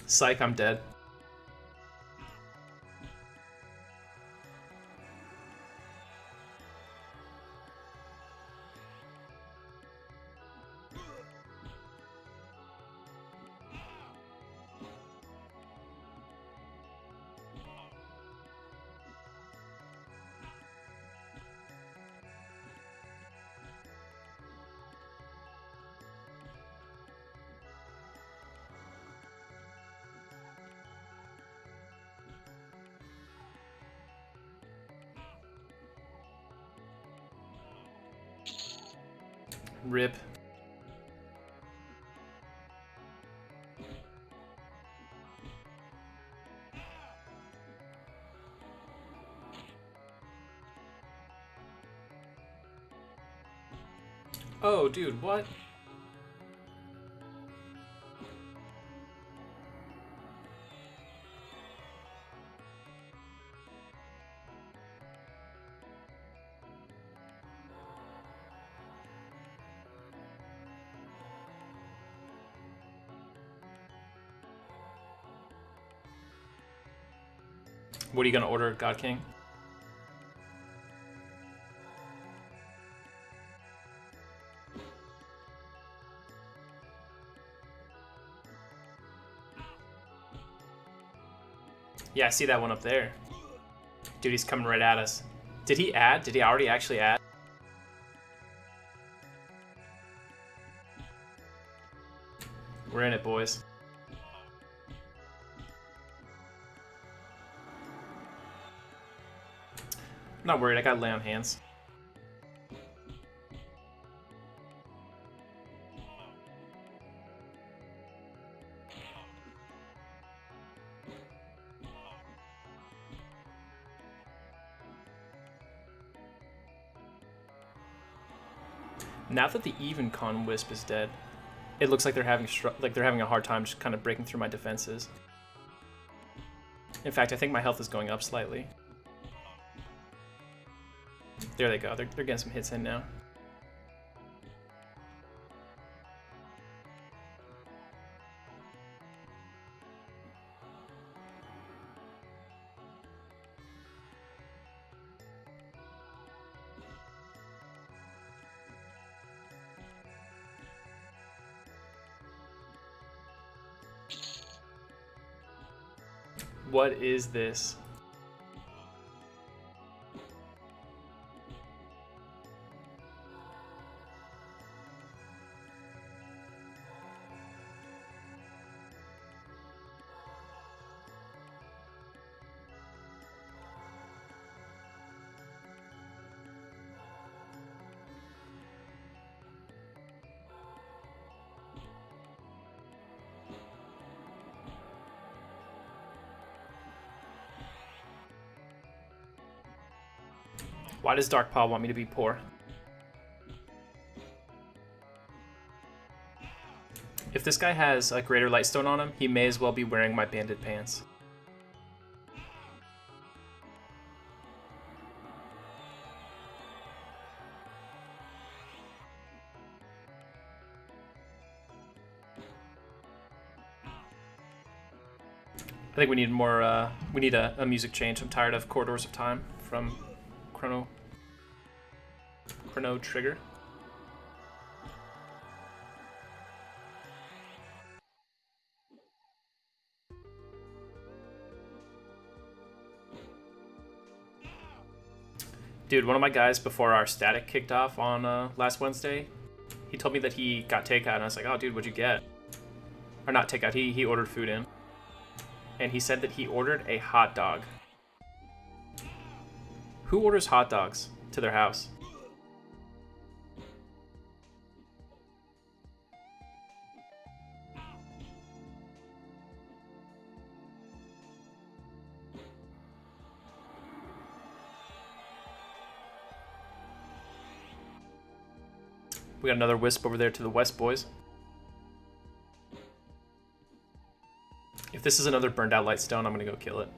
Psych, I'm dead. Rip. Oh, dude, what? What are you gonna order, God King? Yeah, I see that one up there. Dude, he's coming right at us. Did he add? Did he already actually add? We're in it, boys. I'm not worried, I got lay on hands. Now that the even con wisp is dead, it looks like they're having a hard time just kind of breaking through my defenses. In fact, I think my health is going up slightly. There they go. They're getting some hits in now. What is this? Why does Dark Paw want me to be poor? If this guy has a Greater Lightstone on him, he may as well be wearing my banded pants. I think we need more, we need a music change. I'm tired of Corridors of Time from Chrono Trigger. Dude, one of my guys before our static kicked off on last Wednesday, he told me that he got takeout, and I was like, oh dude, what'd you get? Or not takeout, he ordered food in. And he said that he ordered a hot dog. Who orders hot dogs to their house? We got another wisp over there to the west, boys. If this is another burned out Lightstone, I'm gonna go kill it.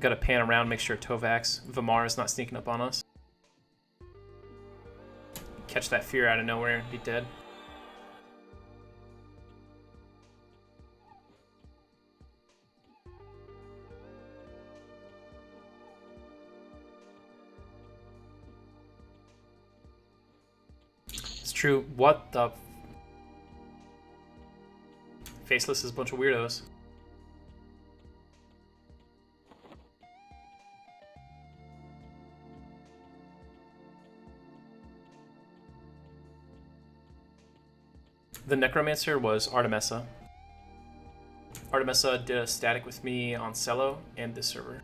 Gotta pan around, make sure Tovax, Vamar is not sneaking up on us. Catch that fear out of nowhere and be dead. It's true. What the... Faceless is a bunch of weirdos. The Necromancer was Artemisa. Artemisa did a static with me on Cello and this server.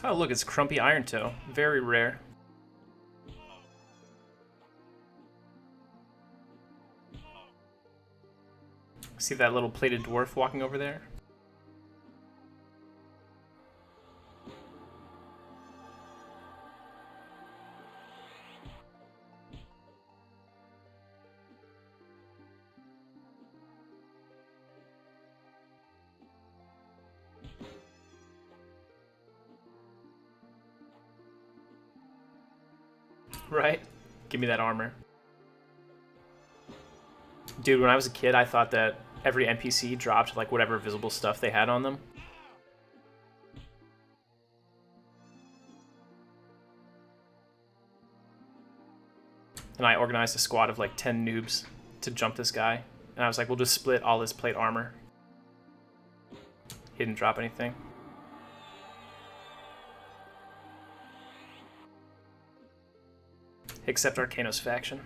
Oh, look, it's Crumpy Iron Toe. Very rare. See that little plated dwarf walking over there? Right? Give me that armor. Dude, when I was a kid, I thought that every NPC dropped like whatever visible stuff they had on them. And I organized a squad of like 10 noobs to jump this guy. And I was like, we'll just split all his plate armor. He didn't drop anything. Except Arcanos faction.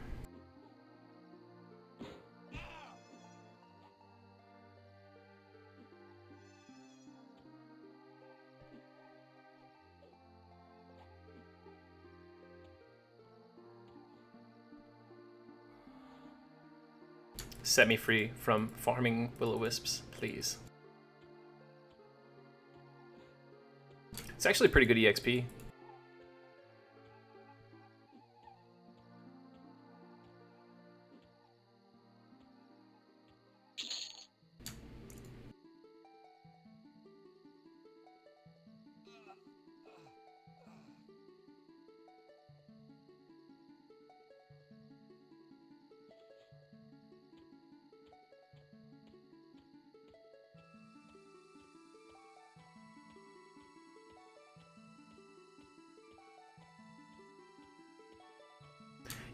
Set me free from farming will-o-wisps, please. It's actually pretty good EXP.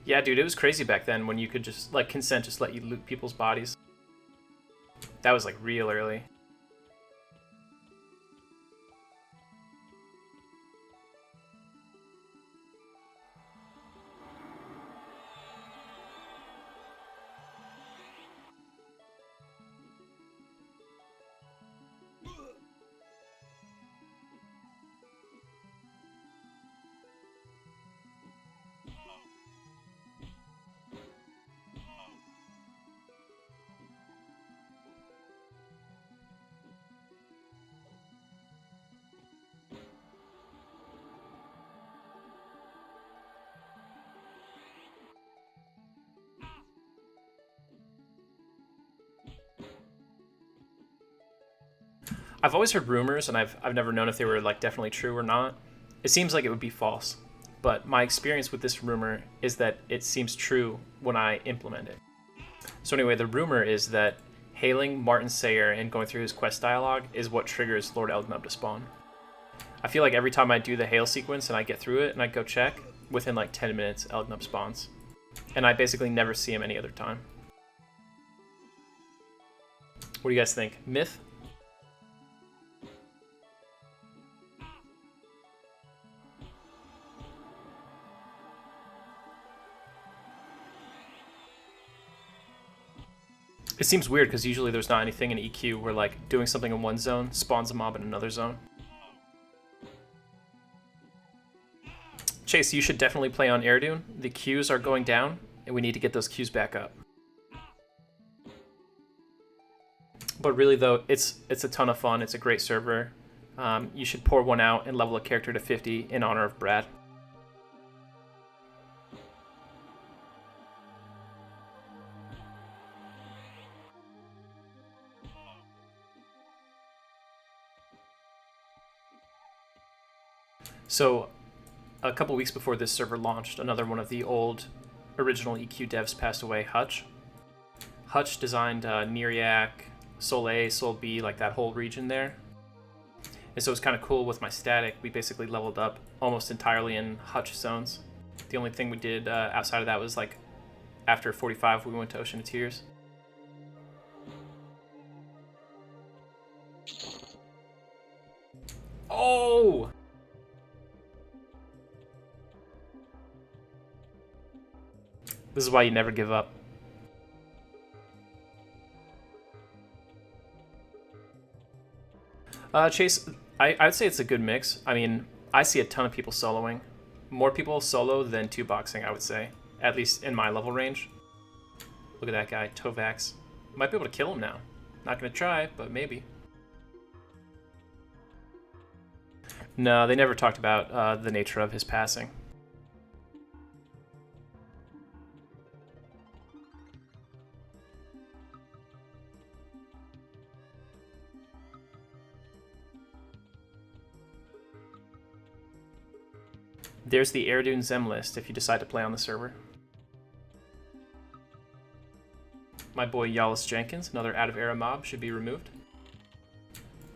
Yeah, dude, it was crazy back then when you could just, like, consent just let you loot people's bodies. That was, like, real early. I've always heard rumors, and I've never known if they were like definitely true or not. It seems like it would be false, but my experience with this rumor is that it seems true when I implement it. So anyway, the rumor is that hailing Martin Sayer and going through his quest dialogue is what triggers Lord Elgnub to spawn. I feel like every time I do the hail sequence and I get through it and I go check, within like 10 minutes Elgnub spawns. And I basically never see him any other time. What do you guys think? Myth? It seems weird because usually there's not anything in EQ where like doing something in one zone spawns a mob in another zone. Chase, you should definitely play on Air Dune. The queues are going down, and we need to get those queues back up. But really, though, it's a ton of fun. It's a great server. You should pour one out and level a character to 50 in honor of Brad. So, a couple weeks before this server launched, another one of the old original EQ devs passed away, Hutch. Hutch designed Neriac, Sol A, Sol B, like that whole region there. And so it's kind of cool with my static. We basically leveled up almost entirely in Hutch zones. The only thing we did outside of that was like after 45 we went to Ocean of Tears. Oh! This is why you never give up. Chase, I'd say it's a good mix. I mean, I see a ton of people soloing. More people solo than two boxing, I would say. At least in my level range. Look at that guy, Tovax. Might be able to kill him now. Not gonna try, but maybe. No, they never talked about the nature of his passing. There's the Air Dune Zem list if you decide to play on the server. My boy Yalis Jenkins, another out-of-era mob, should be removed.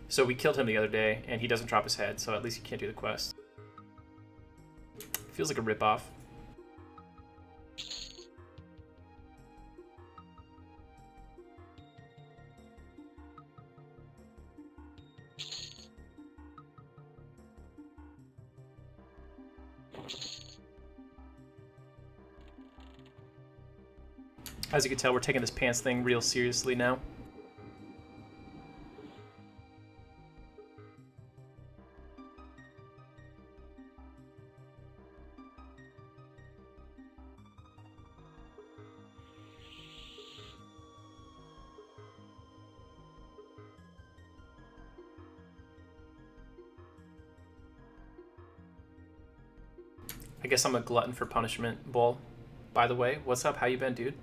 So we killed him the other day, and he doesn't drop his head, so at least he can't do the quest. Feels like a ripoff. As you can tell, we're taking this pants thing real seriously now. I guess I'm a glutton for punishment, Bull. By the way, what's up? How you been, dude?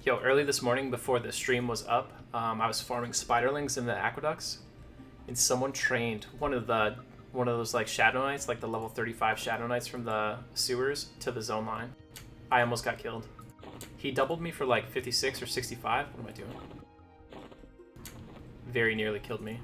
Yo, early this morning before the stream was up, I was farming spiderlings in the aqueducts, and someone trained one of those like Shadow Knights, like the level 35 Shadow Knights from the sewers, to the zone line. I almost got killed. He doubled me for like 56 or 65. What am I doing? Very nearly killed me.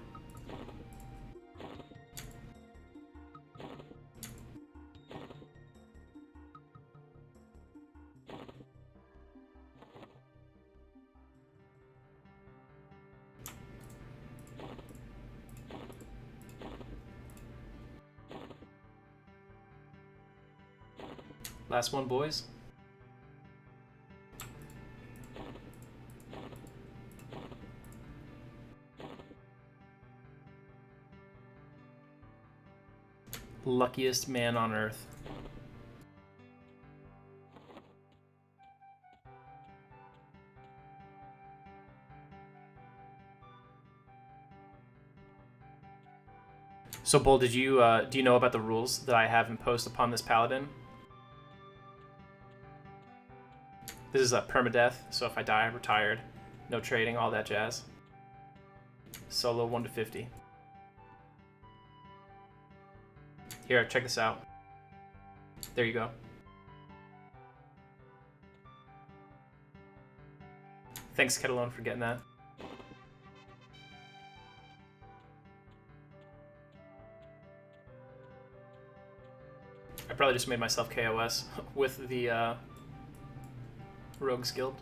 Last one, boys. Luckiest man on earth. So, Bull, do you know about the rules that I have imposed upon this Paladin? This is a permadeath, so if I die, I'm retired. No trading, all that jazz. Solo 1 to 50. Here, check this out. There you go. Thanks, Ketalone, for getting that. I probably just made myself KOS with the Rogues Guild.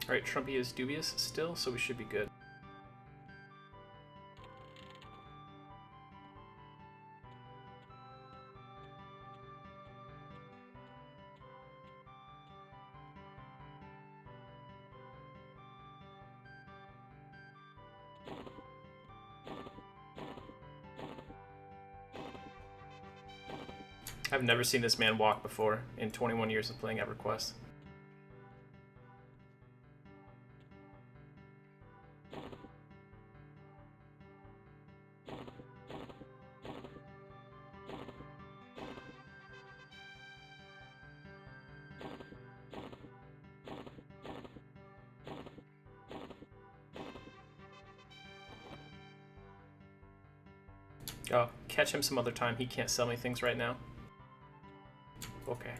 Alright, Trumpy is dubious still, so we should be good. I've never seen this man walk before in 21 years of playing EverQuest. Oh, catch him some other time. He can't sell me things right now. Okay.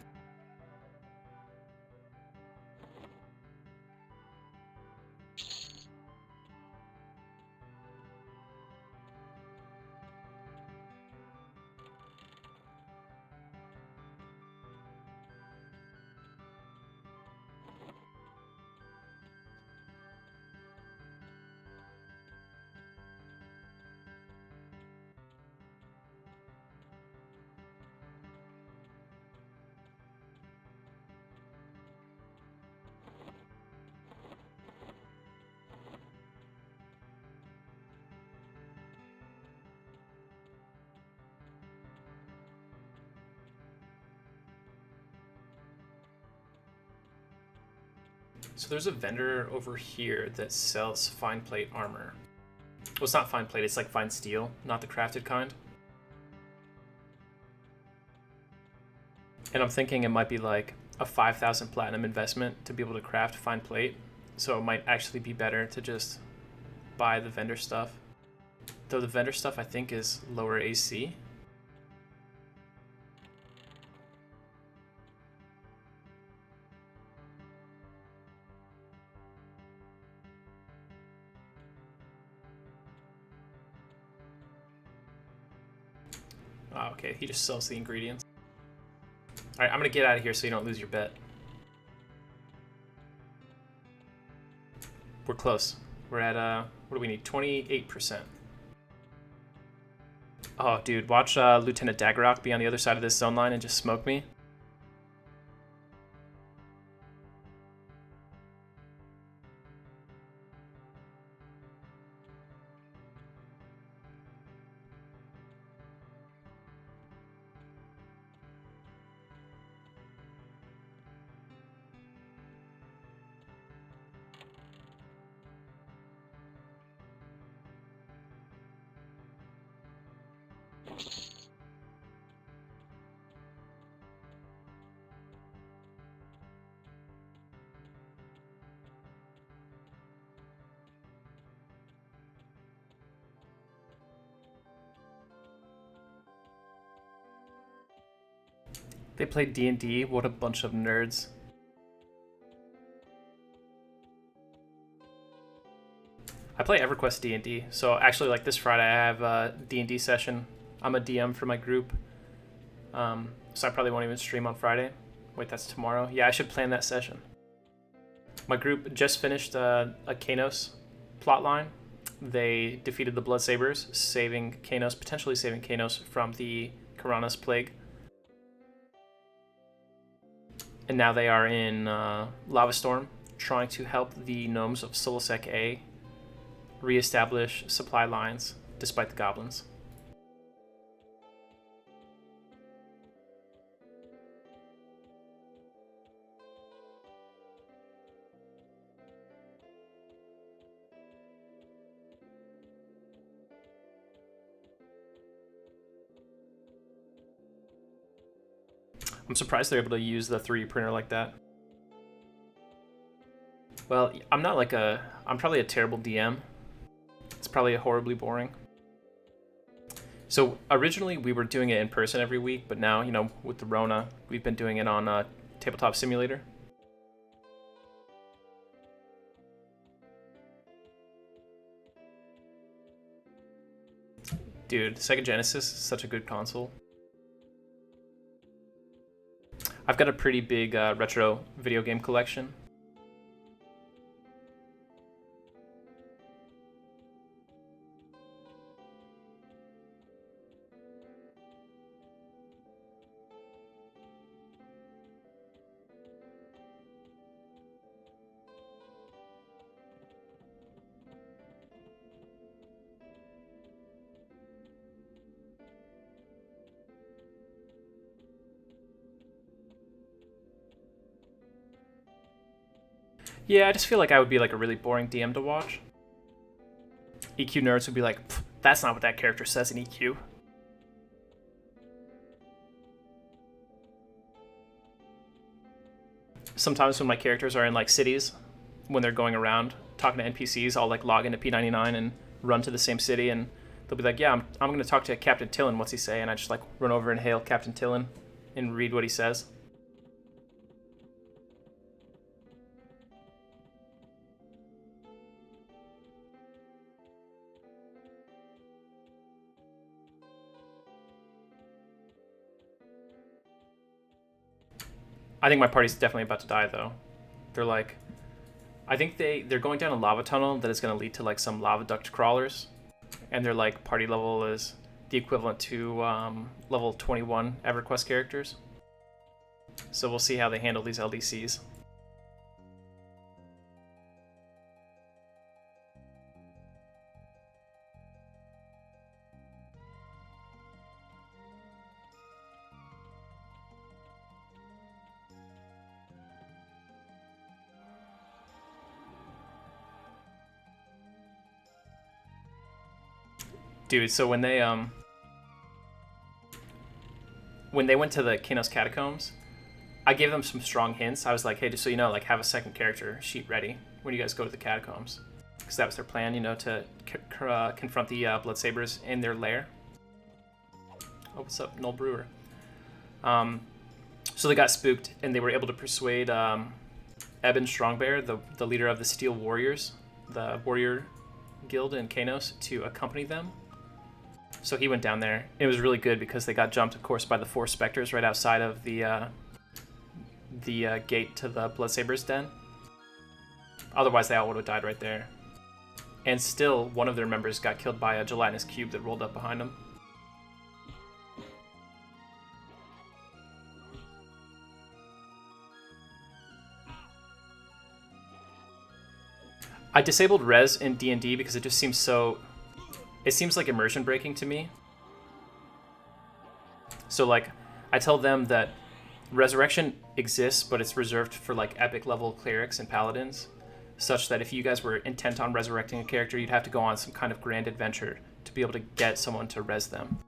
So there's a vendor over here that sells fine plate armor. Well, it's not fine plate, it's like fine steel, not the crafted kind. And I'm thinking it might be like a 5,000 platinum investment to be able to craft fine plate. So it might actually be better to just buy the vendor stuff. Though the vendor stuff I think is lower AC. Oh, okay, he just sells the ingredients. Alright, I'm gonna get out of here so you don't lose your bet. We're close. We're at, what do we need? 28%. Oh, dude, watch Lieutenant Daggerrock be on the other side of this zone line and just smoke me. They play D&D, what a bunch of nerds. I play Everquest D&D, so actually like this Friday I have a D&D session. I'm a DM for my group, so I probably won't even stream on Friday. Wait, that's tomorrow? Yeah, I should plan that session. My group just finished a Kanos plotline. They defeated the Blood Sabers, saving Kanos, potentially saving Kanos from the Karanas plague. And now they are in Lava Storm, trying to help the gnomes of Solosec A reestablish supply lines despite the goblins. I'm surprised they're able to use the 3D printer like that. Well, I'm probably a terrible DM. It's probably horribly boring. So originally we were doing it in person every week, but now, you know, with the Rona, we've been doing it on Tabletop Simulator. Dude, Sega Genesis is such a good console. I've got a pretty big retro video game collection. Yeah, I just feel like I would be like a really boring DM to watch. EQ nerds would be like, that's not what that character says in EQ. Sometimes when my characters are in like cities, when they're going around talking to NPCs, I'll like log into P99 and run to the same city, and they'll be like, yeah, I'm going to talk to Captain Tillin, what's he say? And I just like run over and hail Captain Tillin and read what he says. I think my party's definitely about to die though. They're like, I think they're going down a lava tunnel that is going to lead to like some lava duct crawlers, and their like party level is the equivalent to level 21 EverQuest characters. So we'll see how they handle these LDCs. Dude, so when they went to the Kinos Catacombs, I gave them some strong hints. I was like, hey, just so you know, like have a second character sheet ready when you guys go to the catacombs, because that was their plan, you know, to confront the Bloodsabers in their lair. Oh, what's up, Noel Brewer? So they got spooked, and they were able to persuade Eben Strongbear, the leader of the Steel Warriors, the warrior guild in Kanos, to accompany them. So he went down there. It was really good because they got jumped, of course, by the 4 specters right outside of the gate to the Bloodsaber's den. Otherwise, they all would have died right there. And still, one of their members got killed by a gelatinous cube that rolled up behind them. I disabled res in D&D because it just seems so... It seems like immersion breaking to me. So like, I tell them that resurrection exists, but it's reserved for like epic level clerics and paladins, such that if you guys were intent on resurrecting a character, you'd have to go on some kind of grand adventure to be able to get someone to res them.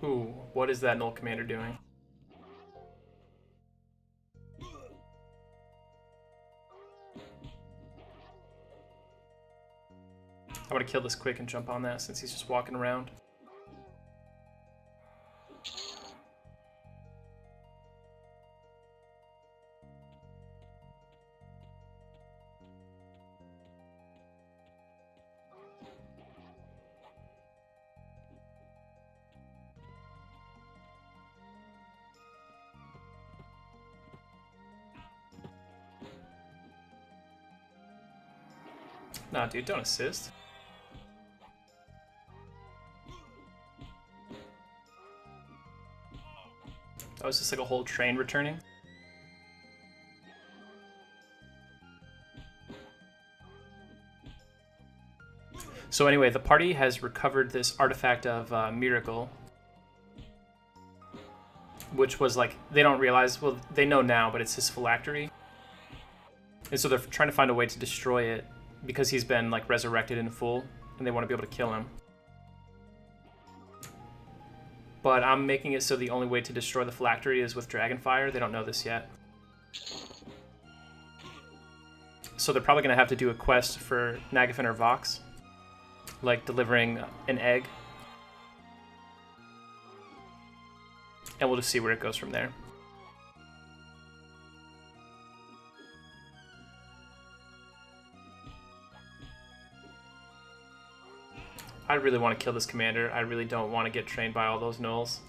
Ooh, what is that Null Commander doing? I want to kill this quick and jump on that since he's just walking around. Nah, dude, don't assist. That was just like a whole train returning. So anyway, the party has recovered this artifact of Miracle, which was like, they don't realize, well, they know now, but it's his phylactery. And so they're trying to find a way to destroy it because he's been like resurrected in full, and they want to be able to kill him. But I'm making it so the only way to destroy the phylactery is with Dragonfire. They don't know this yet. So they're probably going to have to do a quest for Nagafen or Vox, like delivering an egg. And we'll just see where it goes from there. I really want to kill this commander. I really don't want to get trained by all those gnolls.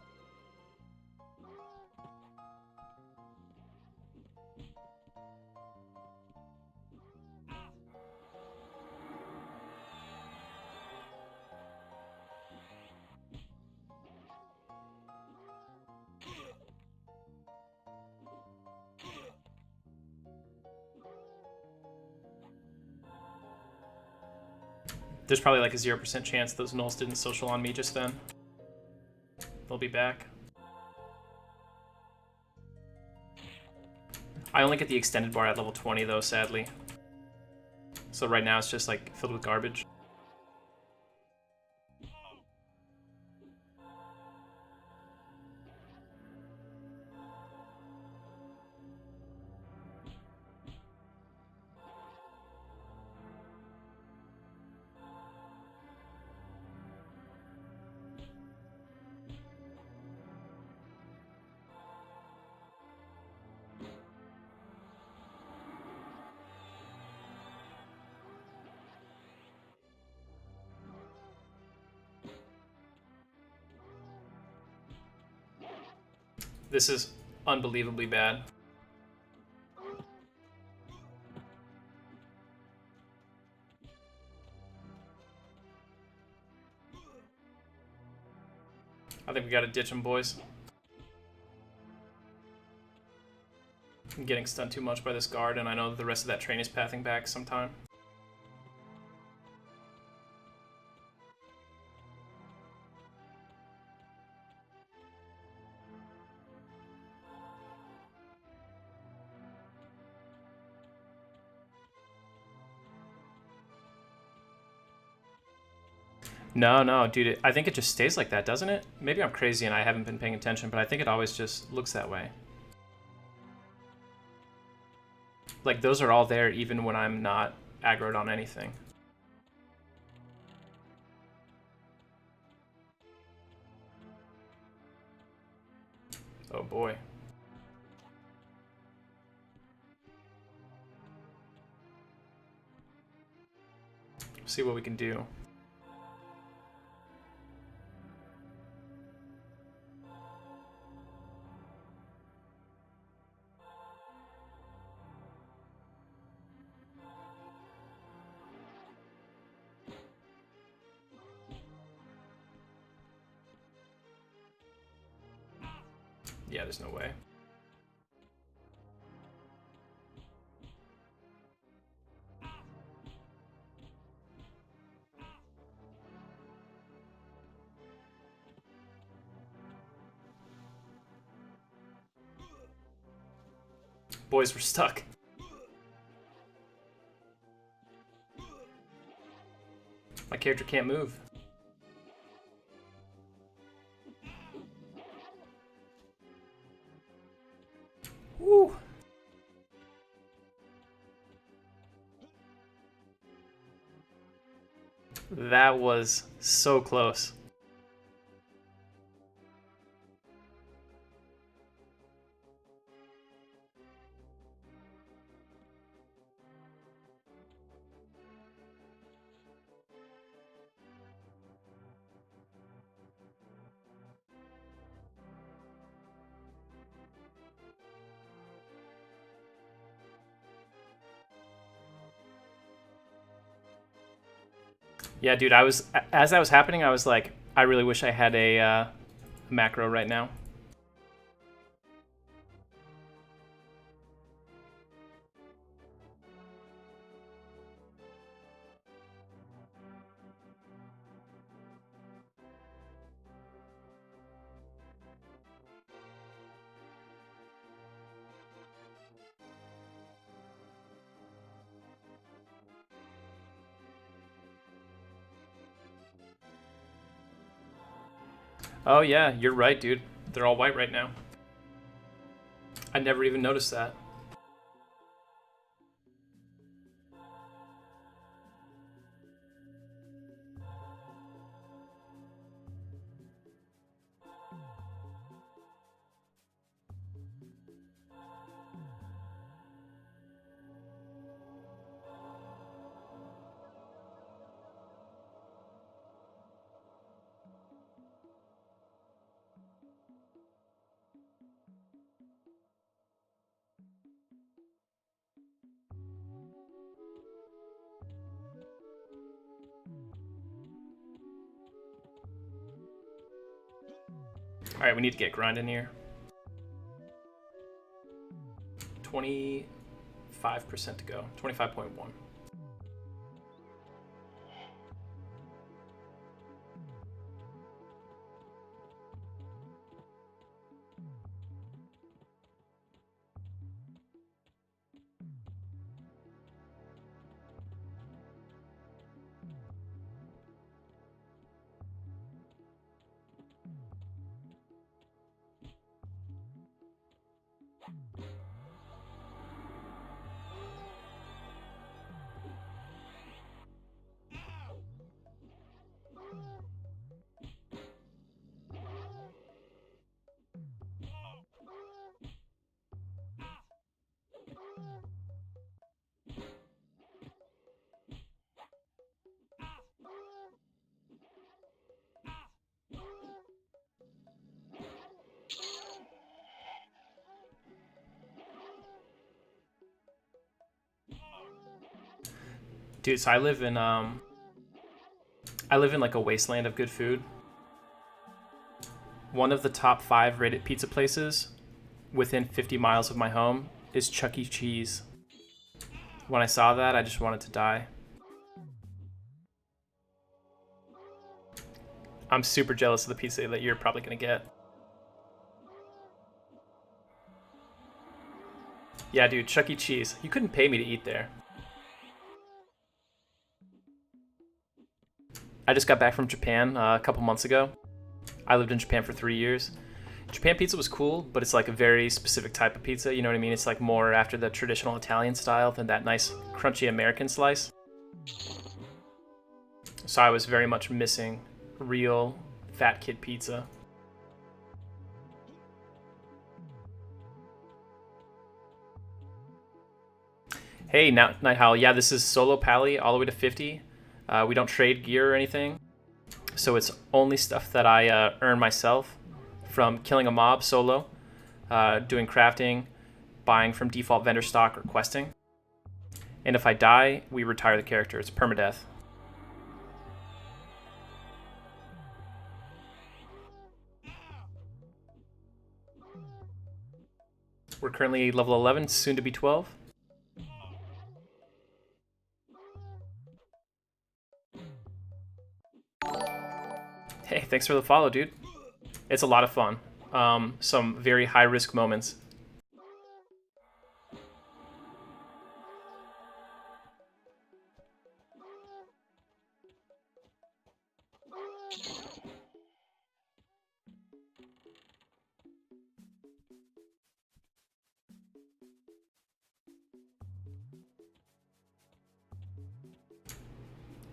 There's probably like a 0% chance those gnolls didn't social on me just then. They'll be back. I only get the extended bar at level 20 though, sadly. So right now it's just like filled with garbage. This is unbelievably bad. I think we gotta ditch him, boys. I'm getting stunned too much by this guard, and I know that the rest of that train is pathing back sometime. No, dude, I think it just stays like that, doesn't it? Maybe I'm crazy and I haven't been paying attention, but I think it always just looks that way. Like, those are all there even when I'm not aggroed on anything. Oh boy. See what we can do. Yeah, there's no way. Boys, we're stuck. My character can't move. Woo! That was so close. Yeah, dude, as that was happening, I was like, I really wish I had a macro right now. Oh yeah, you're right, dude. They're all white right now. I never even noticed that. Alright, we need to get grind in here. 25% to go. 25.1. Dude, so I live in like a wasteland of good food. One of the top 5 rated pizza places within 50 miles of my home is Chuck E. Cheese. When I saw that, I just wanted to die. I'm super jealous of the pizza that you're probably gonna get. Yeah, dude, Chuck E. Cheese. You couldn't pay me to eat there. I just got back from Japan a couple months ago. I lived in Japan for 3 years. Japan pizza was cool, but it's like a very specific type of pizza, you know what I mean? It's like more after the traditional Italian style than that nice crunchy American slice. So I was very much missing real fat kid pizza. Hey, Night Howl. Yeah, this is solo Pally all the way to 50. We don't trade gear or anything. So it's only stuff that I earn myself from killing a mob solo, doing crafting, buying from default vendor stock, or questing. And if I die, we retire the character. It's permadeath. We're currently level 11, soon to be 12. Hey, thanks for the follow, dude. It's a lot of fun. Some very high-risk moments.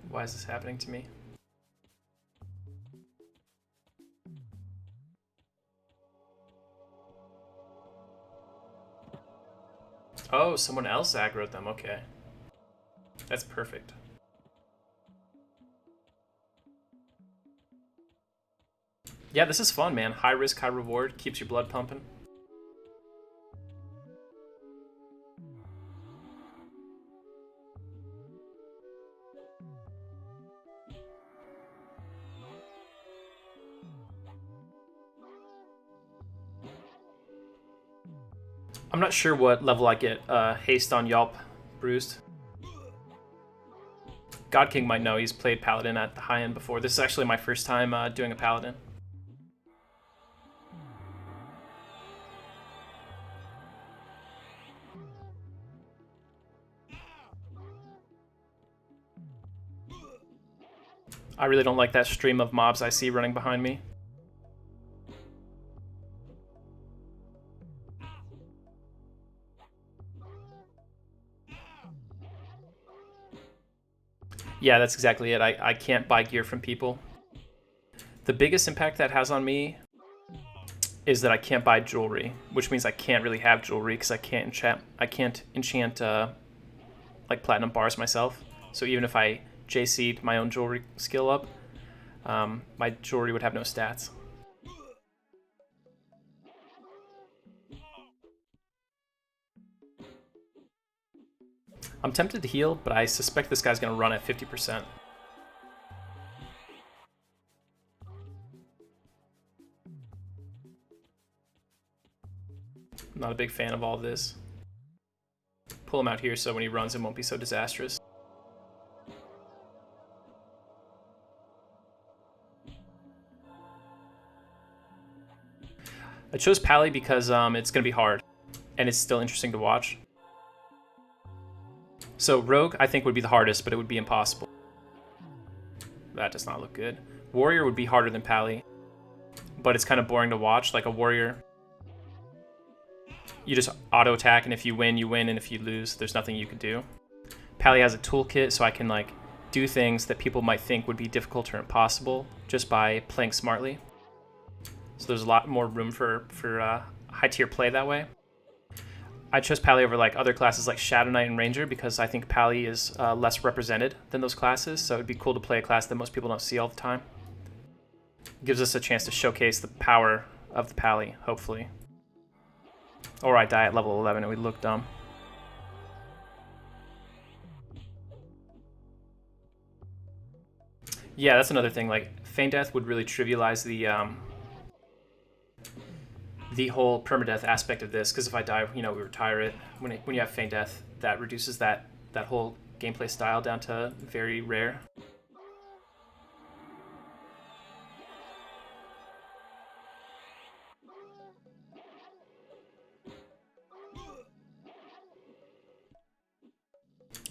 Why is this happening to me? Oh, someone else aggroed them. Okay. That's perfect. Yeah, this is fun, man. High risk, high reward. Keeps your blood pumping. I'm not sure what level I get haste on Yelp bruised. God King might know. He's played Paladin at the high end before. This is actually my first time doing a Paladin. I really don't like that stream of mobs I see running behind me. Yeah, that's exactly it. I can't buy gear from people. The biggest impact that has on me is that I can't buy jewelry, which means I can't really have jewelry because I can't enchant like platinum bars myself. So even if I JC'd my own jewelry skill up, my jewelry would have no stats. I'm tempted to heal, but I suspect this guy's gonna run at 50%. I'm not a big fan of all this. Pull him out here so when he runs it won't be so disastrous. I chose Pally because it's gonna be hard, and it's still interesting to watch. So Rogue, I think, would be the hardest, but it would be impossible. That does not look good. Warrior would be harder than Pally, but it's kind of boring to watch. Like a Warrior, you just auto attack, and if you win, you win, and if you lose, there's nothing you can do. Pally has a toolkit, so I can like do things that people might think would be difficult or impossible just by playing smartly. So there's a lot more room for high tier play that way. I chose Pally over like other classes like Shadow Knight and Ranger because I think Pally is less represented than those classes, so it'd be cool to play a class that most people don't see all the time. Gives us a chance to showcase the power of the Pally, hopefully. Or I die at level 11 and we look dumb. Yeah, that's another thing. Like, feign death would really trivialize the whole permadeath aspect of this, because if I die, we retire it. When you have feign death, that reduces that whole gameplay style down to very rare.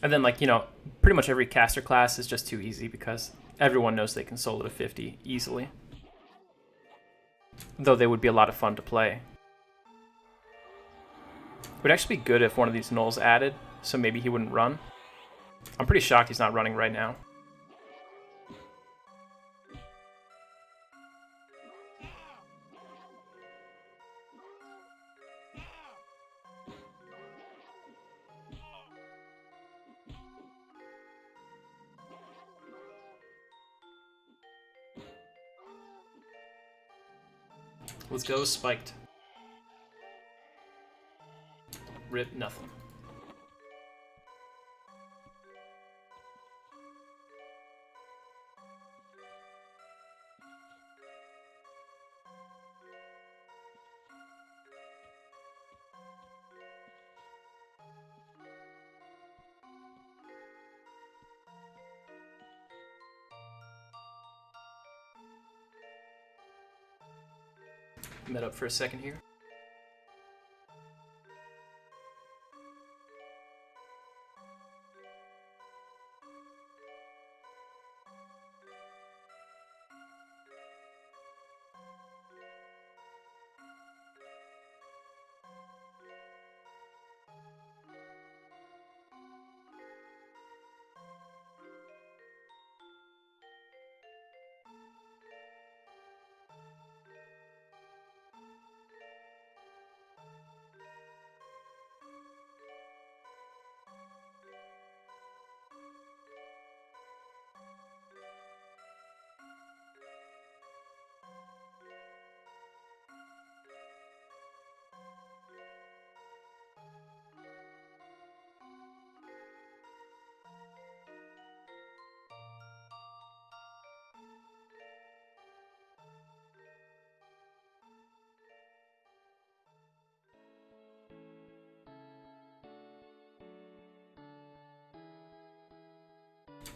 And then, like, pretty much every caster class is just too easy because everyone knows they can solo to 50 easily. Though they would be a lot of fun to play. It would actually be good if one of these nulls added, so maybe he wouldn't run. I'm pretty shocked he's not running right now. Let's go, spiked. Rip, nothing. Met up for a second here.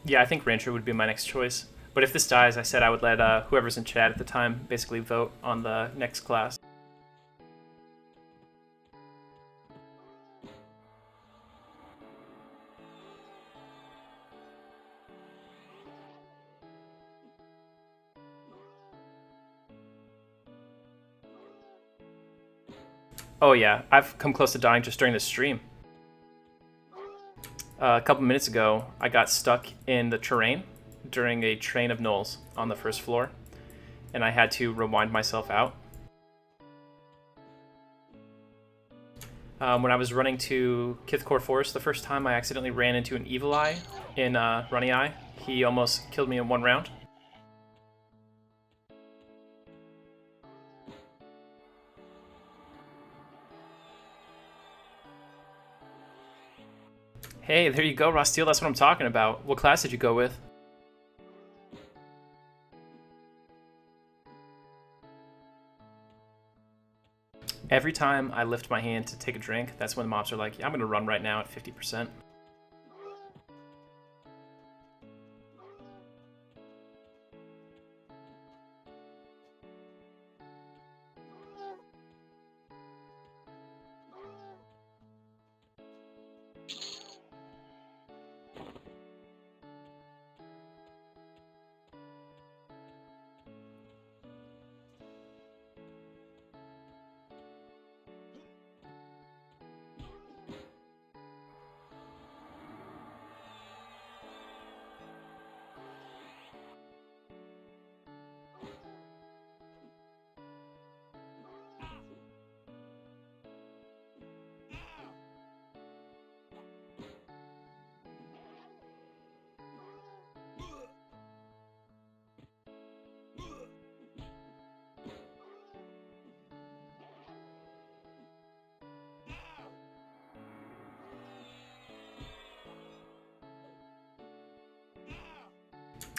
Yeah, I think Rancher would be my next choice. But if this dies, I said I would let whoever's in chat at the time basically vote on the next class. Oh yeah, I've come close to dying just during this stream. A couple minutes ago, I got stuck in the terrain during a train of gnolls on the first floor, and I had to rewind myself out. When I was running to Kithcore Forest the first time, I accidentally ran into an Evil Eye in Runny Eye. He almost killed me in one round. Hey, there you go, Rosteal. That's what I'm talking about. What class did you go with? Every time I lift my hand to take a drink, that's when the mobs are like, yeah, I'm going to run right now at 50%.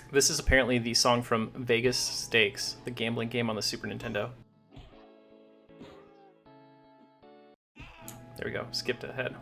This is apparently the song from Vegas Stakes, the gambling game on the Super Nintendo. There we go, skipped ahead.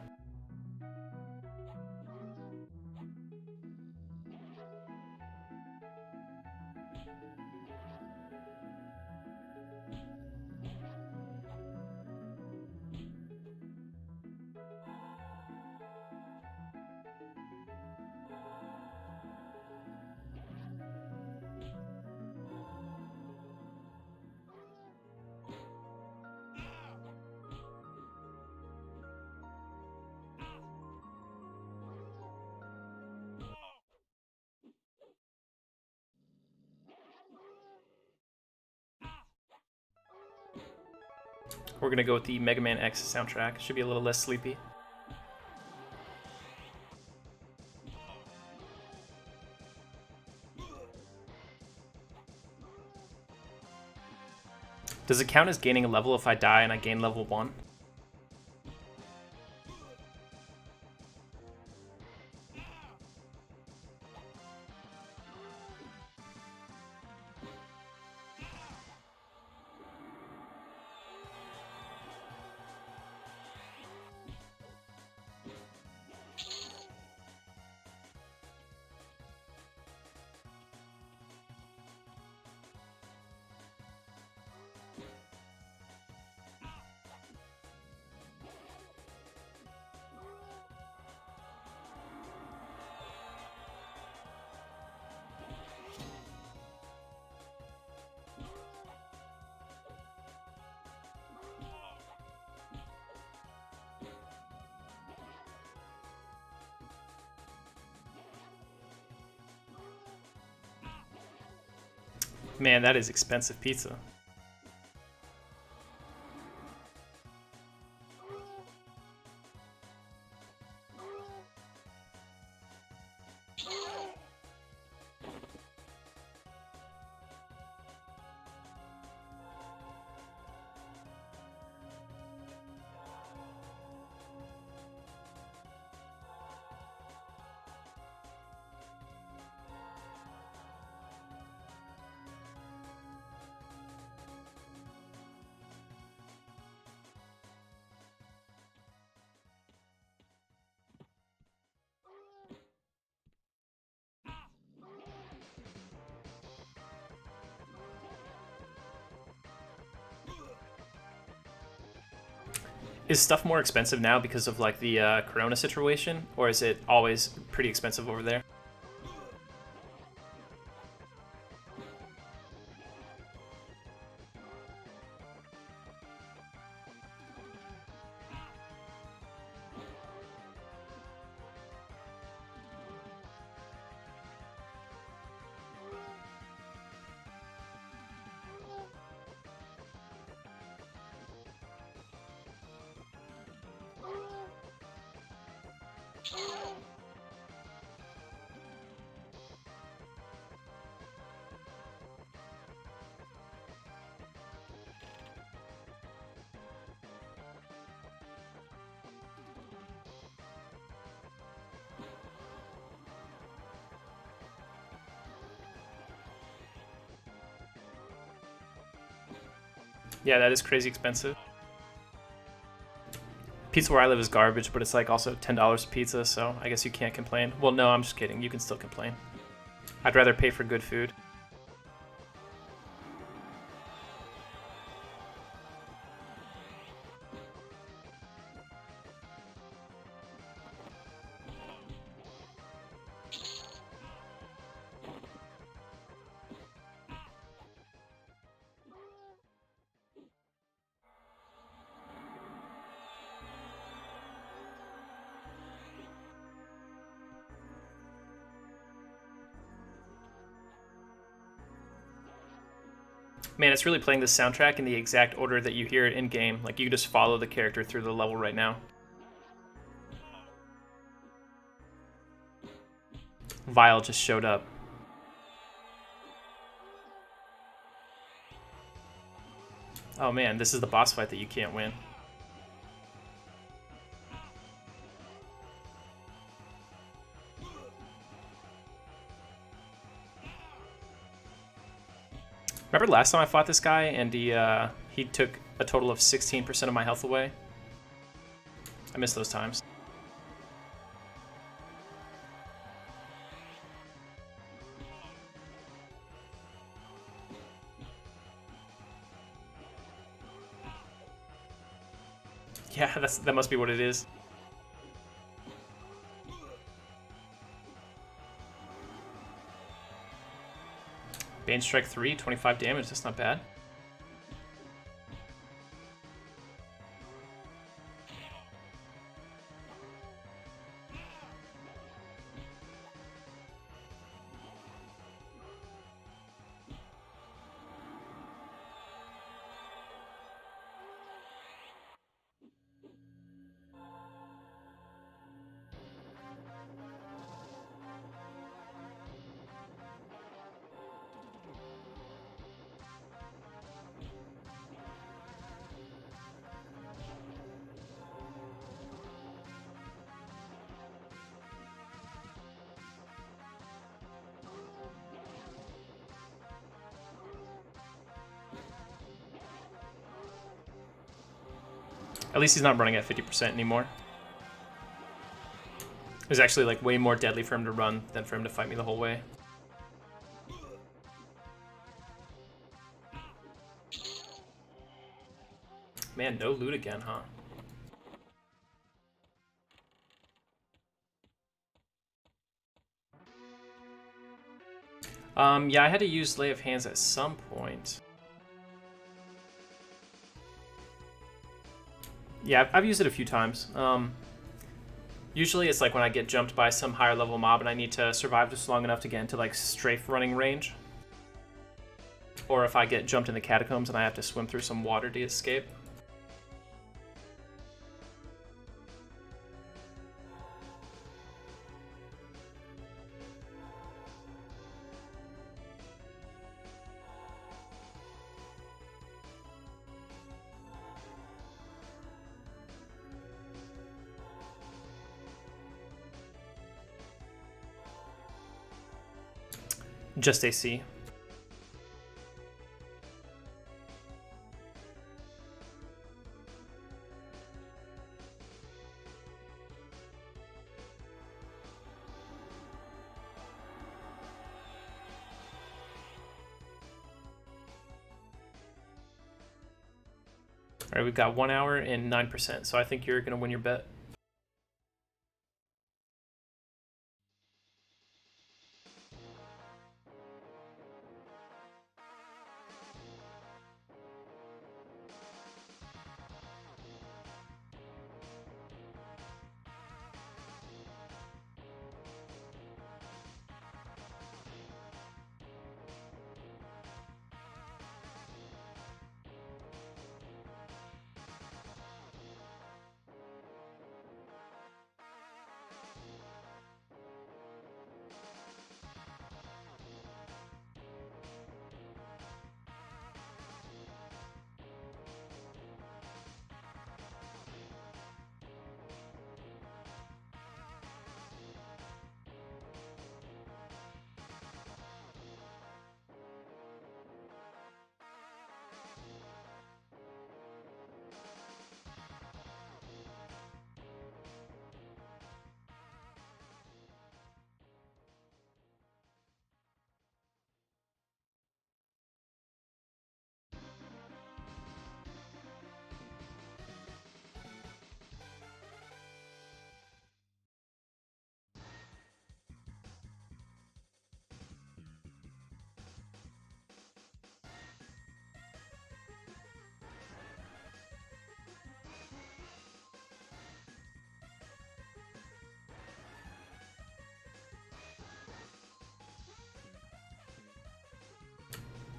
We're gonna go with the Mega Man X soundtrack. Should be a little less sleepy. Does it count as gaining a level if I die and I gain level 1? Man, that is expensive pizza. Is stuff more expensive now because of like the Corona situation, or is it always pretty expensive over there? Yeah, that is crazy expensive. Pizza where I live is garbage, but it's like also $10 a pizza, so I guess you can't complain. Well, no, I'm just kidding. You can still complain. I'd rather pay for good food. Man, it's really playing this soundtrack in the exact order that you hear it in-game. Like, you just follow the character through the level right now. Vile just showed up. Oh man, this is the boss fight that you can't win. Remember last time I fought this guy and he took a total of 16% of my health away? I miss those times. Yeah, that must be what it is. Bane Strike 3, 25 damage, that's not bad. At least he's not running at 50% anymore. It was actually like way more deadly for him to run than for him to fight me the whole way. Man, no loot again, huh? Yeah, I had to use Lay of Hands at some point. Yeah, I've used it a few times. Usually it's like when I get jumped by some higher level mob and I need to survive just long enough to get into like strafe running range. Or if I get jumped in the catacombs and I have to swim through some water to escape. Just AC. All right, we've got 1 hour and 9%, so I think you're gonna win your bet.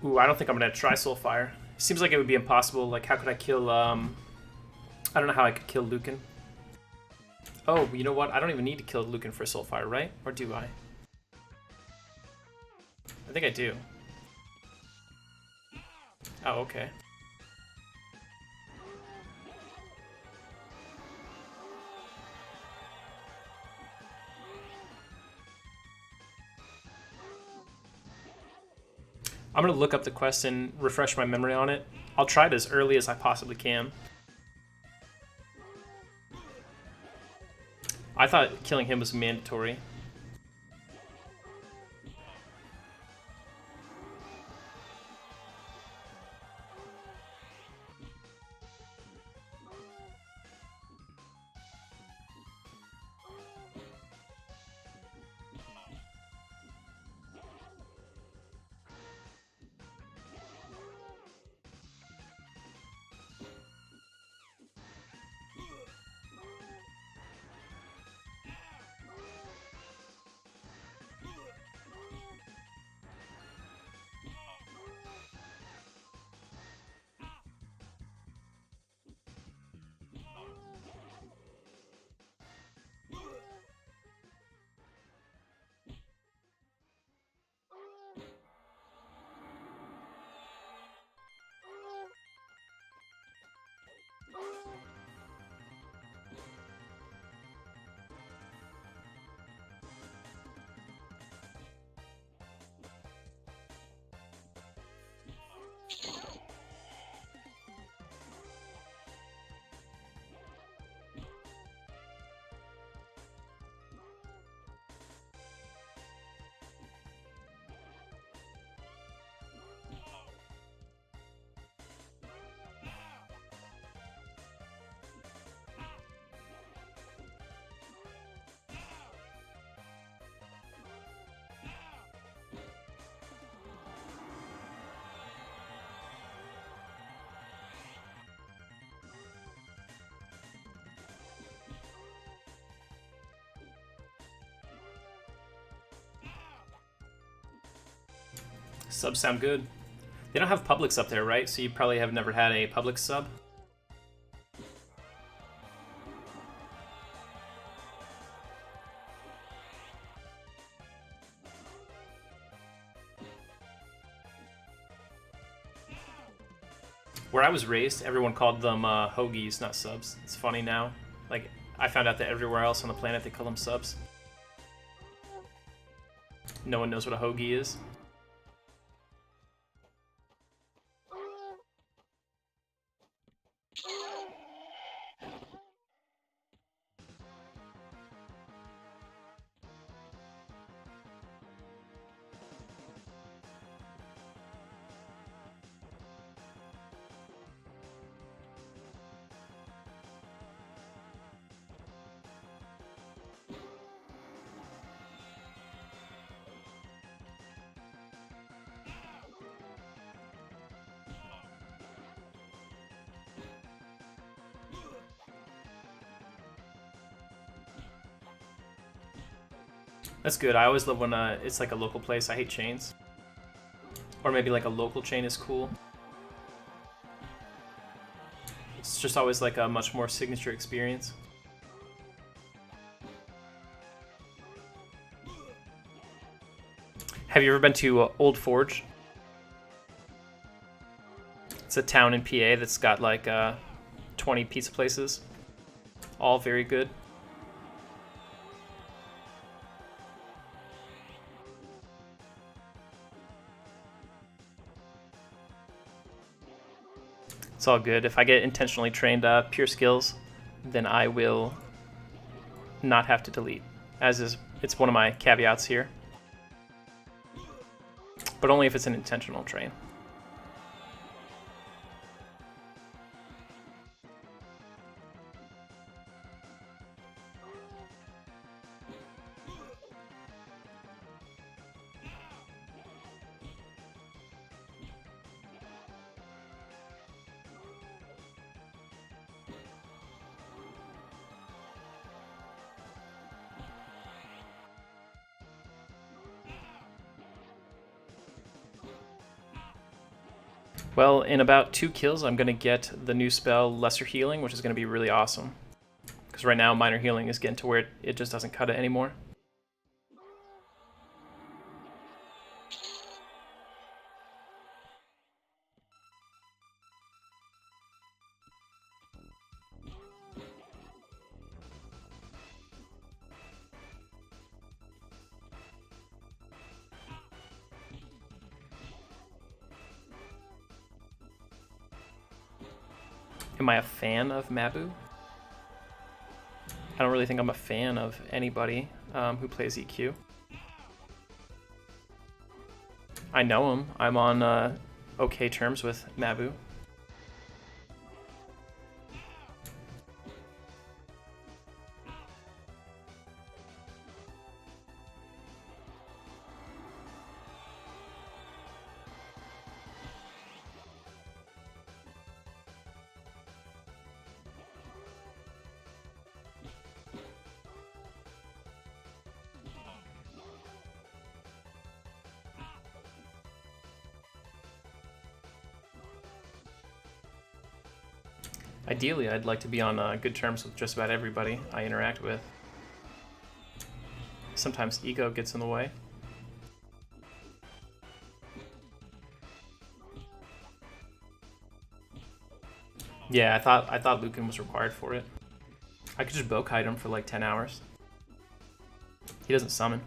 Ooh, I don't think I'm gonna try Soulfire. Seems like it would be impossible. Like, how could I kill, I don't know how I could kill Lucan. Oh, you know what? I don't even need to kill Lucan for Soulfire, right? Or do I? I think I do. Oh, okay. I'm going to look up the quest and refresh my memory on it. I'll try it as early as I possibly can. I thought killing him was mandatory. Subs sound good. They don't have Publix up there, right? So you probably have never had a Publix sub? Where I was raised, everyone called them hoagies, not subs. It's funny now. Like, I found out that everywhere else on the planet they call them subs. No one knows what a hoagie is. That's good. I always love when it's like a local place. I hate chains. Or maybe like a local chain is cool. It's just always like a much more signature experience. Have you ever been to Old Forge? It's a town in PA that's got like 20 pizza places. All very good. It's all good. If I get intentionally trained pure skills, then I will not have to delete, as is it's one of my caveats here. But only if it's an intentional train. Well, in about 2 kills, I'm going to get the new spell Lesser Healing, which is going to be really awesome. Because right now, Minor Healing is getting to where it just doesn't cut it anymore. Am I a fan of Mabu? I don't really think I'm a fan of anybody who plays EQ. I know him. I'm on okay terms with Mabu. Ideally, I'd like to be on good terms with just about everybody I interact with. Sometimes ego gets in the way. Yeah, I thought Lucan was required for it. I could just bow-kite him for like 10 hours. He doesn't summon.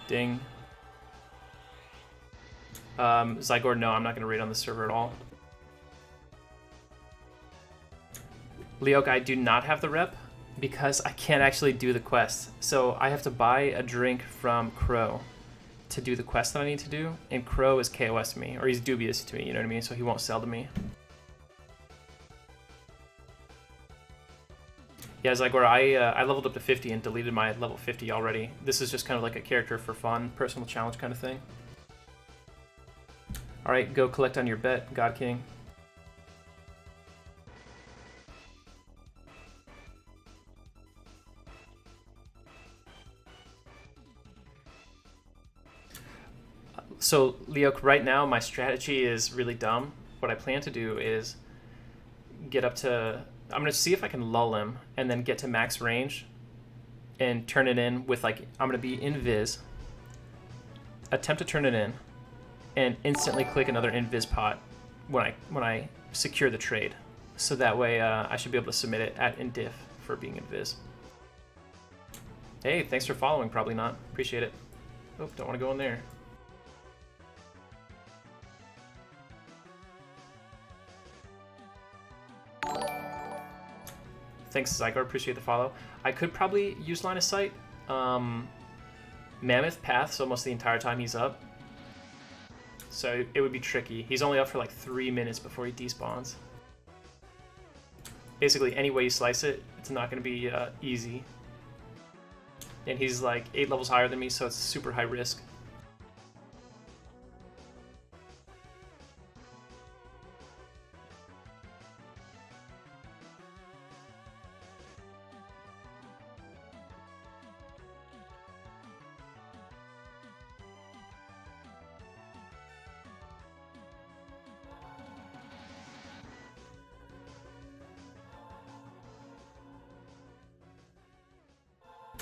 Ding. Zygour, no, I'm not going to raid on the server at all. Leok, I do not have the rep because I can't actually do the quest. So I have to buy a drink from Crow to do the quest that I need to do, and Crow is KOS to me, or he's dubious to me, you know what I mean? So he won't sell to me. Yeah, Zygour, I leveled up to 50 and deleted my level 50 already. This is just kind of like a character for fun, personal challenge kind of thing. Alright, go collect on your bet, God King. So, Leok, right now my strategy is really dumb. What I plan to do is get up to... I'm going to see if I can lull him and then get to max range and turn it in with, like, I'm going to be invis, attempt to turn it in, and instantly click another invis pot when I secure the trade. So that way I should be able to submit it at indiff for being invis. Hey, thanks for following. Probably not. Appreciate it. Oh, don't want to go in there. Thanks, Zygour. Appreciate the follow. I could probably use line of sight. Mammoth paths almost the entire time he's up. So it would be tricky. He's only up for like 3 minutes before he despawns. Basically, any way you slice it, it's not going to be easy. And he's like 8 levels higher than me, so it's super high risk.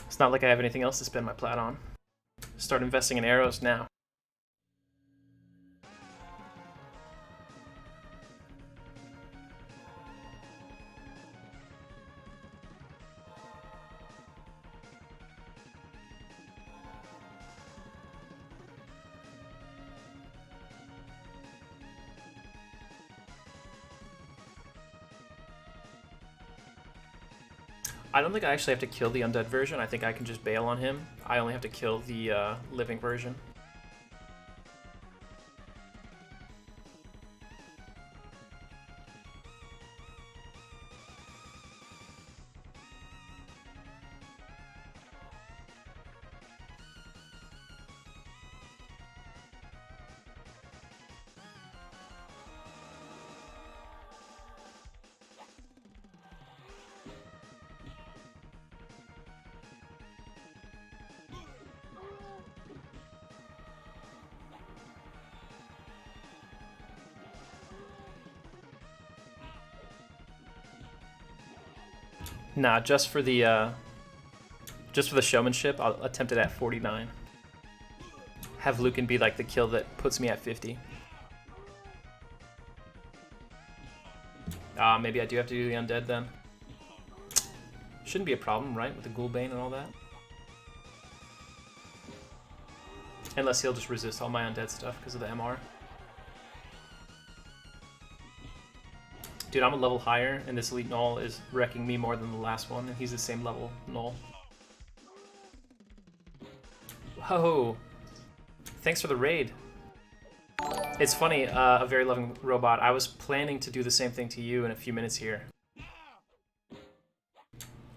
It's not like I have anything else to spend my plat on. Start investing in arrows now. I don't think I actually have to kill the undead version. I think I can just bail on him. I only have to kill the living version. Nah, just for the showmanship, I'll attempt it at 49. Have Lucan be like the kill that puts me at 50. Maybe I do have to do the undead then. Shouldn't be a problem, right, with the Ghoulbane and all that? Unless he'll just resist all my undead stuff because of the MR. Dude, I'm a level higher, and this elite null is wrecking me more than the last one, and he's the same level null. Whoa! Thanks for the raid. It's funny, a very loving robot. I was planning to do the same thing to you in a few minutes here.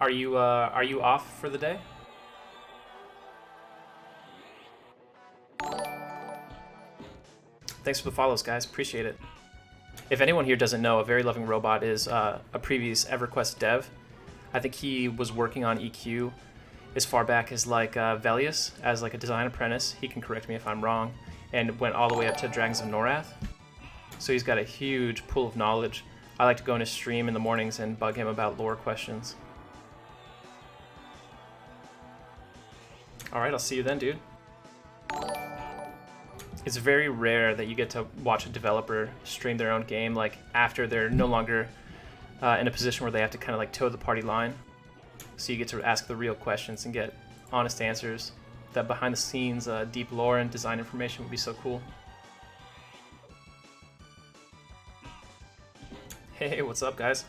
Are you off for the day? Thanks for the follows, guys. Appreciate it. If anyone here doesn't know, a very loving robot is a previous Everquest dev. I think he was working on EQ as far back as like Velius as like a design apprentice. He can correct me if I'm wrong, and went all the way up to Dragons of Norath. So he's got a huge pool of knowledge. I like to go in his stream in the mornings and bug him about lore questions. Alright, I'll see you then, dude. It's very rare that you get to watch a developer stream their own game like after they're no longer in a position where they have to kind of like toe the party line. So you get to ask the real questions and get honest answers. That behind the scenes deep lore and design information would be so cool. Hey, what's up, guys?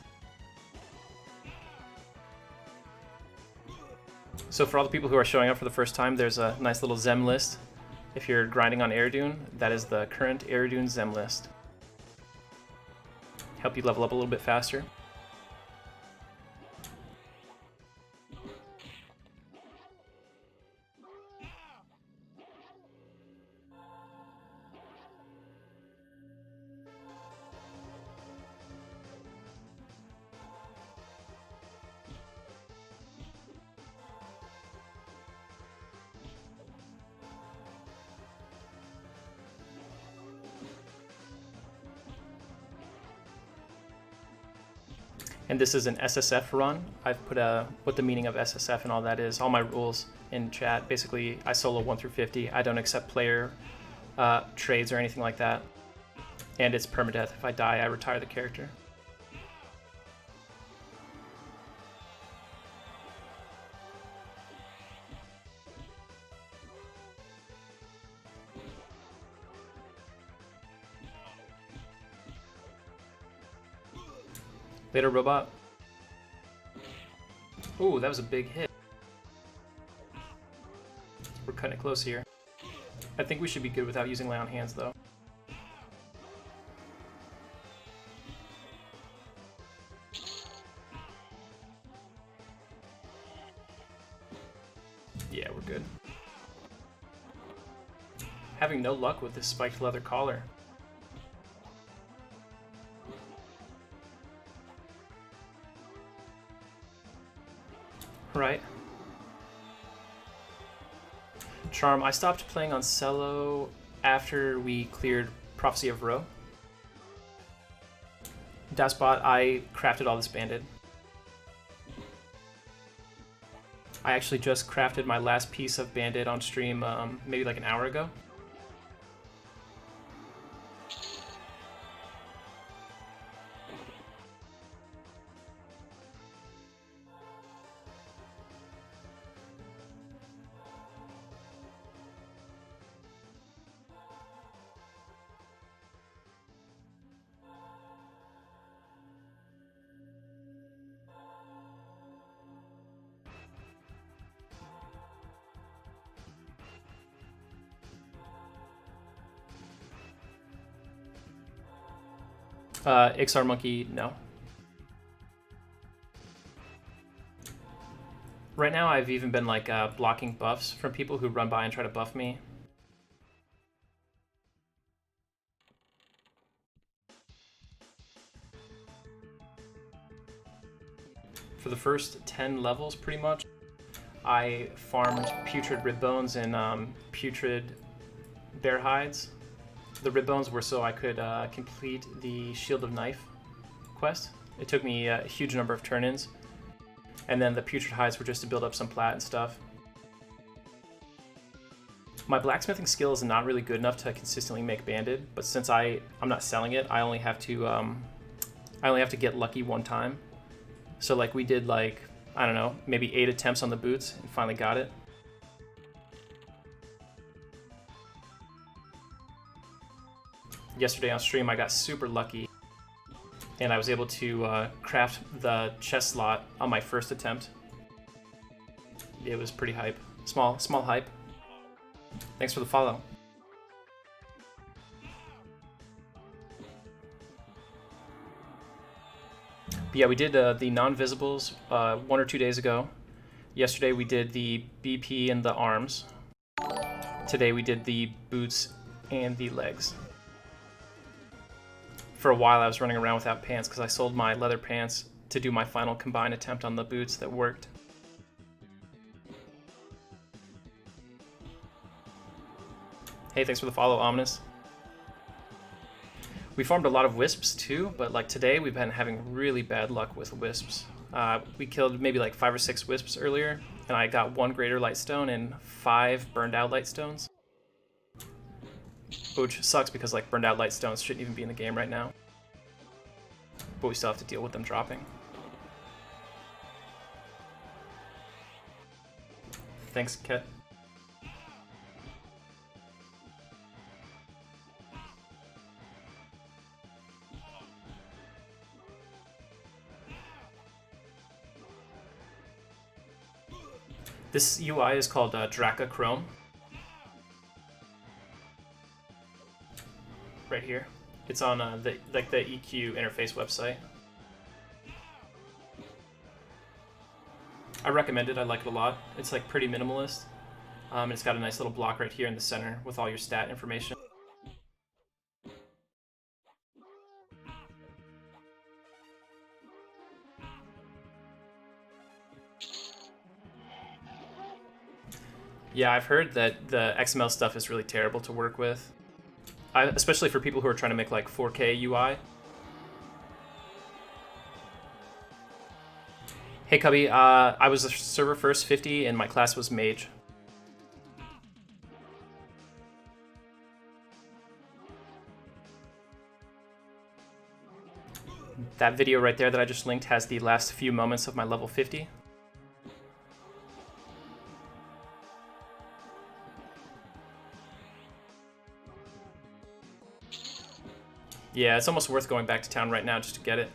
So for all the people who are showing up for the first time, there's a nice little Zem list. If you're grinding on Aerodune, that is the current Aerodune Zem list. Help you level up a little bit faster. And this is an SSF run. I've put what the meaning of SSF and all that is, all my rules in chat. Basically, I solo 1 through 50. I don't accept player trades or anything like that. And it's permadeath. If I die, I retire the character. Later, robot. Ooh, that was a big hit. We're cutting it close here. I think we should be good without using lay on hands, though. Yeah, we're good. Having no luck with this spiked leather collar. Right. Charm, I stopped playing on cello after we cleared Prophecy of Ro. Daspot, I crafted all this banded. I actually just crafted my last piece of banded on stream maybe like an hour ago. XR Monkey, no. Right now I've even been like blocking buffs from people who run by and try to buff me. For the first 10 levels pretty much, I farmed putrid rib bones and putrid bear hides. The rib bones were so I could complete the Shield of Knife quest. It took me a huge number of turn-ins. And then the putrid hides were just to build up some plat and stuff. My blacksmithing skill is not really good enough to consistently make banded, but since I'm not selling it, I only have to get lucky one time. So like we did like, I don't know, maybe 8 attempts on the boots and finally got it. Yesterday on stream I got super lucky and I was able to craft the chest slot on my first attempt. It was pretty hype. Small hype. Thanks for the follow. But yeah, we did the non-visibles 1 or 2 days ago. Yesterday we did the BP and the arms. Today we did the boots and the legs. For a while I was running around without pants because I sold my leather pants to do my final combined attempt on the boots that worked. Hey, thanks for the follow, Ominous. We farmed a lot of wisps too, but like today we've been having really bad luck with wisps. We killed maybe like 5 or 6 wisps earlier, and I got 1 greater lightstone and 5 burned out lightstones. Which sucks because like burned out lightstones shouldn't even be in the game right now. But we still have to deal with them dropping. Thanks, Ket. This UI is called Draka Chrome. Right here. It's on the EQ interface website. I recommend it. I like it a lot. It's like pretty minimalist. And it's got a nice little block right here in the center with all your stat information. Yeah, I've heard that the XML stuff is really terrible to work with. Especially for people who are trying to make like 4K UI. Hey Cubby, I was a server first 50 and my class was mage. That video right there that I just linked has the last few moments of my level 50. Yeah, it's almost worth going back to town right now just to get it.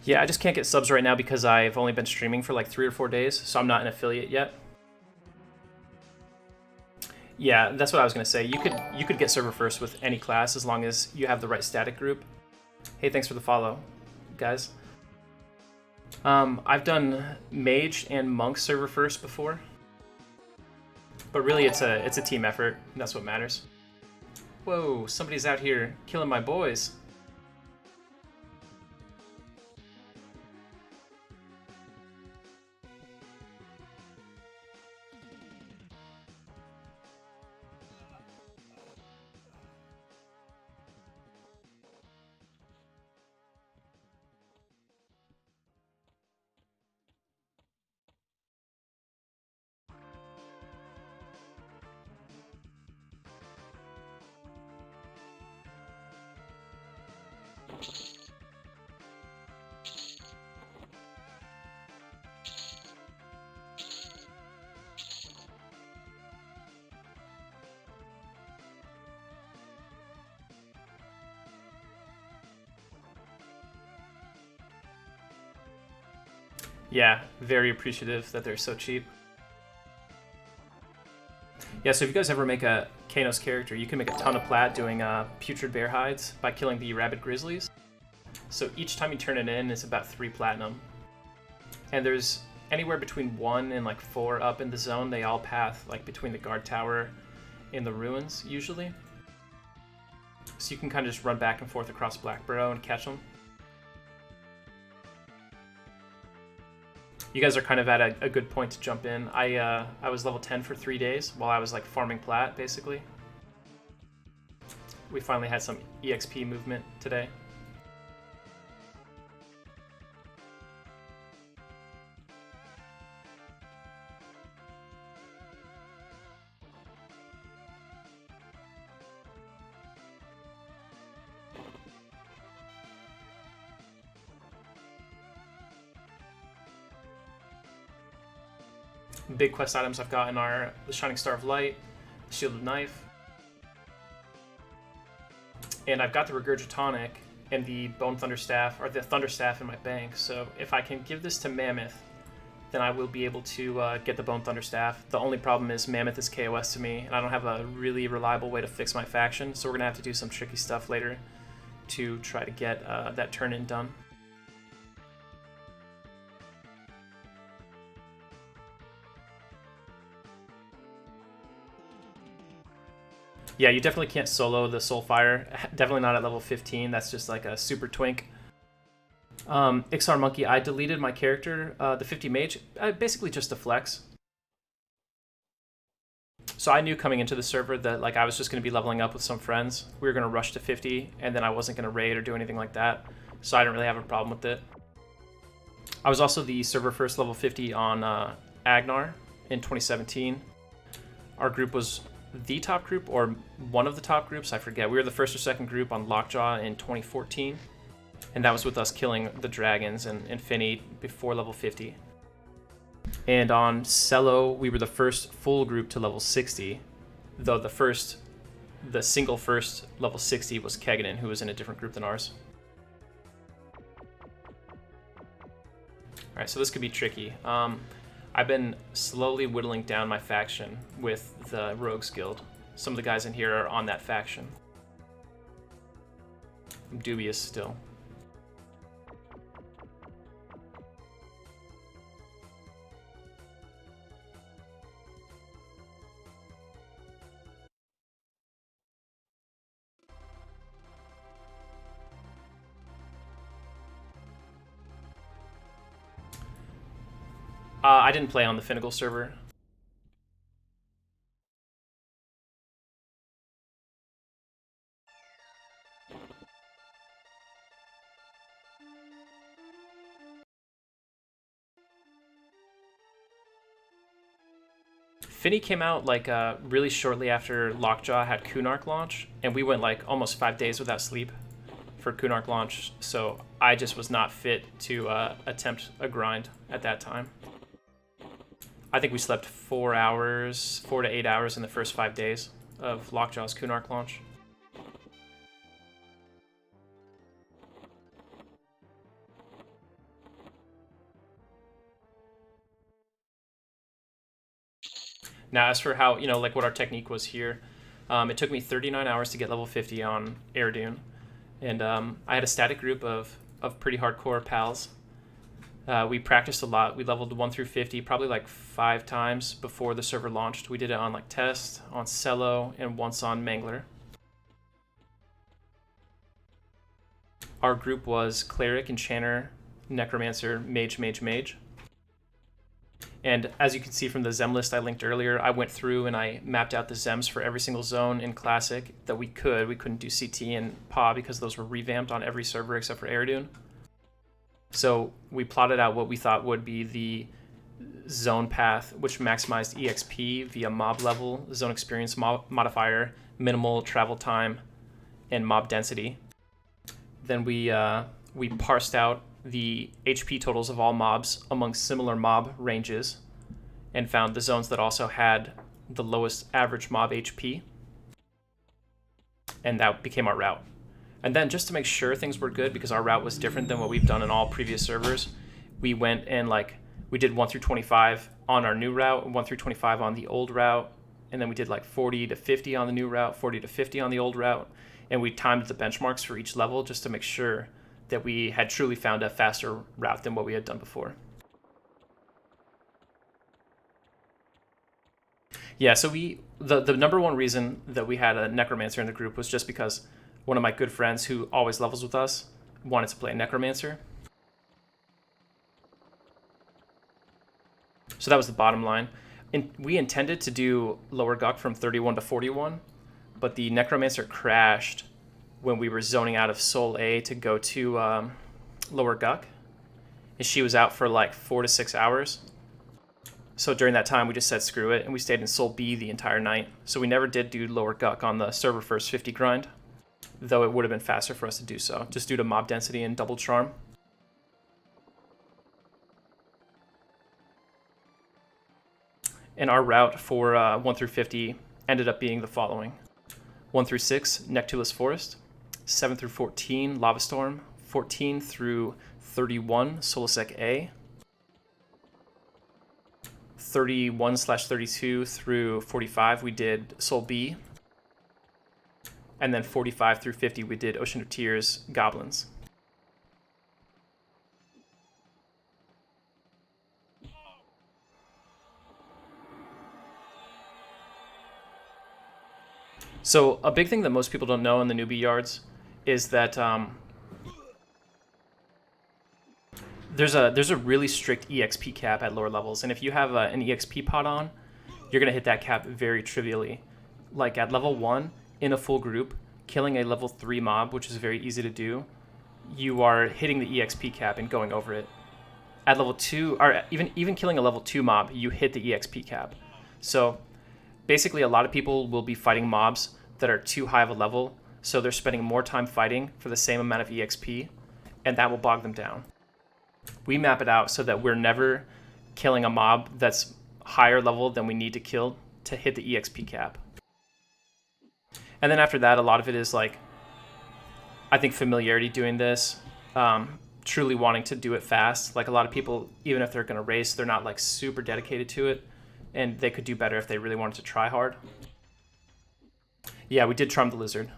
Yeah, I just can't get subs right now because I've only been streaming for like 3 or 4 days, so I'm not an affiliate yet. Yeah, that's what I was gonna say. You could get server first with any class as long as you have the right static group. Hey, thanks for the follow, guys. I've done mage and monk server first before, but really it's a team effort, and that's what matters. Whoa, somebody's out here killing my boys. Yeah, very appreciative that they're so cheap. Yeah, so if you guys ever make a Kanos character, you can make a ton of plat doing putrid bear hides by killing the rabid grizzlies. So each time you turn it in, it's about 3 platinum. And there's anywhere between 1 and like 4 up in the zone. They all path like between the guard tower and the ruins usually. So you can kind of just run back and forth across Blackburrow and catch them. You guys are kind of at a good point to jump in. I was level 10 for 3 days while I was like farming plat, basically. We finally had some EXP movement today. big quest items I've gotten are the Shining Star of Light, the Shielded Knife, and I've got the Regurgitonic and the Bone Thunder Staff, or the Thunder Staff in my bank. So if I can give this to Mammoth, then I will be able to get the Bone Thunder Staff. The only problem is Mammoth is KOS to me, and I don't have a really reliable way to fix my faction, so we're going to have to do some tricky stuff later to try to get that turn-in done. Yeah, you definitely can't solo the Soulfire. Definitely not at level 15. That's just like a super twink. Ixar Monkey, I deleted my character, the 50 Mage, basically just to flex. So I knew coming into the server that like I was just going to be leveling up with some friends. We were going to rush to 50, and then I wasn't going to raid or do anything like that. So I didn't really have a problem with it. I was also the server first level 50 on Agnar in 2017. Our group was the top group, or one of the top groups, I forget. We were the first or second group on Lockjaw in 2014. And that was with us killing the dragons and Finny before level 50. And on Cello, we were the first full group to level 60, though the single first level 60 was Keganon, who was in a different group than ours. Alright, so this could be tricky. I've been slowly whittling down my faction with the Rogues Guild. Some of the guys in here are on that faction. I'm dubious still. I didn't play on the Finnegal server. Finny came out like really shortly after Lockjaw had Kunark launch, and we went like almost 5 days without sleep for Kunark launch, so I just was not fit to attempt a grind at that time. I think we slept 4 to 8 hours in the first 5 days of Lockjaw's Kunark launch. Now, as for how, like what our technique was here, it took me 39 hours to get level 50 on Air and I had a static group of pretty hardcore pals. We practiced a lot. We leveled 1 through 50 probably like 5 times before the server launched. We did it on like Test, on Cello, and once on Mangler. Our group was Cleric, Enchanter, Necromancer, Mage. And as you can see from the Zem list I linked earlier, I went through and I mapped out the Zems for every single zone in Classic that we could. We couldn't do CT and PA because those were revamped on every server except for Aerodune. So we plotted out what we thought would be the zone path, which maximized EXP via mob level, zone experience modifier, minimal travel time, and mob density. Then we parsed out the HP totals of all mobs among similar mob ranges and found the zones that also had the lowest average mob HP. And that became our route. And then just to make sure things were good, because our route was different than what we've done in all previous servers, we went and we did 1 through 25 on our new route, 1 through 25 on the old route, and then we did like 40 to 50 on the new route, 40 to 50 on the old route, and we timed the benchmarks for each level just to make sure that we had truly found a faster route than what we had done before. Yeah, so the number one reason that we had a Necromancer in the group was just because one of my good friends who always levels with us wanted to play a Necromancer. So that was the bottom line. And we intended to do Lower Guck from 31 to 41, but the Necromancer crashed when we were zoning out of Soul A to go to Lower Guck. And she was out for like 4 to 6 hours. So during that time, we just said screw it, and we stayed in Soul B the entire night. So we never did do Lower Guck on the server first 50 grind, though it would have been faster for us to do so, just due to mob density and double charm. And our route for 1 through 50 ended up being the following: 1 through 6, Nectulus Forest; 7 through 14, Lava Storm; 14 through 31, Solasec A; 31/32 through 45, we did Sol B; and then 45 through 50, we did Ocean of Tears, Goblins. So a big thing that most people don't know in the newbie yards is that there's a really strict EXP cap at lower levels, and if you have an EXP pot on, you're gonna hit that cap very trivially. Like at level 1, in a full group, killing a level 3 mob, which is very easy to do, you are hitting the EXP cap and going over it. At level 2, or even killing a level 2 mob, you hit the EXP cap. So basically, a lot of people will be fighting mobs that are too high of a level, so they're spending more time fighting for the same amount of EXP, and that will bog them down. We map it out so that we're never killing a mob that's higher level than we need to kill to hit the EXP cap. And then after that, a lot of it is like, I think, familiarity doing this, truly wanting to do it fast. Like a lot of people, even if they're going to race, they're not like super dedicated to it, and they could do better if they really wanted to try hard. Yeah, we did charm the lizard.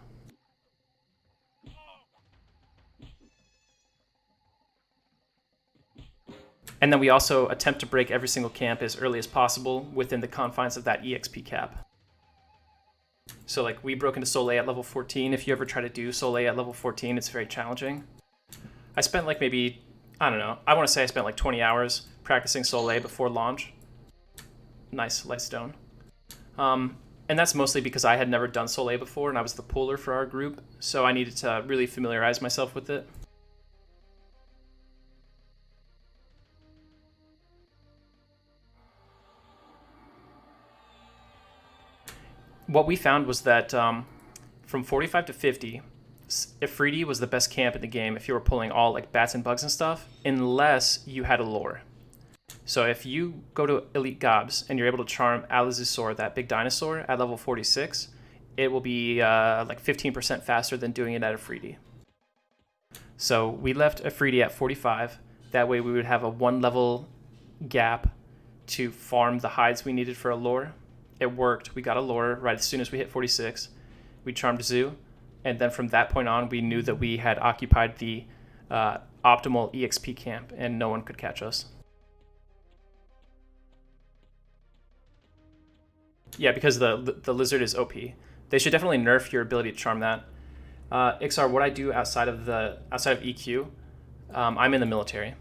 And then we also attempt to break every single camp as early as possible within the confines of that EXP cap. So like we broke into Soleil at level 14. If you ever try to do Soleil at level 14, it's very challenging. I spent like maybe, I don't know, I want to say I spent like 20 hours practicing Soleil before launch. Nice, light stone. And that's mostly because I had never done Soleil before, and I was the puller for our group, so I needed to really familiarize myself with it. What we found was that from 45 to 50, Ifriti was the best camp in the game if you were pulling all like bats and bugs and stuff, unless you had a lore. So if you go to Elite Gobs and you're able to charm Alizusor, that big dinosaur, at level 46, it will be like 15% faster than doing it at Ifriti. So we left Ifriti at 45. That way we would have a 1 level gap to farm the hides we needed for a lore. It worked. We got a lore right as soon as we hit 46. We charmed Zoo, and then from that point on, we knew that we had occupied the optimal EXP camp, and no one could catch us. Yeah, because the lizard is OP. They should definitely nerf your ability to charm that. Ixar, what I do outside of EQ, I'm in the military.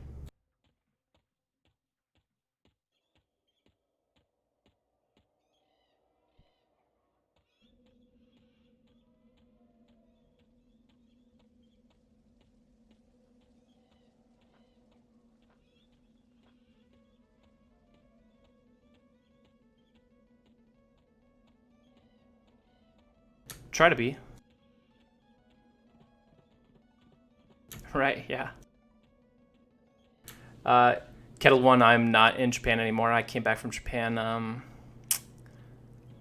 Try to be. Right, yeah. Kettle One, I'm not in Japan anymore. I came back from Japan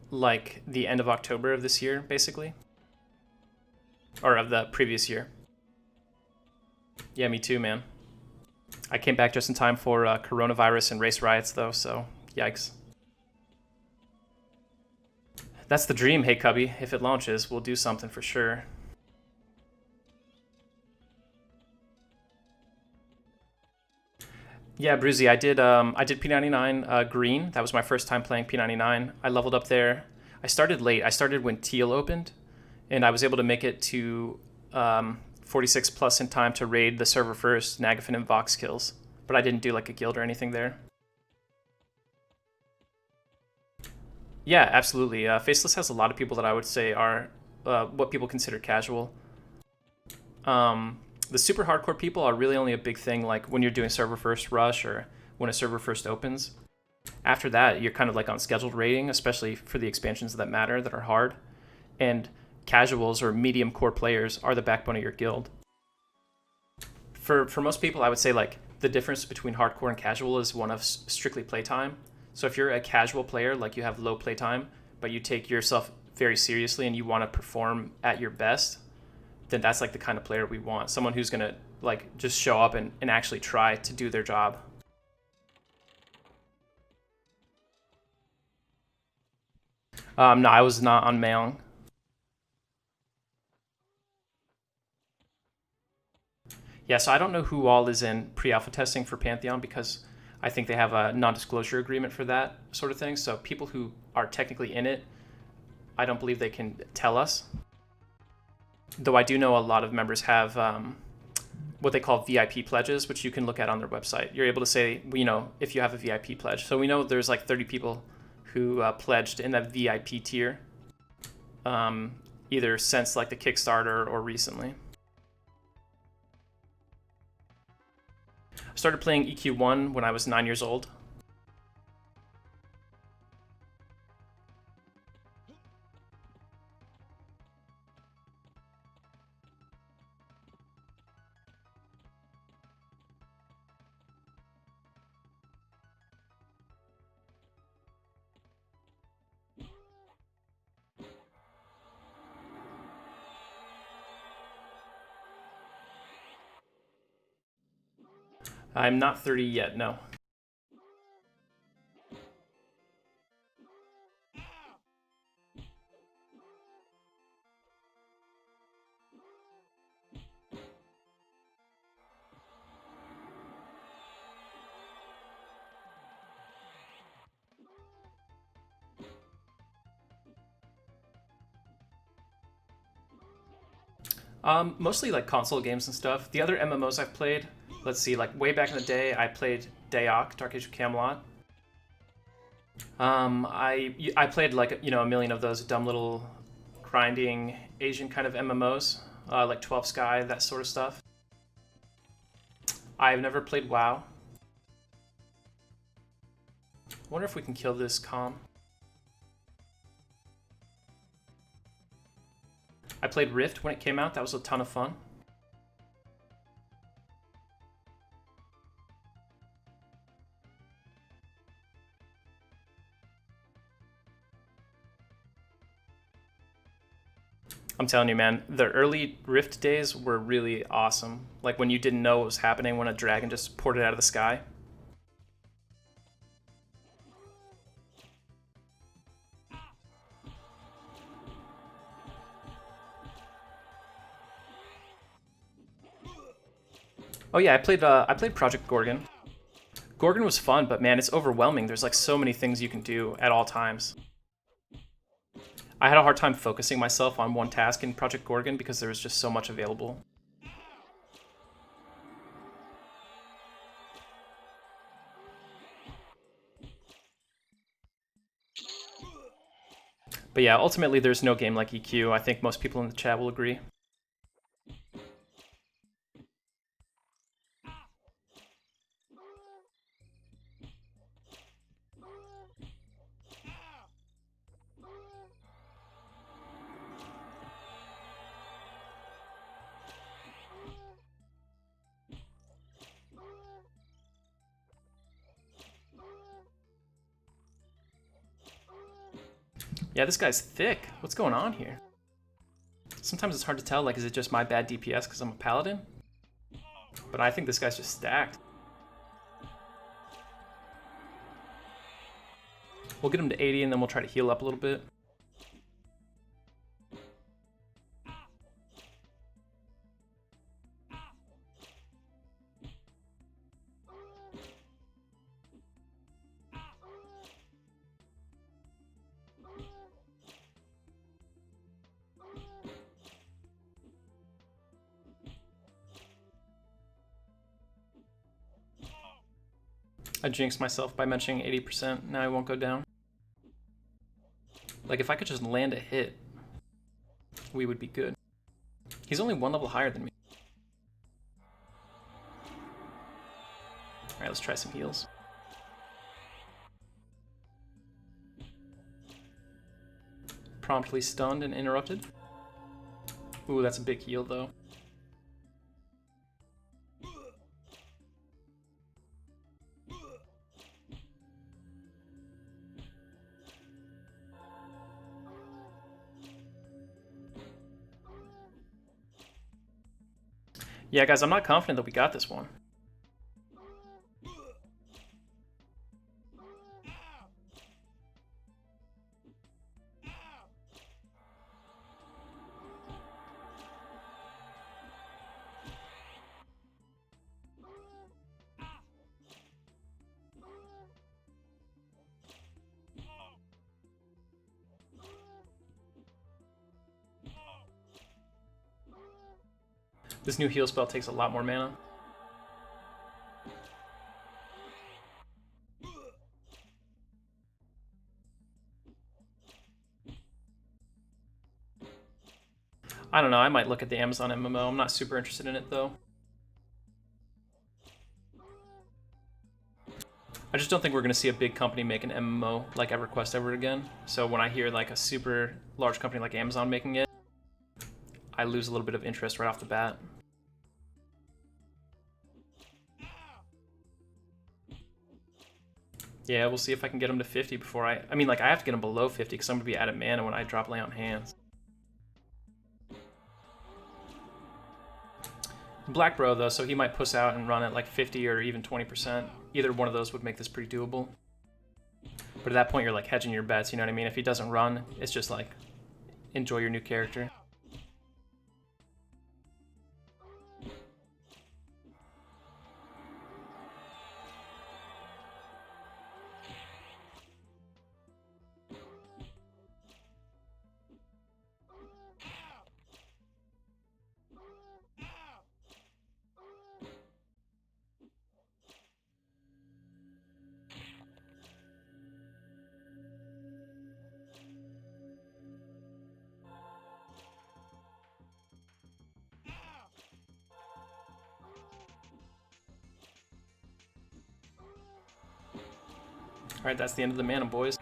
like the end of October of this year, basically. Or of the previous year. Yeah, me too, man. I came back just in time for coronavirus and race riots, though, so yikes. That's the dream, hey Cubby. If it launches, we'll do something for sure. Yeah, Bruzy, I did P99 green. That was my first time playing P99. I leveled up there. I started late. I started when Teal opened, and I was able to make it to 46 plus in time to raid the server first Nagafin and Vox kills. But I didn't do like a guild or anything there. Yeah, absolutely. Faceless has a lot of people that I would say are what people consider casual. The super hardcore people are really only a big thing like when you're doing server first rush or when a server first opens. After that, you're kind of like on scheduled raiding, especially for the expansions that matter, that are hard. And casuals or medium core players are the backbone of your guild. For most people, I would say like the difference between hardcore and casual is one of strictly playtime. So if you're a casual player, like you have low playtime, but you take yourself very seriously and you want to perform at your best, then that's like the kind of player we want. Someone who's going to like just show up and actually try to do their job. No, I was not on Mayong. Yeah, so I don't know who all is in pre-alpha testing for Pantheon because I think they have a non-disclosure agreement for that sort of thing. So people who are technically in it, I don't believe they can tell us. Though I do know a lot of members have what they call VIP pledges, which you can look at on their website. You're able to say, you know, if you have a VIP pledge. So we know there's like 30 people who pledged in that VIP tier, either since like the Kickstarter or recently. I started playing EQ1 when I was 9 years old. I'm not 30 yet, no. Mostly like console games and stuff. The other MMOs I've played, let's see, like way back in the day, I played Daok, Dark Age of Camelot. I played like, you know, a million of those dumb little grinding Asian kind of MMOs, like 12 Sky, that sort of stuff. I've never played WoW. Wonder if we can kill this comm. I played Rift when it came out. That was a ton of fun. I'm telling you, man, the early Rift days were really awesome. Like when you didn't know what was happening when a dragon just poured it out of the sky. Oh yeah, I played Project Gorgon. Gorgon was fun, but man, it's overwhelming. There's like so many things you can do at all times. I had a hard time focusing myself on one task in Project Gorgon because there was just so much available. But yeah, ultimately there's no game like EQ. I think most people in the chat will agree. Yeah, this guy's thick. What's going on here? Sometimes it's hard to tell, like, is it just my bad DPS because I'm a paladin? But I think this guy's just stacked. We'll get him to 80 and then we'll try to heal up a little bit. I jinxed myself by mentioning 80%. Now I won't go down. Like, if I could just land a hit, we would be good. He's only one level higher than me. Alright, let's try some heals. Promptly stunned and interrupted. Ooh, that's a big heal, though. Yeah, guys, I'm not confident that we got this one. This new heal spell takes a lot more mana. I don't know, I might look at the Amazon MMO. I'm not super interested in it though. I just don't think we're going to see a big company make an MMO like Everquest ever again. So when I hear like a super large company like Amazon making it, I lose a little bit of interest right off the bat. Yeah, we'll see if I can get them to 50 before I mean, like, I have to get them below 50 because I'm going to be out of mana when I drop Lay on Hands. Black Bro, though, so he might puss out and run at like 50 or even 20%. Either one of those would make this pretty doable. But at that point, you're like hedging your bets, you know what I mean? If he doesn't run, it's just like, enjoy your new character. Alright, that's the end of the mana, boys.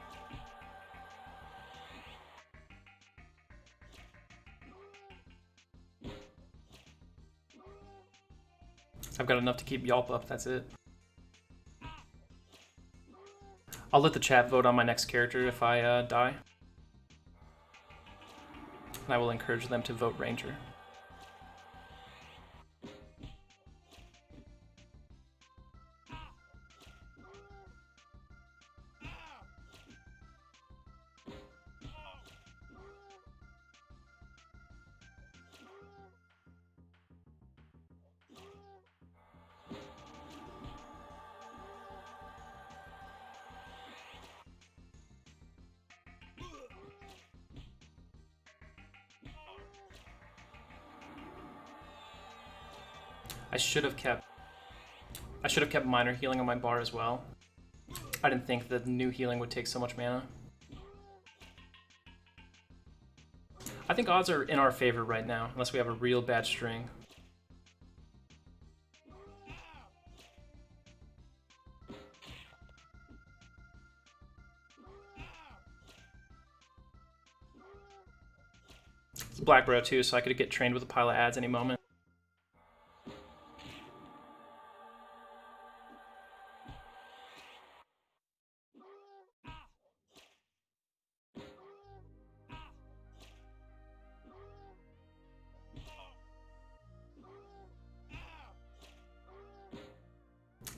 I've got enough to keep Yelp up, that's it. I'll let the chat vote on my next character if I die. And I will encourage them to vote Ranger. I should have kept minor healing on my bar as well. I didn't think that the new healing would take so much mana. I think odds are in our favor right now, unless we have a real bad string. It's Black Bro too, so I could get trained with a pile of ads any moment.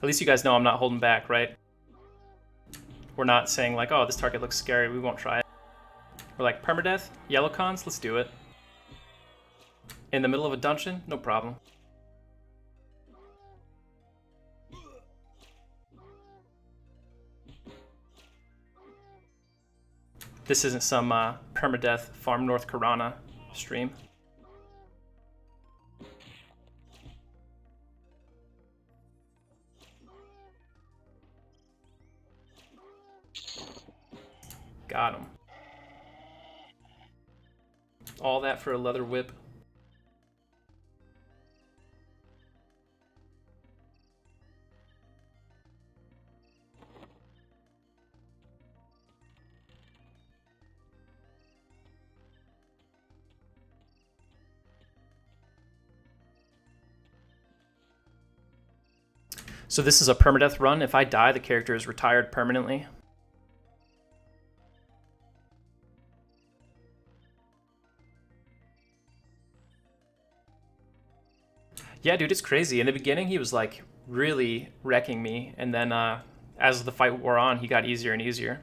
At least you guys know I'm not holding back, right? We're not saying like, oh, this target looks scary, we won't try it. We're like, Permadeath? Yellow cons? Let's do it. In the middle of a dungeon? No problem. This isn't some Permadeath Farm North Karana stream. Got him. All that for a leather whip. So this is a permadeath run. If I die, the character is retired permanently. Yeah, dude, it's crazy. In the beginning, he was like really wrecking me, and then as the fight wore on, he got easier and easier.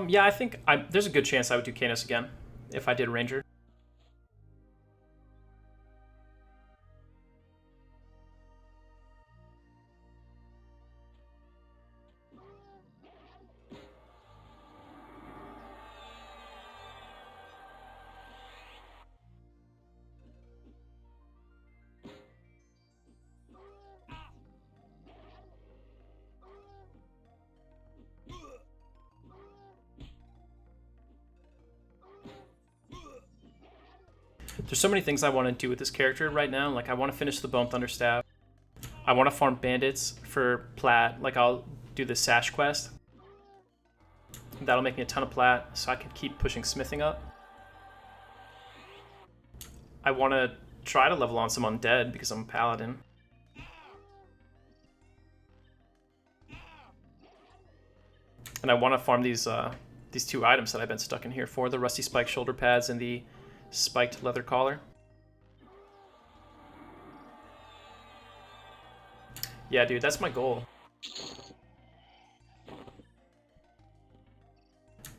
Yeah, I think there's a good chance I would do Canis again if I did Ranger. There's so many things I want to do with this character right now. Like, I want to finish the Bone Thunderstaff. I want to farm bandits for plat. Like, I'll do the Sash quest. That'll make me a ton of plat, so I can keep pushing smithing up. I want to try to level on some undead because I'm a paladin. And I want to farm these two items that I've been stuck in here for, the Rusty Spike shoulder pads and the spiked leather collar. Yeah, dude, that's my goal.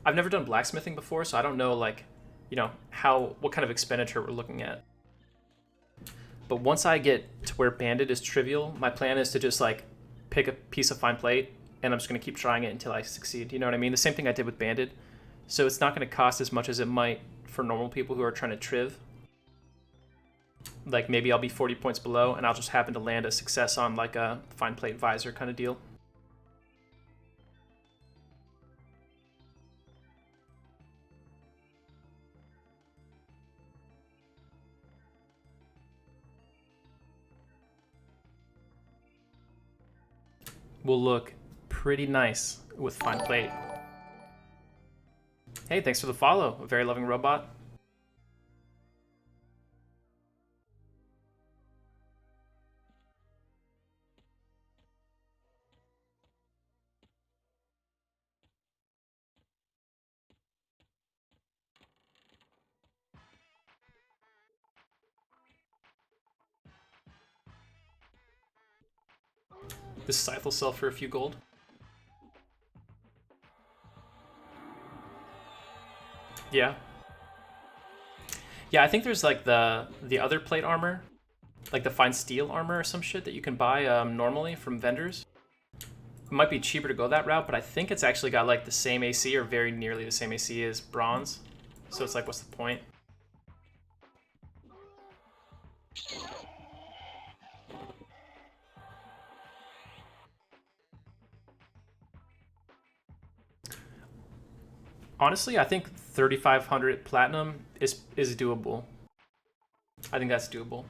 I've never done blacksmithing before, so I don't know, like, you know, what kind of expenditure we're looking at. But once I get to where bandit is trivial, my plan is to just, like, pick a piece of fine plate, and I'm just going to keep trying it until I succeed. You know what I mean? The same thing I did with bandit. So it's not going to cost as much as it might for normal people who are trying to triv. Like, maybe I'll be 40 points below, and I'll just happen to land a success on, like, a fine plate visor kind of deal. Will look pretty nice with fine plate. Hey, thanks for the follow, a very loving robot. This scythe will sell for a few gold. Yeah. Yeah, I think there's like the other plate armor, like the fine steel armor or some shit that you can buy normally from vendors. It might be cheaper to go that route, but I think it's actually got like the same AC or very nearly the same AC as bronze. So it's like, what's the point? Honestly, I think 3,500 platinum is doable. I think that's doable.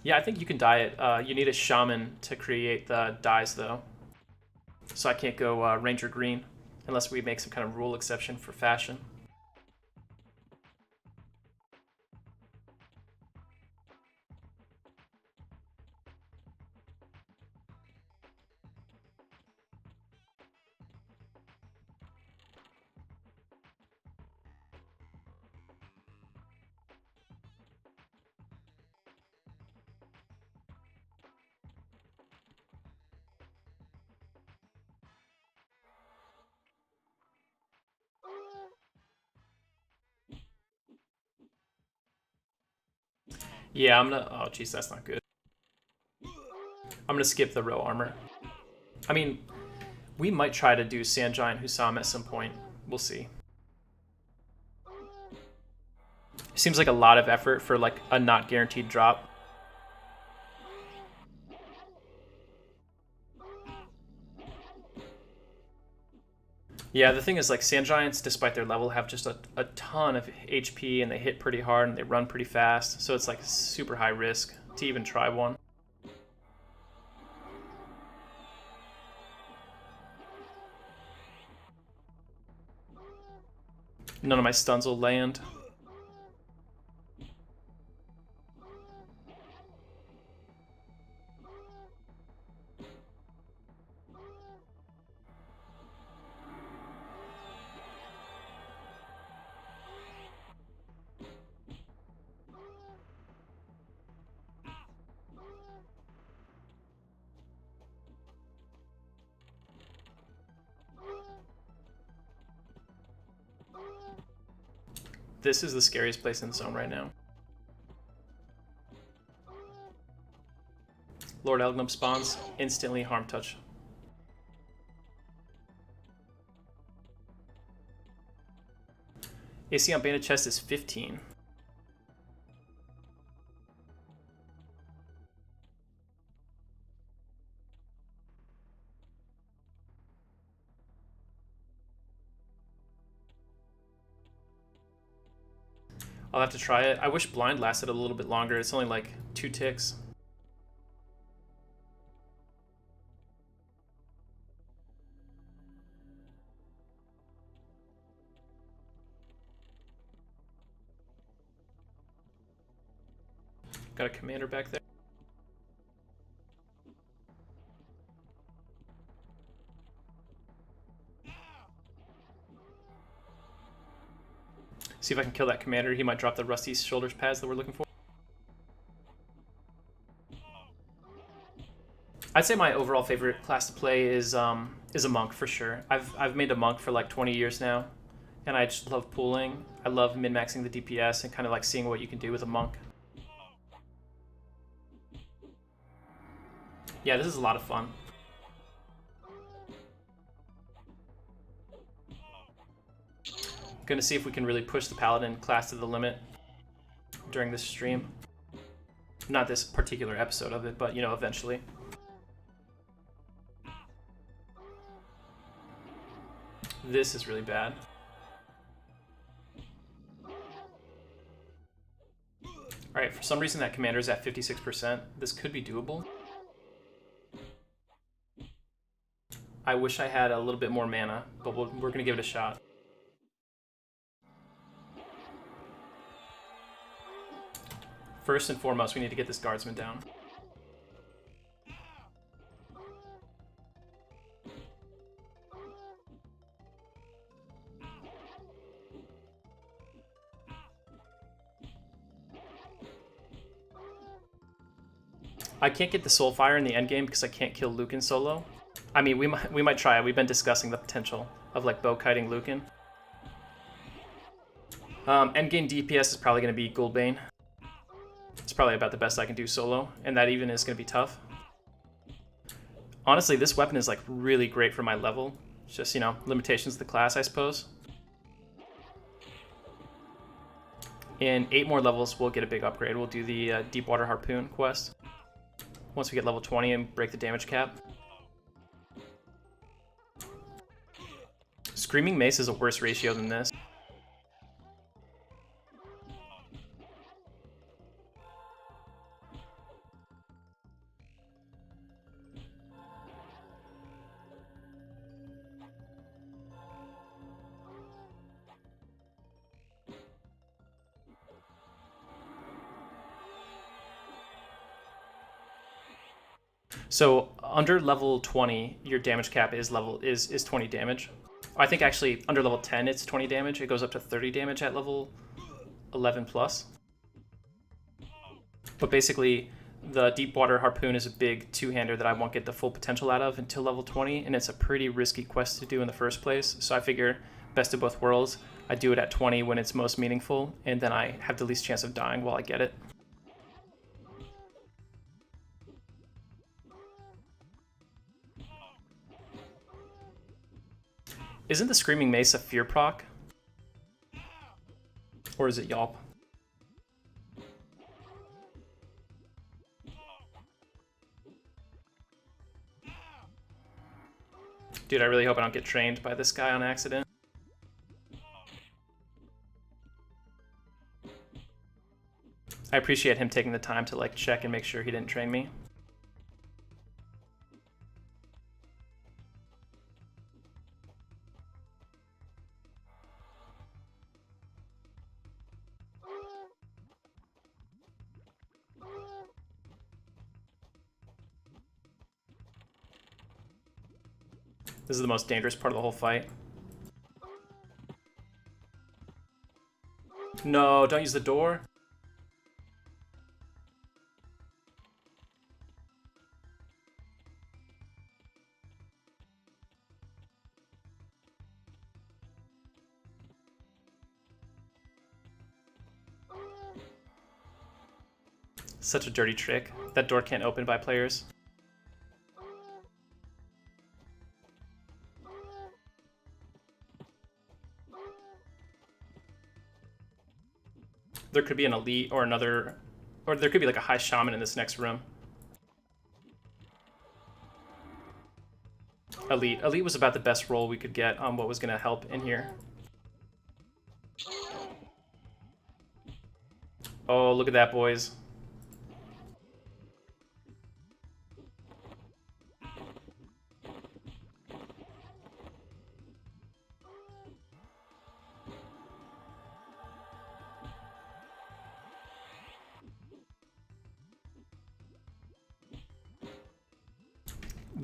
Yeah, I think you can dye it. You need a shaman to create the dyes, though. So I can't go Ranger Green unless we make some kind of rule exception for fashion. Yeah, I'm gonna... Oh, jeez, that's not good. I'm gonna skip the row armor. I mean, we might try to do Sand Giant Husam at some point. We'll see. Seems like a lot of effort for like a not guaranteed drop. Yeah, the thing is, like, Sand Giants, despite their level, have just a ton of HP, and they hit pretty hard, and they run pretty fast, so it's, like, super high risk to even try one. None of my stuns will land. This is the scariest place in the zone right now. Lord Elgnum spawns, instantly harm touch. AC on Bandit Chest is 15. I'll have to try it. I wish blind lasted a little bit longer. It's only like 2 ticks. Got a commander back there. See if I can kill that commander. He might drop the rusty shoulders pads that we're looking for. I'd say my overall favorite class to play is a monk for sure. I've made a monk for like 20 years now, and I just love pooling. I love min-maxing the DPS and kind of like seeing what you can do with a monk. Yeah, this is a lot of fun. Gonna see if we can really push the Paladin class to the limit during this stream. Not this particular episode of it, but you know, eventually. This is really bad. Alright, for some reason that commander's at 56%. This could be doable. I wish I had a little bit more mana, but we're gonna give it a shot. First and foremost, we need to get this guardsman down. I can't get the Soulfire in the endgame because I can't kill Lucan solo. I mean, we might try it. We've been discussing the potential of like bow kiting Lucan. Endgame DPS is probably going to be Ghoulbane. It's probably about the best I can do solo, and that even is going to be tough. Honestly, this weapon is like really great for my level. It's just, you know, limitations of the class, I suppose. In 8 more levels, we'll get a big upgrade. We'll do the Deepwater Harpoon quest. Once we get level 20 and break the damage cap. Screaming Mace is a worse ratio than this. So under level 20, your damage cap is 20 damage. I think actually under level 10 it's 20 damage. It goes up to 30 damage at level 11 plus. But basically, the Deepwater Harpoon is a big two-hander that I won't get the full potential out of until level 20, and it's a pretty risky quest to do in the first place. So I figure best of both worlds. I do it at 20 when it's most meaningful, and then I have the least chance of dying while I get it. Isn't the Screaming Mace a fear proc? Or is it Yawp? Dude, I really hope I don't get trained by this guy on accident. I appreciate him taking the time to like check and make sure he didn't train me. This is the most dangerous part of the whole fight. No, don't use the door. Such a dirty trick. That door can't open by players. There could be an elite or another, or there could be like a high shaman in this next room. Elite. Elite was about the best roll we could get on what was going to help in here. Oh, look at that, boys.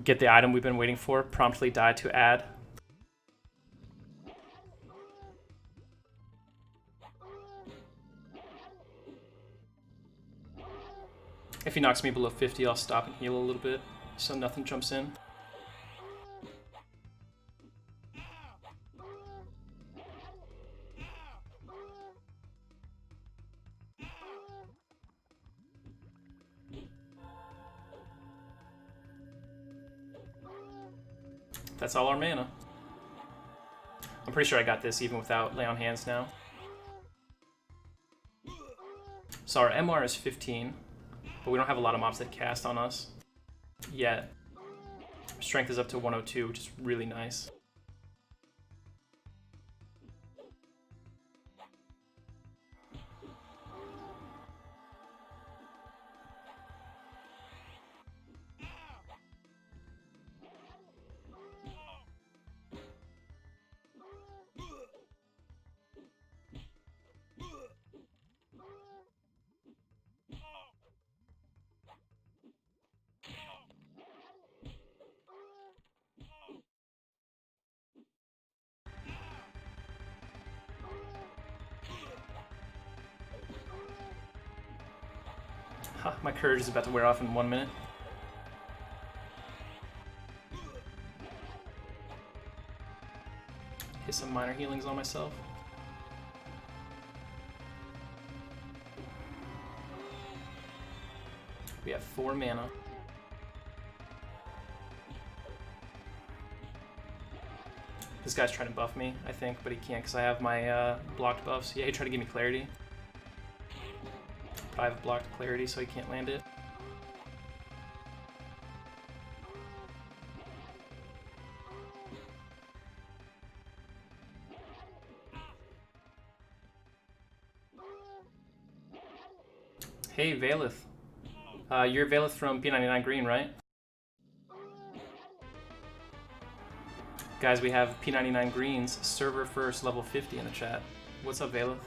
Get the item we've been waiting for. Promptly die to add. If he knocks me below 50, I'll stop and heal a little bit so nothing jumps in. That's all our mana. I'm pretty sure I got this even without lay on hands now. So our MR is 15, but we don't have a lot of mobs that cast on us yet. Strength is up to 102, which is really nice. Huh, my courage is about to wear off in 1 minute. Get some minor healings on myself. We have 4 mana. This guy's trying to buff me, I think, but he can't because I have my blocked buffs. Yeah, he tried to give me clarity. But I have blocked clarity, so he can't land it. Hey, Valeth. You're Valeth from P99 Green, right? Guys, we have P99 Greens, server first, level 50 in the chat. What's up, Valeth?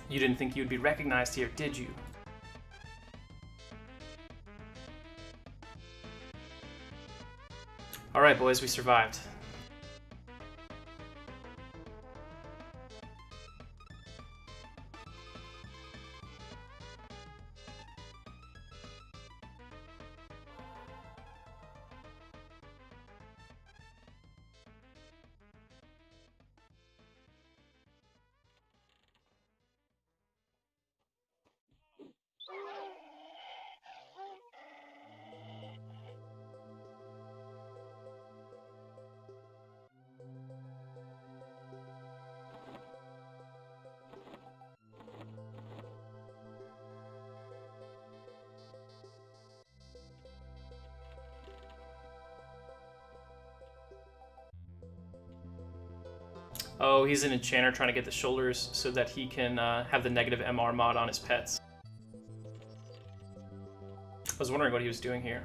You didn't think you'd be recognized here, did you? Alright, boys, we survived. Oh, he's an enchanter trying to get the shoulders so that he can have the negative MR mod on his pets. I was wondering what he was doing here.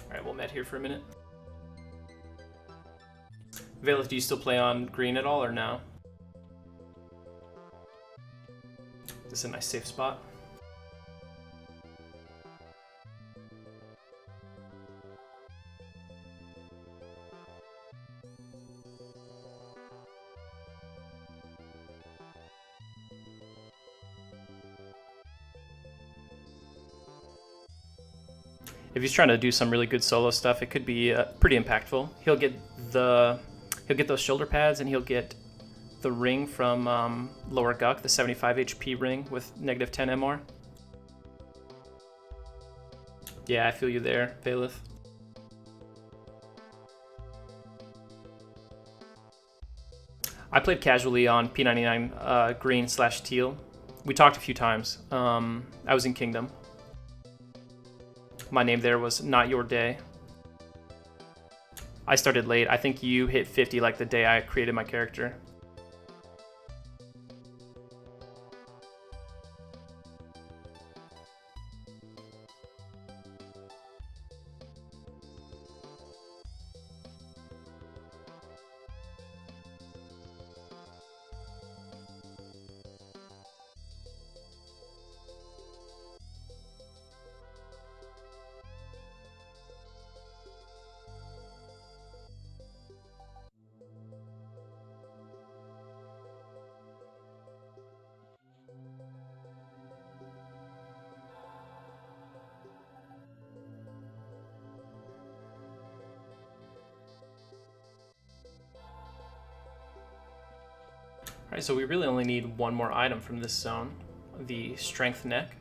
Alright, we'll met here for a minute. Valeth, do you still play on green at all or no? This is a nice safe spot. If he's trying to do some really good solo stuff, it could be pretty impactful. He'll get those shoulder pads, and he'll get the ring from Lower Guck, the 75 HP ring with negative 10 MR. Yeah, I feel you there, Valeth. I played casually on P99 green / teal. We talked a few times. I was in Kingdom. My name there was Not Your Day. I started late. I think you hit 50 like the day I created my character. Alright, so we really only need one more item from this zone, the Strength Neck.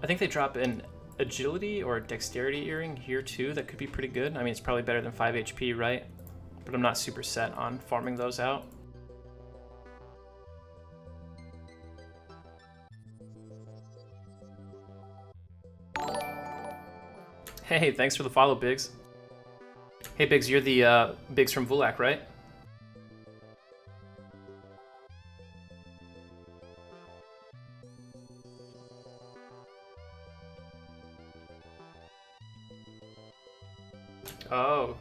I think they drop an Agility or Dexterity earring here too. That could be pretty good. I mean, it's probably better than 5 HP, right? But I'm not super set on farming those out. Hey, thanks for the follow, Biggs. Hey, Biggs, you're the Biggs from Vulak, right? Oh,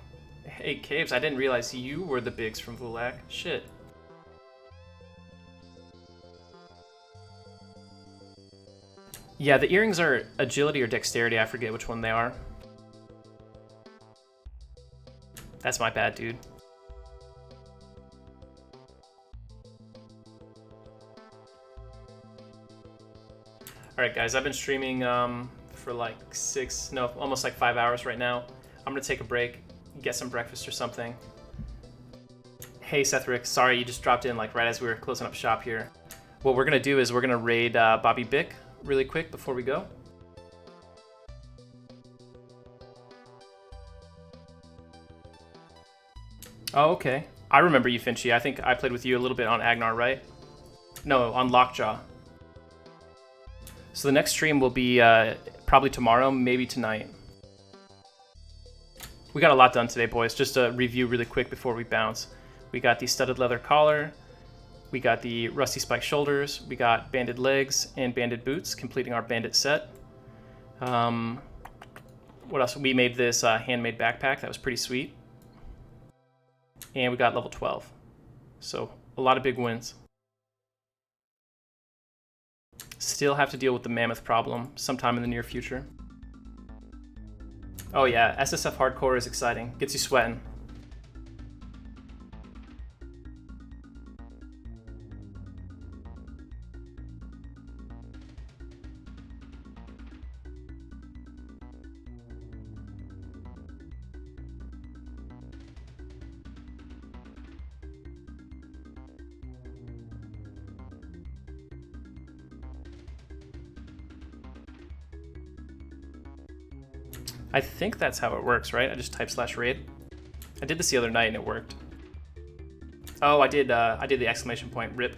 hey Caves, I didn't realize you were the Biggs from Vulak. Shit. Yeah, the earrings are Agility or Dexterity, I forget which one they are. That's my bad, dude. Alright guys, I've been streaming for like almost like 5 hours right now. I'm gonna take a break, get some breakfast or something. Hey Sethrick, sorry you just dropped in like right as we were closing up shop here. What we're gonna do is we're gonna raid Bobby Bick really quick before we go. Oh, okay. I remember you, Finchy. I think I played with you a little bit on Agnar, right? No, on Lockjaw. So the next stream will be probably tomorrow, maybe tonight. We got a lot done today, boys. Just a review really quick before we bounce. We got the studded leather collar. We got the rusty spike shoulders. We got banded legs and banded boots, completing our bandit set. What else? We made this handmade backpack. That was pretty sweet. And we got level 12. So a lot of big wins. Still have to deal with the mammoth problem sometime in the near future. Oh yeah, SSF Hardcore is exciting. Gets you sweating. I think that's how it works, right? I just type /raid. I did this the other night and it worked. Oh, I did the exclamation point, rip.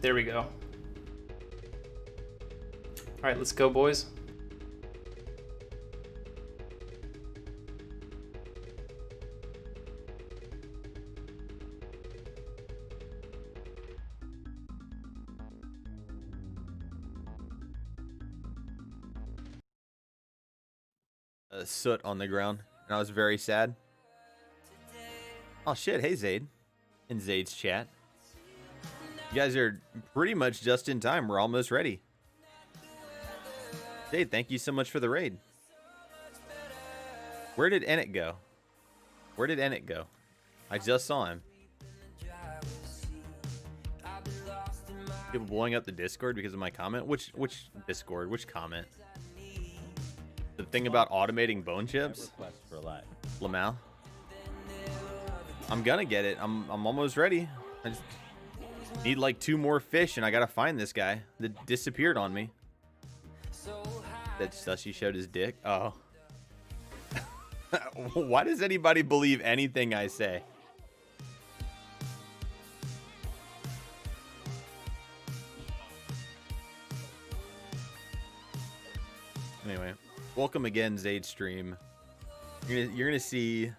There we go. All right, let's go, boys. soot on the ground, and I was very sad. Oh shit! Hey Zaide, in Zaide's chat. You guys are pretty much just in time. We're almost ready. Zaide, thank you so much for the raid. Where did Enit go? Where did Enit go? I just saw him. People blowing up the Discord because of my comment? Which Discord? Which comment? The thing about automating bone chips? Lamau? I'm gonna get it. I'm almost ready. I just need like 2 more fish and I gotta find this guy that disappeared on me. That Sushi showed his dick? Oh. Why does anybody believe anything I say? Anyway, welcome again, Zaide stream. You're gonna see